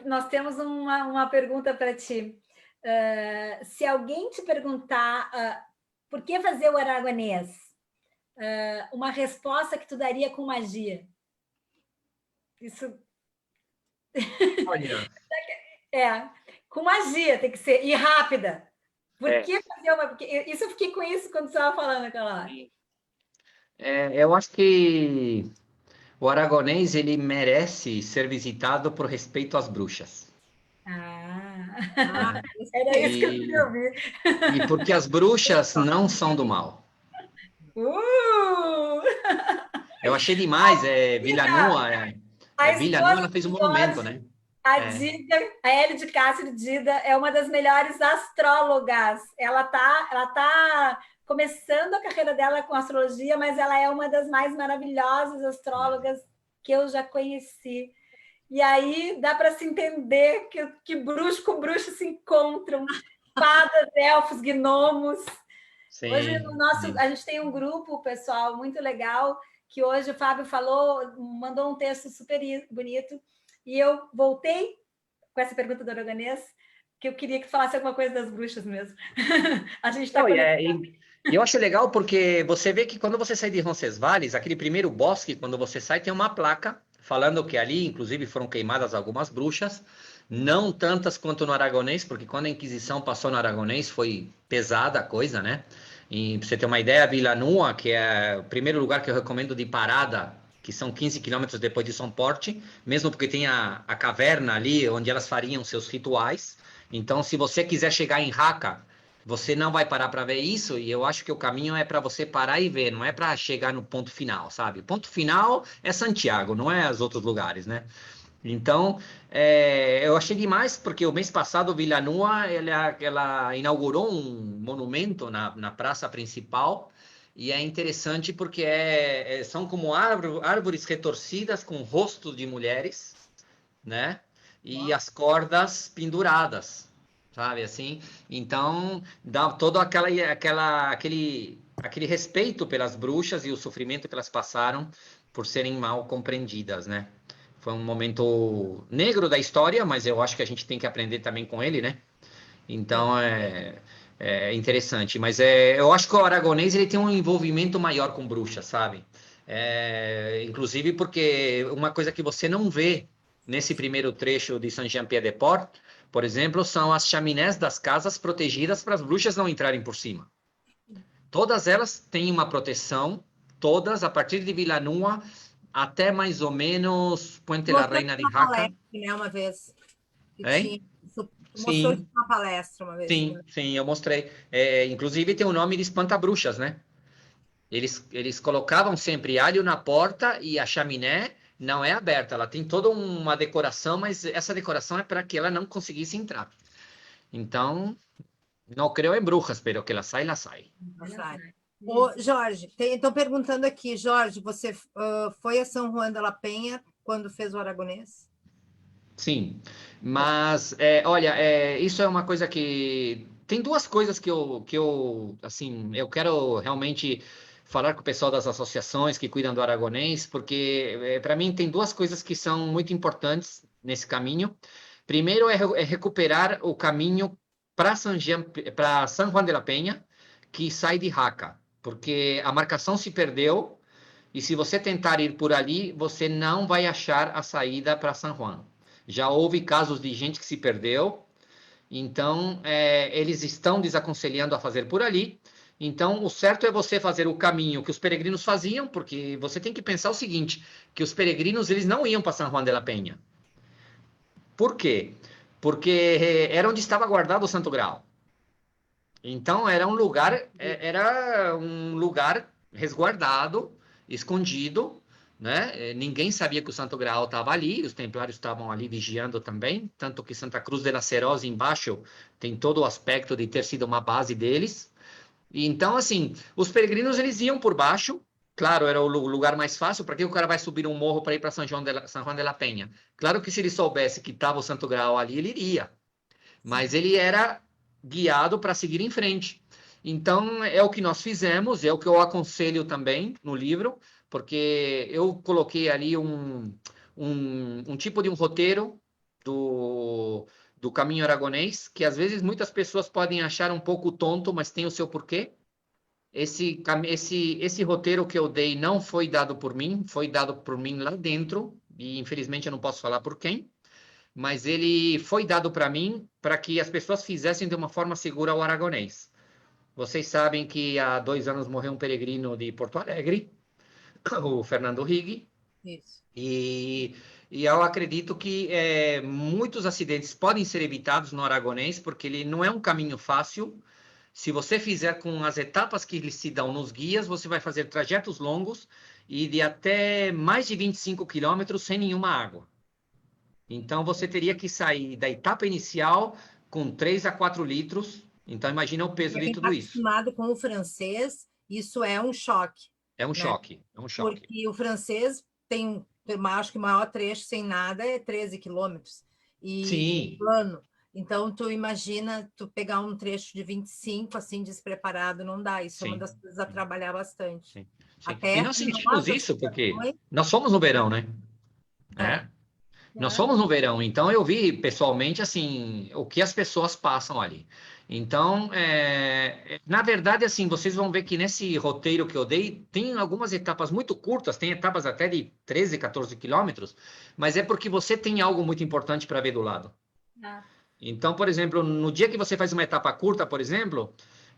nós temos uma pergunta para ti. Se alguém te perguntar por que fazer o aragonês, uma resposta que tu daria com magia. Isso. Olha. Com magia tem que ser, e rápida. Por que fazer uma. Porque isso eu fiquei com isso quando você estava falando aquela hora. Eu acho que o aragonês ele merece ser visitado por respeito às bruxas. Era isso que eu queria ouvir. E porque as bruxas não são do mal. Eu achei demais, Vilanua. Vilanua, ela fez um monumento, né? A Hélie de Castro Dida é uma das melhores astrólogas. Ela tá começando a carreira dela com astrologia, mas ela é uma das mais maravilhosas astrólogas que eu já conheci. E aí dá para se entender que bruxo com bruxo se encontram, fadas, elfos, gnomos. Sim, hoje a gente tem um grupo, pessoal, muito legal, que hoje o Fábio mandou um texto super bonito, e eu voltei com essa pergunta do aragonês, que eu queria que falasse alguma coisa das bruxas mesmo. A gente está E eu acho legal porque você vê que quando você sai de Roncesvalles, aquele primeiro bosque, quando você sai, tem uma placa falando que ali, inclusive, foram queimadas algumas bruxas, não tantas quanto no Aragonês, porque quando a Inquisição passou no Aragonês foi pesada a coisa, né? E pra você ter uma ideia, Vilanua, que é o primeiro lugar que eu recomendo de parada, que são 15 quilômetros depois de São Porte, mesmo porque tem a caverna ali, onde elas fariam seus rituais. Então, se você quiser chegar em Jaca, você não vai parar para ver isso, e eu acho que o caminho é para você parar e ver, não é para chegar no ponto final, sabe? O ponto final é Santiago, não é os outros lugares, né? Então, eu achei demais, porque o mês passado, Vilanua, ela inaugurou um monumento na praça principal, e é interessante porque são como árvores retorcidas com rostos de mulheres, né? E as cordas penduradas, sabe assim? Então dá todo aquele respeito pelas bruxas e o sofrimento que elas passaram por serem mal compreendidas, né? Foi um momento negro da história, mas eu acho que a gente tem que aprender também com ele, né? Então é interessante. Mas eu acho que o aragonês ele tem um envolvimento maior com bruxas, sabe? Inclusive porque uma coisa que você não vê nesse primeiro trecho de Saint-Jean-Pied-de-Port, por exemplo, são as chaminés das casas protegidas para as bruxas não entrarem por cima. Todas elas têm uma proteção, todas, a partir de Vilanua até mais ou menos Puente la Reina de Jaca. Né, uma vez. Mostrou isso numa palestra uma vez. Sim, eu mostrei. Inclusive tem o nome de espanta-bruxas, né? Eles colocavam sempre alho na porta e a chaminé não é aberta, ela tem toda uma decoração, mas essa decoração é para que ela não conseguisse entrar. Então, não creio em bruxas, pero que ela sai, ela sai. Ô, Jorge, estão perguntando aqui, Jorge, você foi a São Juan de la Penha quando fez o aragonês? Sim, mas, olha, isso é uma coisa que... Tem duas coisas que eu quero realmente falar com o pessoal das associações que cuidam do aragonês, porque para mim tem duas coisas que são muito importantes nesse caminho. Primeiro é recuperar o caminho para San Juan de la Penha, que sai de Jaca, porque a marcação se perdeu e se você tentar ir por ali, você não vai achar a saída para San Juan. Já houve casos de gente que se perdeu Então, eles estão desaconselhando a fazer por ali. Então, o certo é você fazer o caminho que os peregrinos faziam, porque você tem que pensar o seguinte, que os peregrinos eles não iam para San Juan de la Peña. Por quê? Porque era onde estava guardado o Santo Graal. Então, era um lugar resguardado, escondido, né? Ninguém sabia que o Santo Graal estava ali, os templários estavam ali vigiando também, tanto que Santa Cruz de la Serosa embaixo tem todo o aspecto de ter sido uma base deles. E então, assim, os peregrinos eles iam por baixo, claro, era o lugar mais fácil, para que o cara vai subir um morro para ir para San Juan de la Peña? Claro que se ele soubesse que estava o Santo Graal ali, ele iria, mas ele era guiado para seguir em frente. Então, é o que nós fizemos, é o que eu aconselho também no livro, porque eu coloquei ali um tipo de um roteiro do caminho aragonês, que às vezes muitas pessoas podem achar um pouco tonto, mas tem o seu porquê. Esse roteiro que eu dei não foi dado por mim, foi dado por mim lá dentro, e infelizmente eu não posso falar por quem, mas ele foi dado para mim para que as pessoas fizessem de uma forma segura o aragonês. Vocês sabem que há 2 anos morreu um peregrino de Porto Alegre, o Fernando Rigg. Isso. E eu acredito que muitos acidentes podem ser evitados no aragonês, porque ele não é um caminho fácil. Se você fizer com as etapas que eles se dão nos guias, você vai fazer trajetos longos e de até mais de 25 quilômetros sem nenhuma água. Então, você teria que sair da etapa inicial com 3 a 4 litros. Então, imagina o peso de tudo isso. Acostumado com o francês, isso é um choque. É um choque, é um choque. Porque o francês tem, acho que o maior trecho sem nada é 13 quilômetros. Sim. Plano. Então, tu imagina, tu pegar um trecho de 25, assim, despreparado, não dá. Isso é uma das coisas a trabalhar bastante. Sim. Até e nós sentimos isso, porque nós fomos no verão, né? Nós fomos no verão, então eu vi pessoalmente, assim, o que as pessoas passam ali. Então, na verdade, assim, vocês vão ver que nesse roteiro que eu dei, tem algumas etapas muito curtas, tem etapas até de 13, 14 quilômetros, mas é porque você tem algo muito importante para ver do lado. Então, por exemplo, no dia que você faz uma etapa curta, por exemplo,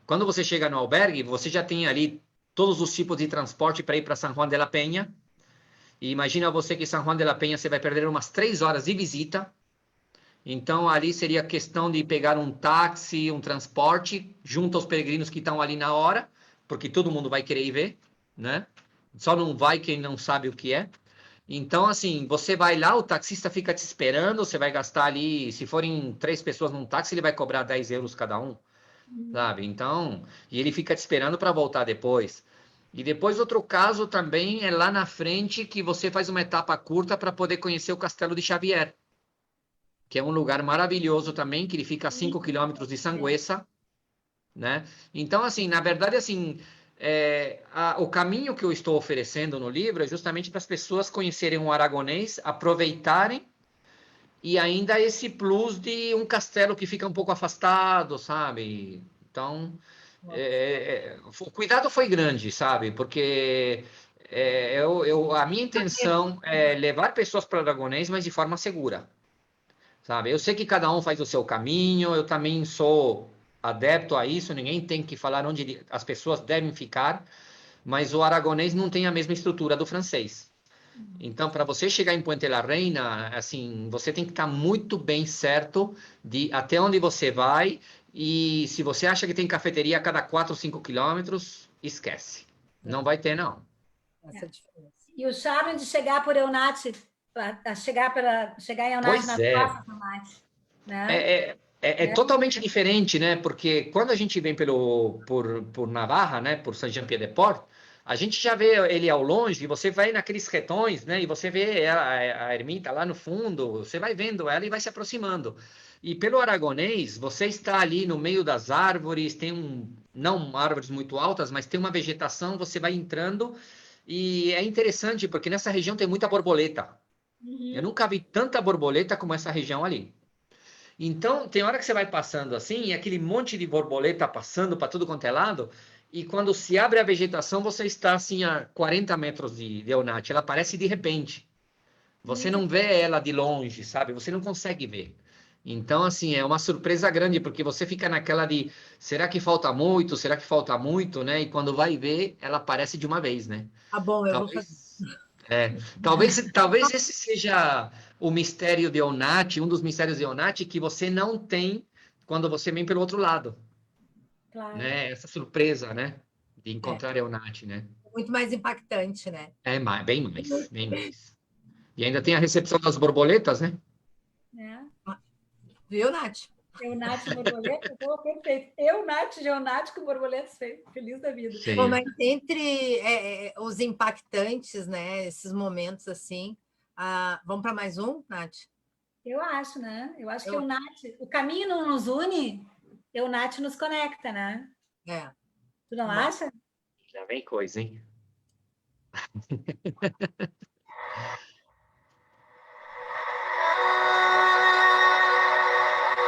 quando você chega no albergue, você já tem ali todos os tipos de transporte para ir para San Juan de la Peña. E imagina você que San Juan de la Peña você vai perder umas 3 horas de visita. Então, ali seria questão de pegar um táxi, um transporte, junto aos peregrinos que estão ali na hora, porque todo mundo vai querer ir ver, né? Só não vai quem não sabe o que é. Então, assim, você vai lá, o taxista fica te esperando, você vai gastar ali, se forem 3 pessoas num táxi, ele vai cobrar 10 euros cada um, sabe? Então, e ele fica te esperando para voltar depois. E depois outro caso também é lá na frente que você faz uma etapa curta para poder conhecer o Castelo de Xavier, que é um lugar maravilhoso também, que ele fica a 5 quilômetros de Sangüesa, né? Então, assim, na verdade, assim, o caminho que eu estou oferecendo no livro é justamente para as pessoas conhecerem o aragonês, aproveitarem, e ainda esse plus de um castelo que fica um pouco afastado, sabe? Então, o cuidado foi grande, sabe? Porque a minha intenção é levar pessoas para o aragonês, mas de forma segura, sabe? Eu sei que cada um faz o seu caminho, eu também sou adepto a isso, ninguém tem que falar onde as pessoas devem ficar, mas o aragonês não tem a mesma estrutura do francês. Então, para você chegar em Puente la Reina, assim, você tem que estar muito bem certo de até onde você vai, e se você acha que tem cafeteria a cada 4 ou 5 quilômetros, esquece. Não vai ter, não. Essa diferença. E o charme de chegar por Eunate, chegar em Eunate nas praças do Eunate, né? É totalmente diferente, né? Porque quando a gente vem por Navarra, né? Por Saint-Jean-Pied-de-Port, a gente já vê ele ao longe, e você vai naqueles retões, né? E você vê a ermita lá no fundo, você vai vendo ela e vai se aproximando. E pelo aragonês, você está ali no meio das árvores, não árvores muito altas, mas tem uma vegetação, você vai entrando, e é interessante, porque nessa região tem muita borboleta. Eu nunca vi tanta borboleta como essa região ali. Então, tem hora que você vai passando assim, e aquele monte de borboleta passando para tudo quanto é lado, e quando se abre a vegetação, você está assim a 40 metros de Eunate, ela aparece de repente. Você não vê ela de longe, sabe? Você não consegue ver. Então, assim, é uma surpresa grande, porque você fica naquela de, será que falta muito? Será que falta muito, né? E quando vai ver, ela aparece de uma vez, né? Tá bom, eu vou fazer. Talvez, talvez esse seja o mistério de Onat, um dos mistérios de Onat que você não tem quando você vem pelo outro lado, Claro. né? Essa surpresa, né? De encontrar Onat, né? Muito mais impactante, né? É mais, bem mais, bem mais. E ainda tem a recepção das borboletas, né? Viu, Nath? Eu, Nath, borboleta, perfeito. Eu, Nath, Geonat com borboletas, feliz da vida. Sim. Bom, mas entre os impactantes, né, esses momentos assim, vamos para mais um, Nath? Eu acho, né? Eu acho que o Nath, o caminho não nos une, o Nath nos conecta, né? Tu não acha? Já vem coisa, hein?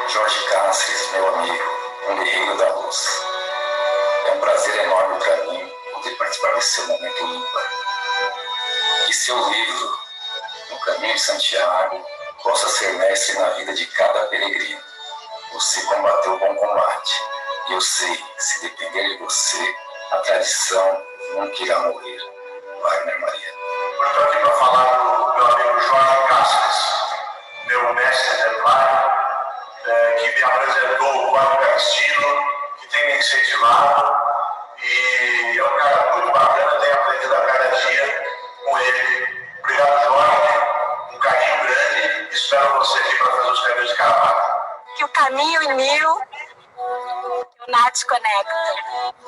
Jorge Cáceres, meu amigo, um guerreiro da luz. É um prazer enorme para mim poder participar desse seu momento ímpar. Que seu livro, No Caminho de Santiago, possa ser mestre na vida de cada peregrino. Você combateu o bom combate. E eu sei que, se depender de você, a tradição nunca irá morrer. Wagner Maria. Eu estou aqui para falar do meu amigo Jorge Cáceres, meu mestre templário, que me apresentou o Código Cristino, que tem me incentivado, e é um cara muito bacana, tenho aprendido a cada dia com ele. Obrigado, Jorge, um carinho grande, espero você aqui para fazer os caminhos de Caravaggio. Que o caminho uniu, o Nath conecta.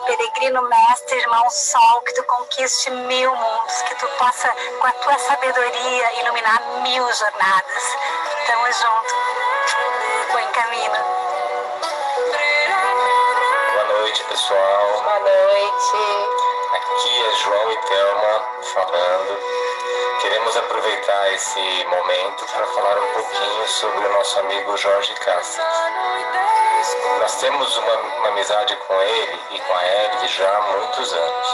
Peregrino mestre, irmão sol, que tu conquiste 1000 mundos, que tu possa, com a tua sabedoria, iluminar 1000 jornadas. Tamo junto. Bom caminho. Boa noite, pessoal. Boa noite. Aqui é João e Thelma falando. Queremos aproveitar esse momento para falar um pouquinho sobre o nosso amigo Jorge Cáceres. Nós temos uma amizade com ele e com a Hélide já há muitos anos.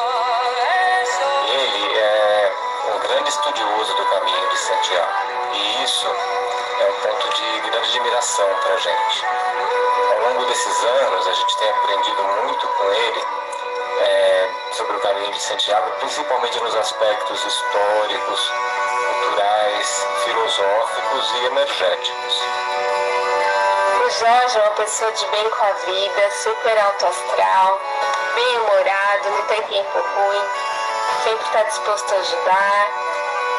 Ele é um grande estudioso do caminho de Santiago. E isso é um ponto de grande admiração para a gente. Ao longo desses anos, a gente tem aprendido muito com ele sobre o caminho de Santiago, principalmente nos aspectos históricos, culturais, filosóficos e energéticos. O Jorge é uma pessoa de bem com a vida, super alto astral, bem-humorado, não tem tempo ruim, sempre está disposto a ajudar,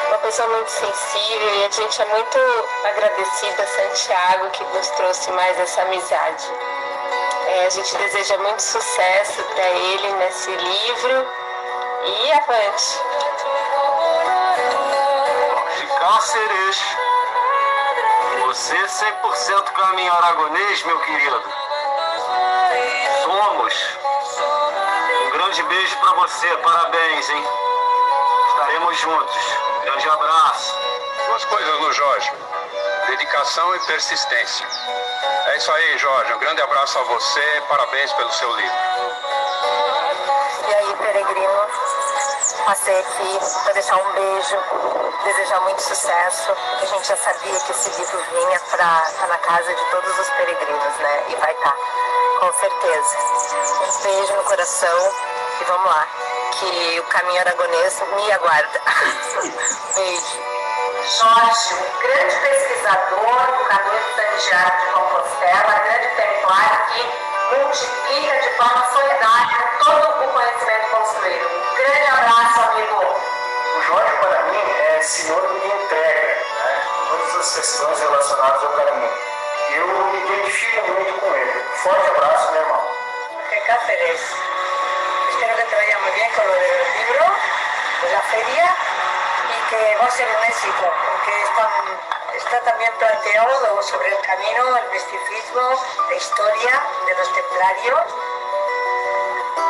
uma pessoa muito sensível, e a gente é muito agradecida a Santiago que nos trouxe mais essa amizade. A gente deseja muito sucesso para ele nesse livro e avante. Jorge Cáceres, você 100% caminho aragonês, meu querido. Somos. Um grande beijo para você, parabéns, hein? Estaremos juntos. Grande abraço. Duas coisas no Jorge: dedicação e persistência. É isso aí, Jorge. Um grande abraço a você. Parabéns pelo seu livro. E aí, peregrino, passei aqui para deixar um beijo, desejar muito sucesso. A gente já sabia que esse livro vinha para estar na casa de todos os peregrinos, né? E vai estar, com certeza. Um beijo no coração e vamos lá, que o caminho aragonês me aguarda. Beijo. Jorge, um grande pesquisador do caminho de Santiago de Compostela, grande templário que multiplica de forma solidária todo o conhecimento construído. Um grande abraço, amigo. O Jorge, para mim, é sinônimo de entrega, né? Todas as questões relacionadas ao caminho. Eu me identifico muito com ele. Forte abraço, meu irmão. Jorge Cáceres, espero que te vaya muy bien con lo del libro, de la feria, y que va a ser un éxito, porque está también planteado sobre el camino, el misticismo, la historia de los templarios,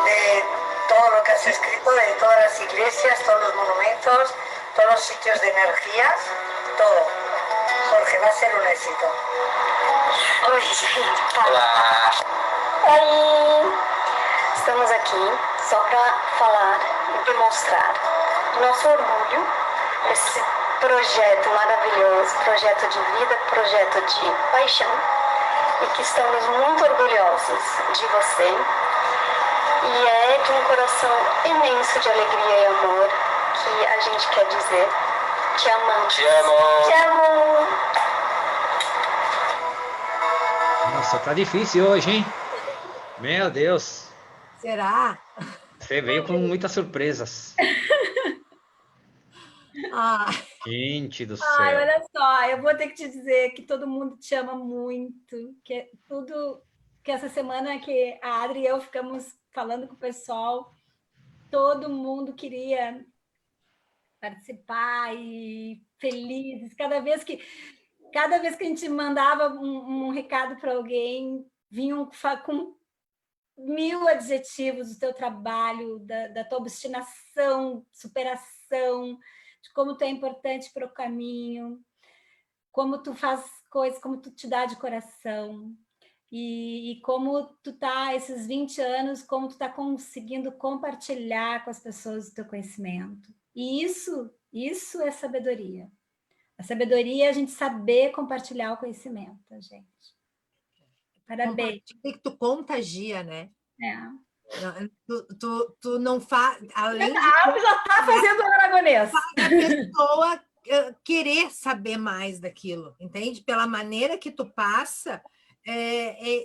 de todo lo que has escrito, de todas las iglesias, todos los monumentos, todos los sitios de energías, todo. Jorge, va a ser un éxito. Olá. Oi! Estamos aqui só para falar e demonstrar o nosso orgulho projeto maravilhoso, projeto de vida, projeto de paixão, e que estamos muito orgulhosos de você. E é de um coração imenso de alegria e amor que a gente quer dizer: te amamos. Te amo. Te amo. Nossa, tá difícil hoje, hein? Meu Deus. Será? Você veio com muitas surpresas. Ah, Gente do Ai, céu. olha só, eu vou ter que te dizer que todo mundo te ama muito, que tudo que essa semana que a Adri e eu ficamos falando com o pessoal, todo mundo queria participar e felizes. Cada vez que a gente mandava um recado para alguém, vinham com 1000 adjetivos do teu trabalho, da tua obstinação, superação, de como tu é importante para o caminho, como tu faz coisas, como tu te dá de coração, e como tu tá, esses 20 anos, como tu tá conseguindo compartilhar com as pessoas o teu conhecimento. E isso é sabedoria. A sabedoria é a gente saber compartilhar o conhecimento, gente. Parabéns. que tu contagia, né? É. Tu não faz, além de Já está fazendo o aragonês. a pessoa querer saber mais daquilo, entende? Pela maneira que tu passa,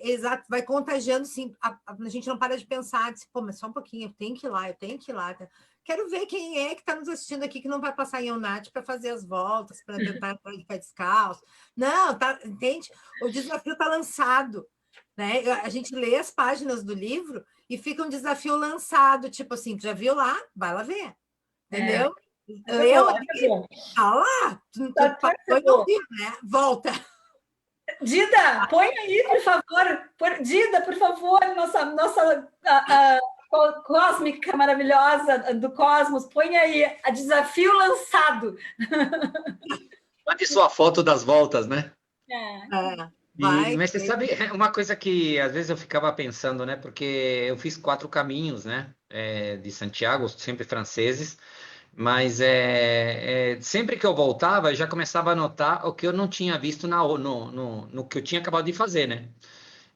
exato, vai contagiando, sim. A gente não para de pensar, pô, mas só um pouquinho, eu tenho que ir lá, eu tenho que ir lá. Quero ver quem é que está nos assistindo aqui que não vai passar em Eunate para fazer as voltas, para tentar entrar de pé descalço. Não, tá, entende? O desafio está lançado, né? A gente lê as páginas do livro e fica um desafio lançado, tipo assim, tu já viu lá? Vai lá ver, entendeu? Leu aqui, tá lá, tu passou e não viu, né? Volta. Dida, põe aí, por favor. Dida, por favor, nossa cósmica maravilhosa do cosmos, põe aí, a desafio lançado. Mande sua foto das voltas, né? Vai, mas você sabe, uma coisa que às vezes eu ficava pensando, né? Porque eu fiz 4 caminhos, né? De Santiago, sempre franceses, mas sempre que eu voltava, eu já começava a notar o que eu não tinha visto no que eu tinha acabado de fazer, né?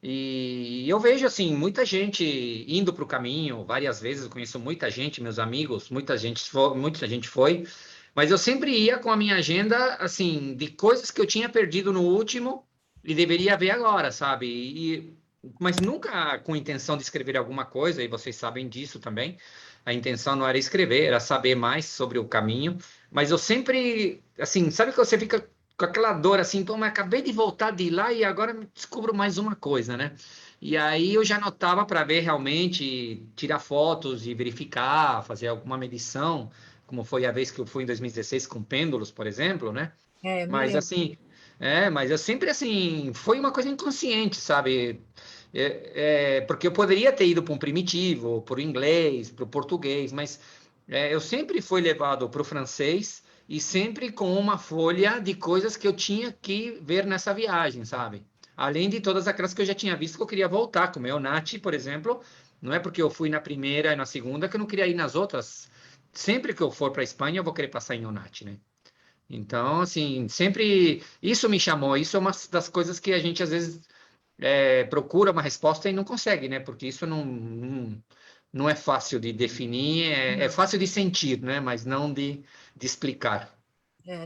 E eu vejo, assim, muita gente indo para o caminho, várias vezes, eu conheço muita gente, meus amigos, muita gente foi, mas eu sempre ia com a minha agenda, assim, de coisas que eu tinha perdido no último e deveria ver agora, sabe? Mas nunca com intenção de escrever alguma coisa, e vocês sabem disso também. A intenção não era escrever, era saber mais sobre o caminho. Mas eu sempre, assim, sabe que você fica com aquela dor assim, pô, mas acabei de voltar de lá e agora descubro mais uma coisa, né? E aí eu já anotava para ver realmente, tirar fotos e verificar, fazer alguma medição, como foi a vez que eu fui em 2016 com pêndulos, por exemplo, né? Mas assim, mas eu sempre assim, foi uma coisa inconsciente, sabe? Porque eu poderia ter ido para um primitivo, para o inglês, para o português, mas eu sempre fui levado para o francês e sempre com uma folha de coisas que eu tinha que ver nessa viagem, sabe? Além de todas aquelas que eu já tinha visto que eu queria voltar, como o Nath, por exemplo, não é porque eu fui na primeira e na segunda que eu não queria ir nas outras. Sempre que eu for para a Espanha, eu vou querer passar em Onat, né? Então, assim, sempre isso me chamou. Isso é uma das coisas que a gente às vezes procura uma resposta e não consegue, né? Porque isso não é fácil de definir, é fácil de sentir, né? Mas não de explicar.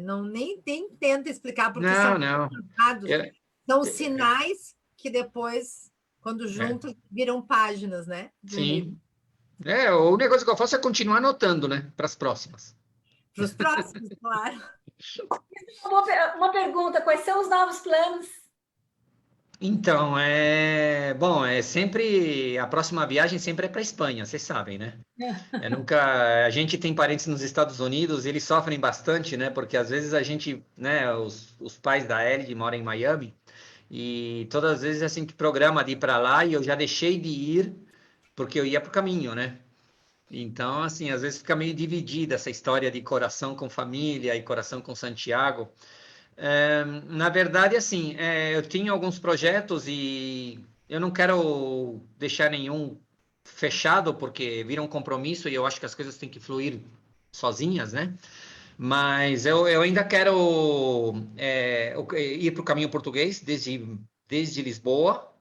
Não, nem tenta explicar, porque Não. São sinais que depois, quando juntam, viram páginas, né? Sim. O negócio que eu faço é continuar anotando, né? Para as próximas. Para os próximos, claro. Uma pergunta: quais são os novos planos? Então, sempre a próxima viagem sempre é para Espanha, vocês sabem, né? A gente tem parentes nos Estados Unidos, eles sofrem bastante, né? Porque às vezes a gente, né, os pais da Ellie moram em Miami e todas as vezes a gente programa de ir para lá e eu já deixei de ir porque eu ia para o caminho, né? Então, assim, às vezes fica meio dividida essa história de coração com família e coração com Santiago. Na verdade, assim, eu tinha alguns projetos e eu não quero deixar nenhum fechado porque vira um compromisso e eu acho que as coisas têm que fluir sozinhas, né? Mas eu ainda quero ir para o caminho português desde Lisboa.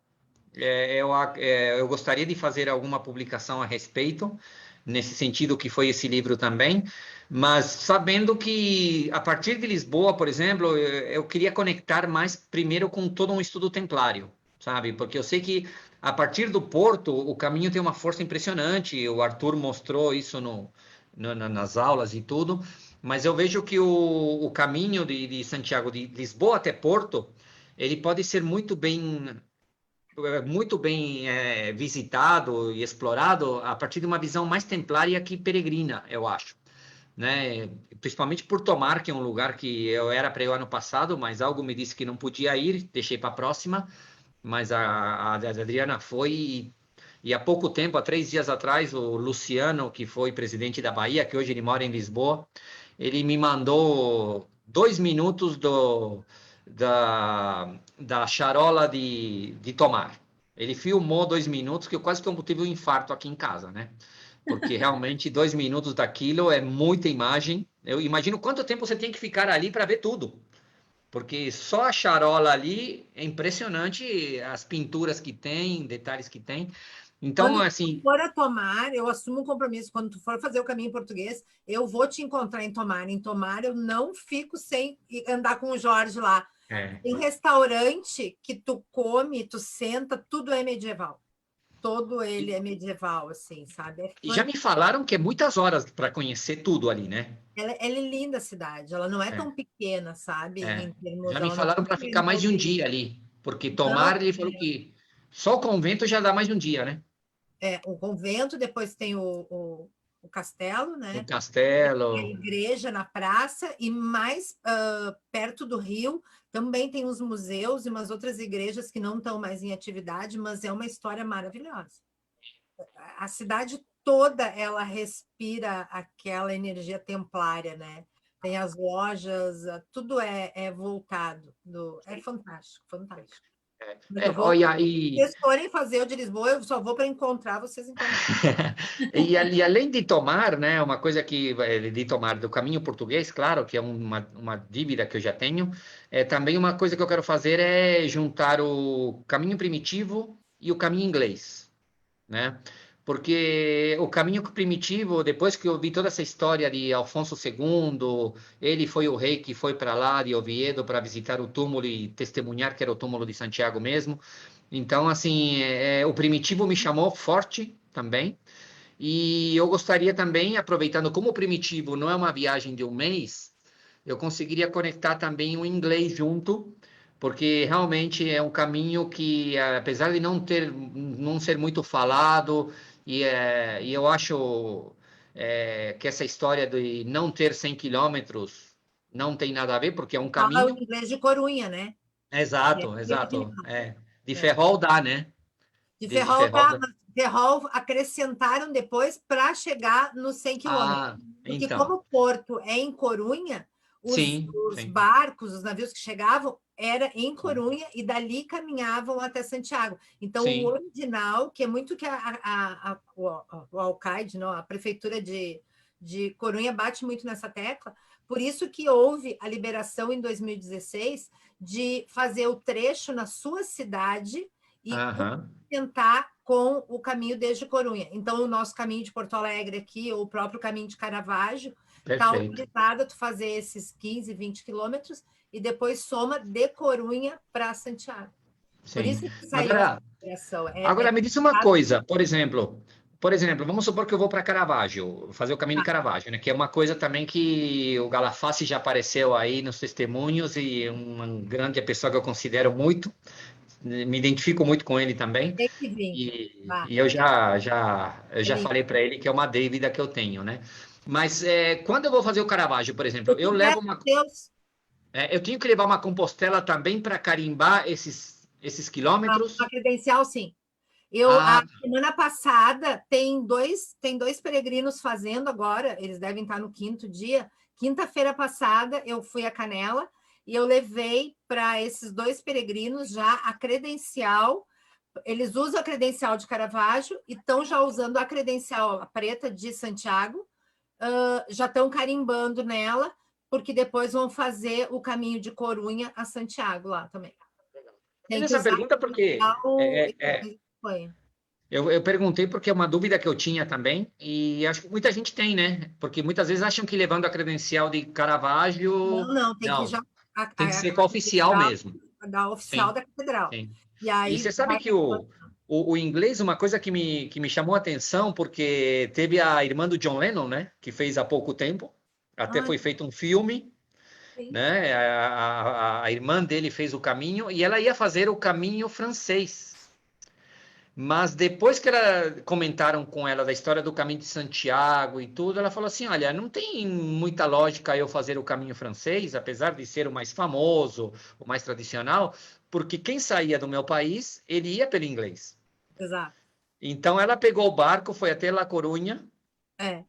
Eu gostaria de fazer alguma publicação a respeito, nesse sentido que foi esse livro também, mas sabendo que a partir de Lisboa, por exemplo, eu queria conectar mais primeiro com todo um estudo templário, sabe? Porque eu sei que a partir do Porto o caminho tem uma força impressionante, o Arthur mostrou isso nas aulas e tudo, mas eu vejo que o caminho de Santiago, de Lisboa até Porto, ele pode ser muito bem visitado e explorado a partir de uma visão mais templária que peregrina, eu acho, né? Principalmente por Tomar, que é um lugar que eu era para ir ano passado, mas algo me disse que não podia ir, deixei para a próxima, mas a Adriana foi e há pouco tempo, há 3 dias atrás, o Luciano, que foi presidente da Bahia, que hoje ele mora em Lisboa, ele me mandou 2 minutos da charola de Tomar. Ele filmou 2 minutos, que eu quase que eu tive um infarto aqui em casa, né? Porque realmente 2 minutos daquilo é muita imagem. Eu imagino quanto tempo você tem que ficar ali para ver tudo. Porque só a charola ali é impressionante as pinturas que tem, detalhes que tem. Então, Quando assim. tu for a Tomar, eu assumo um compromisso. Quando tu for fazer o caminho português, eu vou te encontrar em Tomar. Em Tomar, eu não fico sem andar com o Jorge lá. Tem restaurante que tu come, tu senta, tudo é medieval. Todo ele é medieval, assim, sabe? E já me falaram que é muitas horas para conhecer tudo ali, né? Ela é linda a cidade, ela não é tão pequena, sabe? Em termos, Já me ela não falaram para ficar mais de um tem dia ali, porque Não, Tomar, ele falou que só o convento já dá mais de um dia, né? o convento, depois tem o castelo, né? O castelo. A igreja na praça, e mais perto do rio também tem uns museus e umas outras igrejas que não estão mais em atividade, mas é uma história maravilhosa. A cidade toda, ela respira aquela energia templária, né? Tem as lojas, tudo é voltado. É fantástico, fantástico. Olha, Se vocês forem fazer o de Lisboa, eu só vou para encontrar vocês em Tomar. e além de Tomar, né, uma coisa que de Tomar do caminho português, claro, que é uma dívida que eu já tenho, também uma coisa que eu quero fazer é juntar o caminho primitivo e o caminho inglês, né? Porque o caminho primitivo, depois que eu vi toda essa história de Alfonso II, ele foi o rei que foi para lá de Oviedo para visitar o túmulo e testemunhar que era o túmulo de Santiago mesmo. Então, assim, o primitivo me chamou forte também. E eu gostaria também, aproveitando como o primitivo não é uma viagem de um mês, eu conseguiria conectar também o inglês junto, porque realmente é um caminho que, apesar de não ser muito falado, e eu acho que essa história de não ter 100 quilômetros não tem nada a ver, porque é um Fala o caminho. inglês de Corunha, né? Exato, exato. De Ferrol dá, né? De Desde Ferrol, Ferrol dá. Ferrol acrescentaram depois para chegar nos 100 quilômetros. Ah, Porque então. como o porto é em Corunha, os Sim. barcos, os navios que chegavam, era em Corunha e dali caminhavam até Santiago. Então, Sim. o original, que é muito que o Alcaide, não, a prefeitura de Corunha bate muito nessa tecla, por isso que houve a liberação em 2016 de fazer o trecho na sua cidade e tentar com o caminho desde Corunha. Então, o nosso caminho de Porto Alegre aqui, ou o próprio caminho de Caravaggio, está autorizado a tu fazer esses 15, 20 quilômetros e depois soma de Corunha para Santiago. Sim. Por isso que saiu a liberação. Agora, me diz uma coisa, por exemplo, vamos supor que eu vou para Caravaggio, fazer o caminho de Caravaggio, né? Que é uma coisa também que o Galafassi já apareceu aí nos testemunhos e uma grande pessoa que eu considero muito, me identifico muito com ele também. Tem que vir. E eu já falei para ele que é uma dívida que eu tenho, né? Mas quando eu vou fazer o Caravaggio, por exemplo, eu levo uma... eu tenho que levar uma compostela também para carimbar esses quilômetros? A credencial, sim. A semana passada, tem dois peregrinos fazendo agora, eles devem estar no 5º dia. Quinta-feira passada, eu fui a Canela e eu levei para esses 2 peregrinos já a credencial. Eles usam a credencial de Caravaggio e estão já usando a credencial preta de Santiago, já estão carimbando nela, porque depois vão fazer o caminho de Corunha a Santiago lá também. Tem Fiz que essa usar pergunta porque eu perguntei porque é uma dúvida que eu tinha também, e acho que muita gente tem, né? Porque muitas vezes acham que levando a credencial de Caravaggio... Não, tem que Não, já tem que ser com a oficial mesmo. da oficial Sim, da catedral. sim. E E aí você sabe que o inglês, uma coisa que me chamou a atenção, porque teve a irmã do John Lennon, né? Que fez há pouco tempo, até foi feito um filme, Sim. né? A irmã dele fez o caminho e ela ia fazer o caminho francês. Mas depois que comentaram com ela da história do caminho de Santiago e tudo, ela falou assim: olha, não tem muita lógica eu fazer o caminho francês, apesar de ser o mais famoso, o mais tradicional, porque quem saía do meu país, ele ia pelo inglês. Exato. Então ela pegou o barco, foi até La Corunha,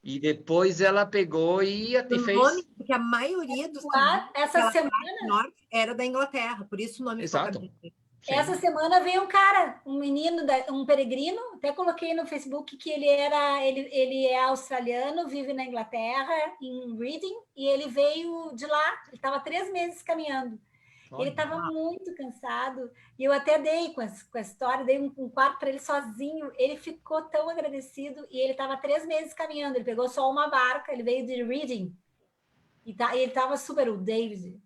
e depois ela pegou e fez. Porque a maioria dos essa semana norte era da Inglaterra, por isso o nome Exato. ficou. Essa semana veio um cara, um menino, um peregrino, até coloquei no Facebook que ele é australiano, vive na Inglaterra, em Reading, e ele veio de lá, ele estava 3 meses caminhando. Ele estava muito cansado, e eu até dei com a história, dei um quarto para ele sozinho, ele ficou tão agradecido, e ele estava 3 meses caminhando, ele pegou só uma barca, ele veio de Reading, e ele estava super, o David.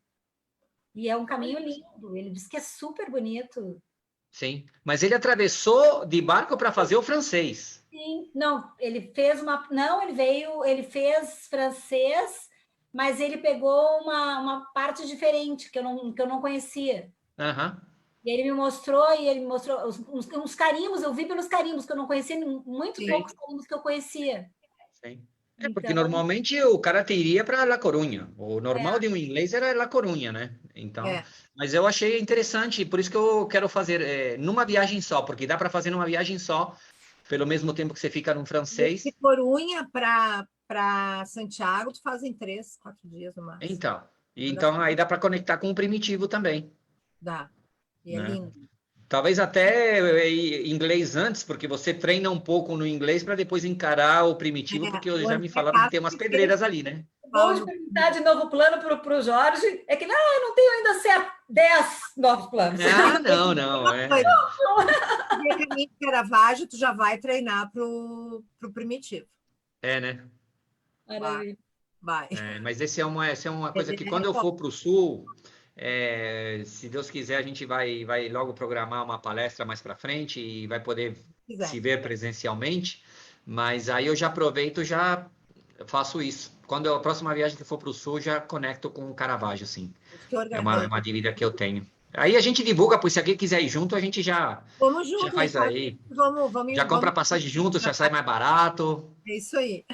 E é um caminho lindo, ele diz que é super bonito. Sim, mas ele atravessou de barco para fazer o francês. Sim, não, ele fez ele fez francês, mas ele pegou uma parte diferente que eu não conhecia. E ele me mostrou, uns carimbos, eu vi pelos carimbos, que eu não conhecia, muito poucos carimbos que eu conhecia. Sim. Porque normalmente o cara iria para La Corunha. O normal de um inglês era La Corunha, né? Então, mas eu achei interessante, por isso que eu quero fazer numa viagem só, porque dá para fazer numa viagem só, pelo mesmo tempo que você fica num francês. De Corunha para Santiago, tu faz em 3, 4 dias no máximo. Então aí dá para conectar com o primitivo também. Dá. E é lindo. Talvez até inglês antes, porque você treina um pouco no inglês para depois encarar o primitivo, porque já me falaram que tem umas pedreiras ali, né? Vamos perguntar de novo plano para o Jorge. É que eu não tenho ainda 10 novos planos. Não. No caminho de Caravaggio, tu já vai treinar para o primitivo. Né? Vai. Mas essa é uma coisa que quando eu for para o sul... se Deus quiser, a gente vai logo programar uma palestra mais para frente e vai poder se ver presencialmente, mas aí eu já aproveito, já faço isso. Quando a próxima viagem que for para o sul, já conecto com o Caravaggio, assim. É uma dívida que eu tenho. Aí a gente divulga, pois se alguém quiser ir junto, a gente já faz aí. Já compra passagem junto, já sai mais barato. É isso aí.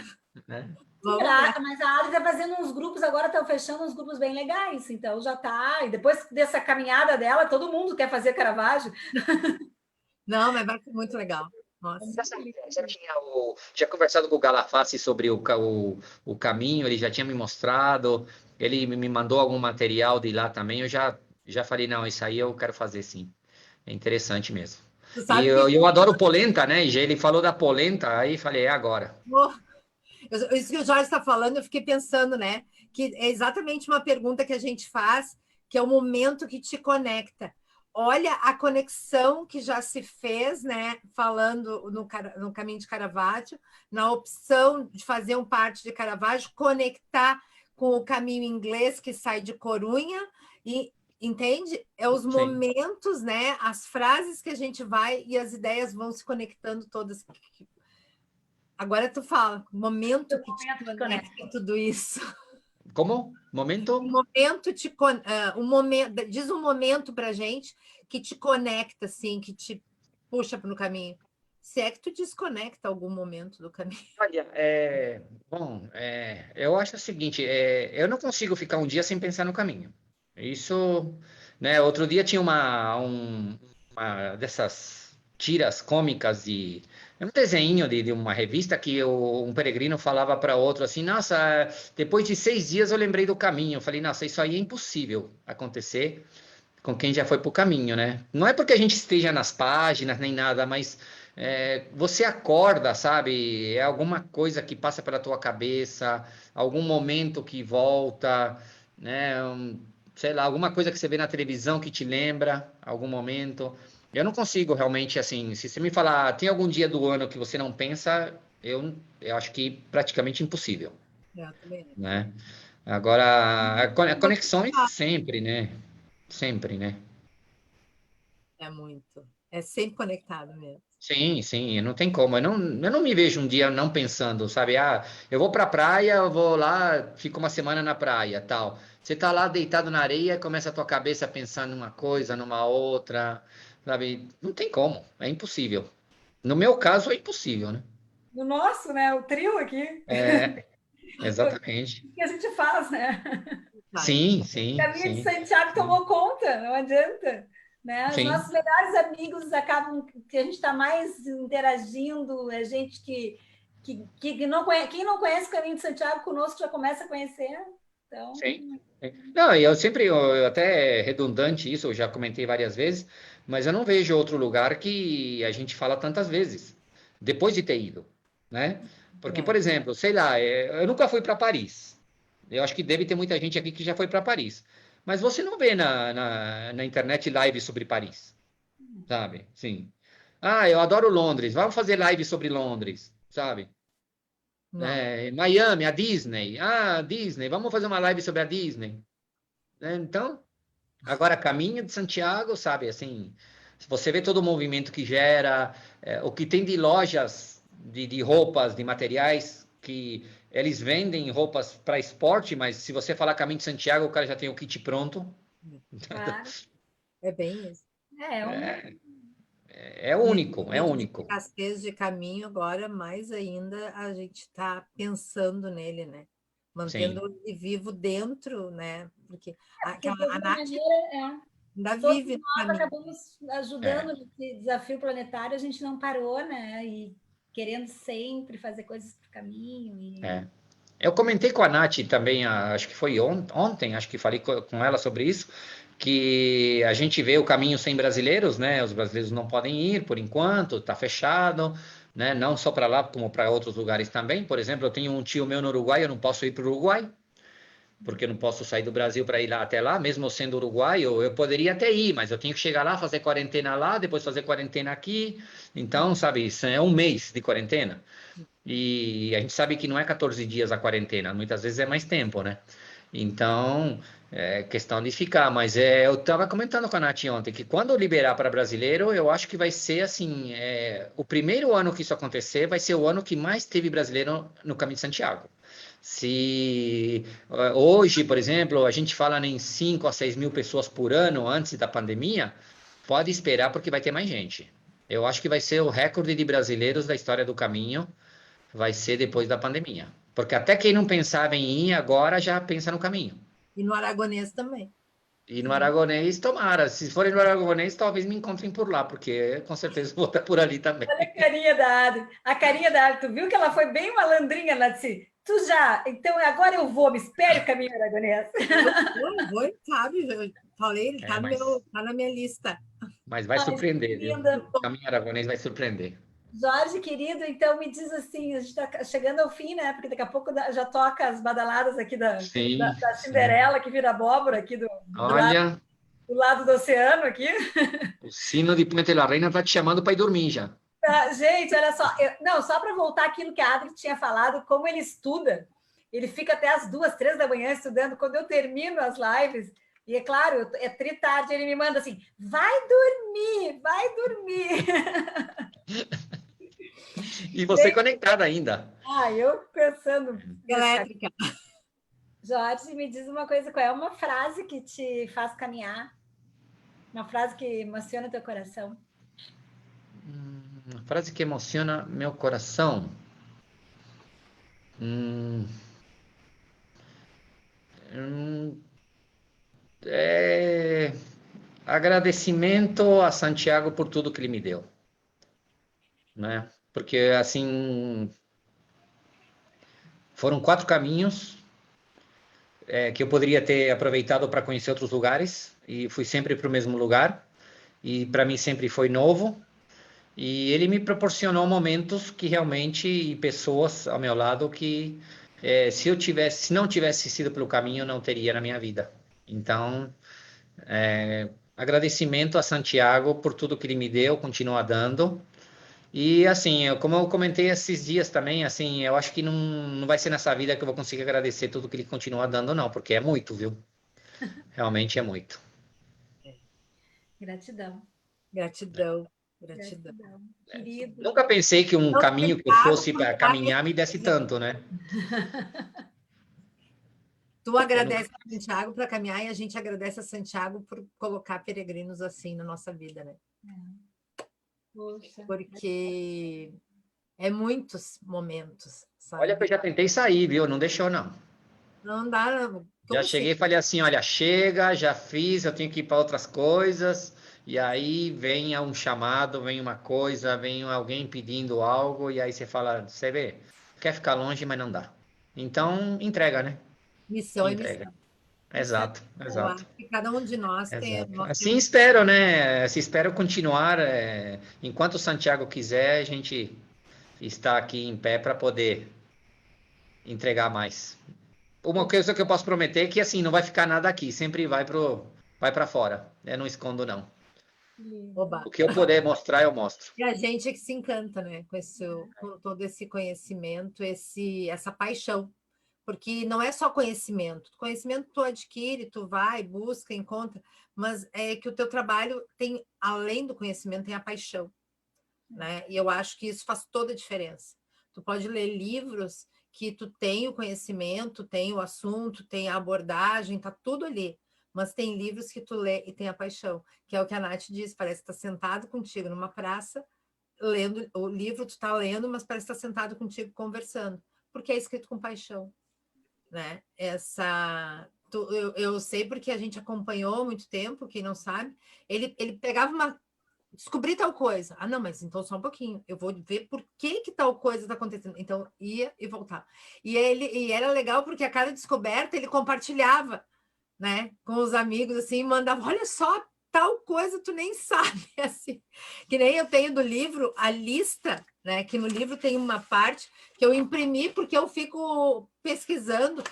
Né? Mas a Alice está fazendo uns grupos, agora estão fechando uns grupos bem legais, então já está. E depois dessa caminhada dela, todo mundo quer fazer Caravaggio. Não, mas vai ser muito legal. Nossa. Tinha conversado com o Galafassi sobre o caminho, ele já tinha me mostrado, ele me mandou algum material de lá também, eu já falei, não, isso aí eu quero fazer sim. É interessante mesmo. E eu adoro polenta, né? E ele falou da polenta, aí falei, é agora. Isso que o Jorge está falando, eu fiquei pensando, né? Que é exatamente uma pergunta que a gente faz, que é o momento que te conecta. Olha a conexão que já se fez, né? Falando no caminho de Caravaggio, na opção de fazer um parte de Caravaggio, conectar com o caminho inglês que sai de Corunha, e entende? É os momentos, né? As frases que a gente vai e as ideias vão se conectando todas. Agora tu fala, momento que te conecta tudo isso. Como? Momento? Diz um momento pra gente que te conecta, assim, que te puxa para o caminho. Se é que tu desconecta algum momento do caminho. Olha, eu acho o seguinte, eu não consigo ficar um dia sem pensar no caminho. Isso, né? Outro dia tinha uma dessas tiras cômicas de um desenho de uma revista que um peregrino falava para outro assim, nossa, depois de 6 dias eu lembrei do caminho. Eu falei, nossa, isso aí é impossível acontecer com quem já foi para o caminho, né? Não é porque a gente esteja nas páginas nem nada, mas você acorda, sabe? É alguma coisa que passa pela tua cabeça, algum momento que volta, né? Sei lá, alguma coisa que você vê na televisão que te lembra, algum momento. Eu não consigo realmente, assim, se você me falar, tem algum dia do ano que você não pensa, eu acho que praticamente impossível, Também. né? Agora, a Vou te conexões falar. sempre, né? Sempre, né? É muito. É sempre conectado mesmo. Sim, sim, não tem como. Eu não me vejo um dia não pensando, sabe? Ah, eu vou pra praia, eu vou lá, fico uma semana na praia, tal. Você tá lá deitado na areia, começa a tua cabeça a pensar numa coisa, numa outra, sabe? Não tem como, é impossível. No meu caso, é impossível, né? No nosso, né? O trio aqui. É, O exatamente. que a gente faz, né? Vai. Sim, O sim, caminho de sim, Santiago tomou conta, não adianta. Né? Os sim. nossos melhores amigos acabam que a gente está mais interagindo, é gente que não conhece, quem não conhece o caminho de Santiago conosco já começa a conhecer. Então, Sim. Não, e eu sempre, eu até é redundante isso, eu já comentei várias vezes, mas eu não vejo outro lugar que a gente fala tantas vezes, depois de ter ido, né? Porque, por É. exemplo, sei lá, eu nunca fui para Paris. Eu acho que deve ter muita gente aqui que já foi para Paris. Mas você não vê na internet live sobre Paris, sabe? Sim. Ah, eu adoro Londres, vamos fazer live sobre Londres, sabe? Não. Miami, a Disney. Ah, Disney, vamos fazer uma live sobre a Disney. Então, agora, Caminho de Santiago, sabe, assim, se você vê todo o movimento que gera, o que tem de lojas de roupas, de materiais, que eles vendem roupas para esporte, mas se você falar Caminho de Santiago, o cara já tem o kit pronto. claro, É bem isso. é um. É E esse único, é momento de único. escassez de caminho, agora mais ainda a gente está pensando nele, né? Mantendo Sim, ele vivo dentro, né? Porque Porque, aquela, de a alguma Nath maneira, ainda todos vive no nós caminho. acabamos ajudando é, nesse desafio planetário, a gente não parou, né? E querendo sempre fazer coisas para o caminho. é. Eu comentei com a Nath também, acho que foi ontem, acho que falei com ela sobre isso, que a gente vê o caminho sem brasileiros, né? Os brasileiros não podem ir por enquanto, está fechado, né? Não só para lá, como para outros lugares também. Por exemplo, eu tenho um tio meu no Uruguai, eu não posso ir para o Uruguai, porque eu não posso sair do Brasil para ir lá até lá, mesmo sendo uruguaio, eu poderia até ir, mas eu tenho que chegar lá, fazer quarentena lá, depois fazer quarentena aqui. Então, sabe, isso é um mês de quarentena. E a gente sabe que não é 14 dias a quarentena, muitas vezes é mais tempo, né? Então, é questão de ficar. Mas eu estava comentando com a Nath ontem que quando liberar para brasileiro, eu acho que vai ser assim: o primeiro ano que isso acontecer vai ser o ano que mais teve brasileiro no Caminho de Santiago. Se hoje, por exemplo, a gente fala em 5 a 6 mil pessoas por ano antes da pandemia, pode esperar porque vai ter mais gente. Eu acho que vai ser o recorde de brasileiros da história do caminho vai ser depois da pandemia. Porque até quem não pensava em ir agora já pensa no caminho. E no Aragonês também. E no Aragonês, tomara. Se forem no Aragonês, talvez me encontrem por lá, porque com certeza vou estar por ali também. Olha a carinha da Adri. A carinha da Adri, tu viu que ela foi bem malandrinha, Nathi? Tu já, então agora eu vou, me espere o caminho aragonês. Eu vou, sabe? Eu falei, ele está tá na minha lista. Mas vai Ai, surpreender, viu? linda. O caminho aragonês vai surpreender. Jorge, querido, então me diz assim, a gente está chegando ao fim, né? Porque daqui a pouco já toca as badaladas aqui Sim, da sim. Cinderela, que vira abóbora aqui Olha, do lado do oceano aqui. o sino de Puente la Reina tá te chamando para ir dormir já. Gente, olha só, não, só para voltar aquilo que a Adri tinha falado, como ele estuda, ele fica até as 2, 3 da manhã estudando. Quando eu termino as lives, e é claro, é tri-tarde, ele me manda assim, vai dormir, vai dormir. E você conectada ainda. Eu pensando... Elétrica. Jorge, me diz uma coisa, qual é uma frase que te faz caminhar? Uma frase que emociona teu coração? Uma frase que emociona meu coração. Hum, hum, é agradecimento a Santiago por tudo que ele me deu, né? Porque assim foram 4 caminhos que eu poderia ter aproveitado para conhecer outros lugares e fui sempre para o mesmo lugar e para mim sempre foi novo E ele me proporcionou momentos que realmente, e pessoas ao meu lado que se não tivesse sido pelo caminho, eu não teria na minha vida. Então, agradecimento a Santiago por tudo que ele me deu, continua dando. E assim, como eu comentei esses dias também, assim, eu acho que não vai ser nessa vida que eu vou conseguir agradecer tudo que ele continua dando, não, porque é muito, viu? Realmente é muito. Gratidão. Gratidão. Gratidão. Querido. Nunca pensei que um Então, caminho que eu obrigado fosse por para me dar caminhar me desse tanto, né? Tu agradece a Santiago para caminhar e a gente agradece a Santiago por colocar peregrinos assim na nossa vida, né? Poxa. Porque é muitos momentos, Olha que eu sabe? já tentei sair, viu? Não deixou, não. Não dá. Já Como cheguei e assim? falei assim, olha, chega, já fiz, eu tenho que ir para outras coisas. E aí vem um chamado, vem uma coisa, vem alguém pedindo algo, e aí você fala, você vê, quer ficar longe, mas não dá. Então, entrega, né? Missão é Entrega. missão. Exato, Eu acho exato, que cada um de nós exato. nós Assim temos. espero, né? Assim espero continuar. Enquanto o Santiago quiser, a gente está aqui em pé para poder entregar mais. Uma coisa que eu posso prometer é que assim, não vai ficar nada aqui, sempre vai para fora. Eu não escondo, não. Oba. O que eu puder mostrar, eu mostro. E a gente é que se encanta, né? Com todo esse conhecimento, essa paixão. Porque não é só conhecimento. Conhecimento tu adquire, tu vai, busca, encontra, mas é que o teu trabalho tem, além do conhecimento, tem a paixão, né? E eu acho que isso faz toda a diferença. Tu pode ler livros que tu tem o conhecimento, tem o assunto, tem a abordagem, tá tudo ali. Mas tem livros que tu lê e tem a paixão, que é o que a Nath diz, parece que tá sentado contigo numa praça, lendo o livro, tu tá lendo, mas parece que tá sentado contigo conversando, porque é escrito com paixão, né? Eu sei porque a gente acompanhou há muito tempo, quem não sabe, ele pegava descobri tal coisa. Ah, não, mas então só um pouquinho. Eu vou ver por que tal coisa está acontecendo. Então, ia e voltava. E era legal porque a cada descoberta ele compartilhava, né, com os amigos, assim, mandava, olha só, tal coisa tu nem sabe, assim. Que nem eu tenho do livro a lista, né, que no livro tem uma parte que eu imprimi porque eu fico pesquisando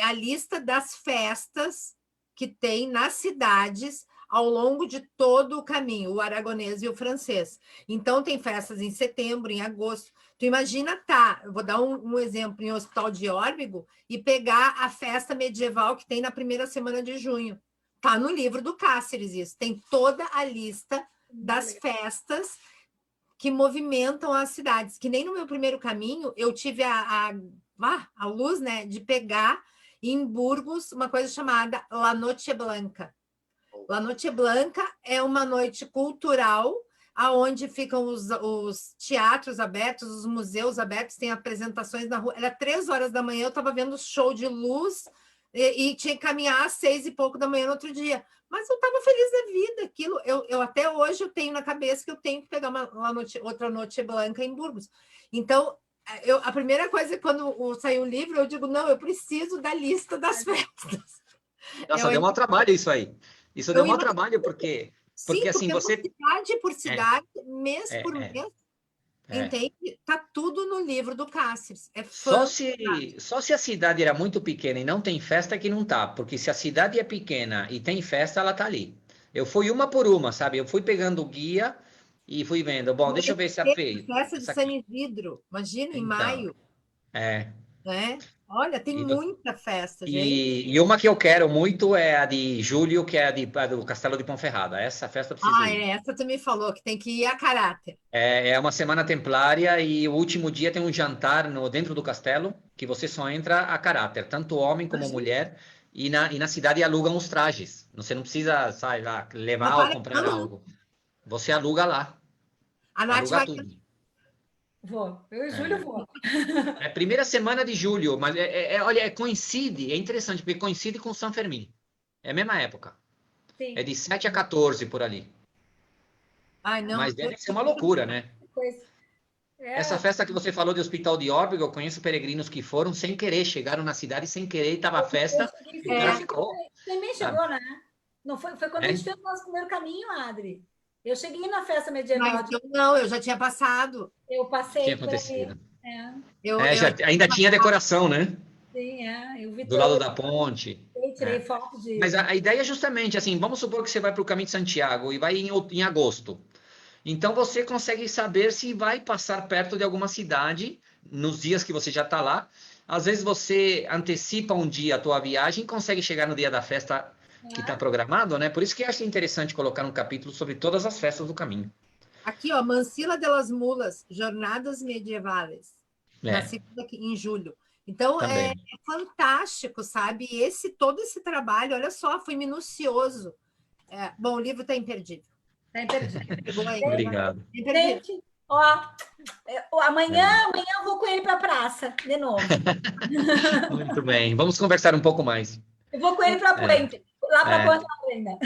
a lista das festas que tem nas cidades ao longo de todo o caminho, o aragonês e o francês. Então, tem festas em setembro, em agosto. Tu imagina, eu vou dar um exemplo, em Hospital de Órbigo, e pegar a festa medieval que tem na primeira semana de junho. Tá no livro do Cáceres isso. Tem toda a lista das festas que movimentam as cidades. Que nem no meu primeiro caminho, eu tive a luz, né, de pegar em Burgos uma coisa chamada La Noche Blanca. La Noche Blanca é uma noite cultural aonde ficam os teatros abertos, os museus abertos, tem apresentações na rua. Era 3 horas da manhã, eu estava vendo show de luz e tinha que caminhar às 6 e pouco da manhã no outro dia. Mas eu estava feliz da vida. Aquilo, eu até hoje eu tenho na cabeça que eu tenho que pegar outra Noche Blanca em Burgos. Então, a primeira coisa, quando saiu o livro, eu digo, não, eu preciso da lista das festas. Nossa, deu mau trabalho isso aí. Isso deu mau trabalho, porque Sim, assim, você... cidade por cidade, mês por mês, entende? Tá tudo no livro do Cáceres. Só se a cidade era muito pequena e não tem festa que não tá, porque se a cidade é pequena e tem festa, ela tá ali. Eu fui uma por uma, sabe? Eu fui pegando o guia e fui vendo. Bom, deixa eu ver se a festa de San Isidro, imagina, em maio. Né? Olha, tem muita festa, gente. E uma que eu quero muito é a de julho, que é a do Castelo de Ponferrada. Essa festa eu preciso ir. Essa tu me falou, que tem que ir a caráter. É uma semana templária e o último dia tem um jantar dentro do castelo, que você só entra a caráter, tanto homem como mulher, e na cidade alugam os trajes. Você não precisa, sabe, lá, levar ou comprar algo. Você aluga lá. A Nath aluga vai... tudo. Vou. Eu e Júlio vou. É primeira semana de julho, mas olha, coincide, é interessante, porque coincide com São Fermín. É a mesma época. Sim. É de 7 a 14 por ali. Ai, não, mas deve ser uma loucura, né? Essa festa que você falou de Hospital de Órbigo, eu conheço peregrinos que foram sem querer, chegaram na cidade sem querer, estava festa, e o cara ficou. Também chegou, né? Não foi quando a gente fez o nosso primeiro caminho, Adri. Eu cheguei na festa Mas medieval, então, não, eu já tinha passado. eu passei Tinha por ali. acontecido. É, Eu, É, eu já, ainda tinha decoração, né? sim, eu vi Do todo, lado da ponte. eu tirei É. foto de... Mas a ideia é justamente assim, vamos supor que você vai para o Caminho de Santiago e vai em agosto. Então você consegue saber se vai passar perto de alguma cidade nos dias que você já está lá. Às vezes você antecipa um dia a tua viagem e consegue chegar no dia da festa que está programado, né? Por isso que eu acho interessante colocar um capítulo sobre todas as festas do caminho. Aqui, ó, Mansilla de las Mulas, Jornadas Medievales. É, Aqui em julho. Então, é também. fantástico, sabe? E todo esse trabalho, olha só, foi minucioso. Bom, o livro está imperdível. Tá imperdível. Pegou aí, Obrigado. imperdível. Gente, ó, amanhã eu vou com ele para a praça, de novo. Muito bem. Vamos conversar um pouco mais. Eu vou com ele para a Puente, lá para a É. Ponte da Prenda.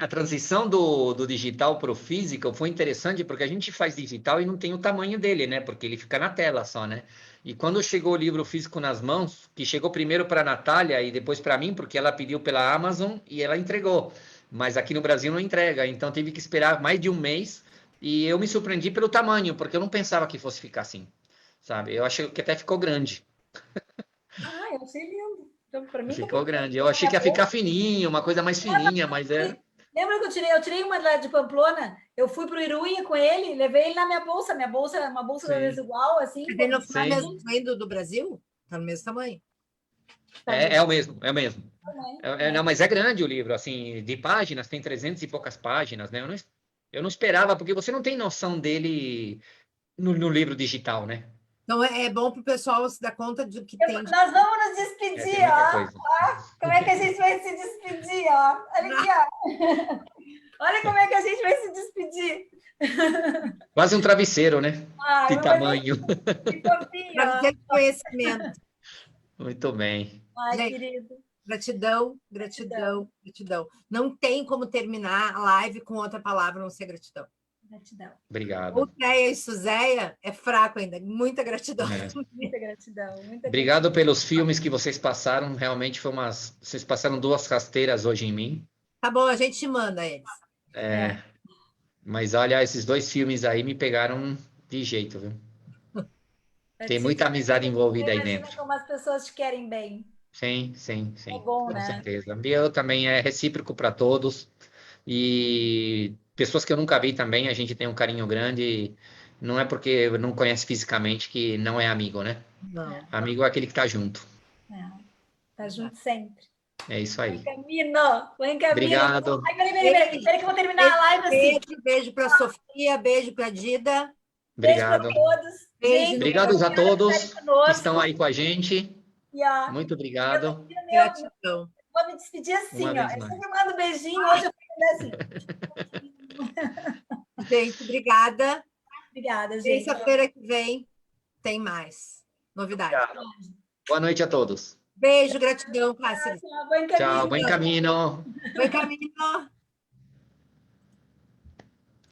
A transição do digital para o físico foi interessante porque a gente faz digital e não tem o tamanho dele, né? Porque ele fica na tela só, né? E quando chegou o livro físico nas mãos, que chegou primeiro para a Natália e depois para mim, porque ela pediu pela Amazon e ela entregou. Mas aqui no Brasil não entrega, então teve que esperar mais de um mês. E eu me surpreendi pelo tamanho, porque eu não pensava que fosse ficar assim, sabe? Eu achei que até ficou grande. Eu achei lindo. Então, para mim, Ficou grande. Eu achei que ia ficar fininho, uma coisa mais fininha, mas é. Lembra que eu tirei uma lá de Pamplona? Eu fui para o Iruí com ele, levei ele na minha bolsa é uma bolsa da desigual, assim. Mas não está mesmo tamanho do Brasil? Está no mesmo tamanho. É o mesmo, é o mesmo. Não, mas é grande o livro, assim, de páginas, tem 300 e poucas páginas, né? Eu não esperava, porque você não tem noção dele no livro digital, né? Então, é bom para o pessoal se dar conta do que tem. Nós vamos nos despedir, Tem muita coisa. Como é que a gente vai se despedir, ó? Olha aqui, ó. Olha como é que a gente vai se despedir. Quase um travesseiro, né? De tamanho. Que fofinho, Para ter conhecimento. Muito bem. Ai, Gente, querido. Gratidão, gratidão, gratidão. Não tem como terminar a live com outra palavra, não ser gratidão. Gratidão. Obrigado. Ultreia e Suzéia é fraco ainda. Muita gratidão. Muita gratidão. Obrigado pelos filmes que vocês passaram. Realmente vocês passaram 2 rasteiras hoje em mim. Tá bom, a gente manda eles. Mas olha, esses 2 filmes aí me pegaram de jeito, viu? Tem muita amizade envolvida aí dentro. Como as pessoas te querem bem. Sim. É bom, Com né? certeza. Eu também é recíproco para todos. E pessoas que eu nunca vi também, a gente tem um carinho grande. Não é porque não conhece fisicamente que não é amigo, né? Não. Amigo é aquele que tá junto. Tá junto sempre. É isso aí. Vem, Camino. Obrigado. Ai, peraí, que eu vou terminar a live assim. Beijo para a Sofia, beijo para a Dida. Obrigado. Beijo para todos. Beijo. Obrigado a todos que estão aí com a gente. Muito obrigado. Gratidão. Vou me despedir assim, Uma ó. vez Eu mais. sempre mando beijinho, hoje eu vou assim. Gente, obrigada. Obrigada, gente. Terça-feira que vem tem mais novidade. Obrigado. Boa noite a todos. Beijo, gratidão, Cássio. Bom caminho. Tchau, bom caminho. Bom caminho.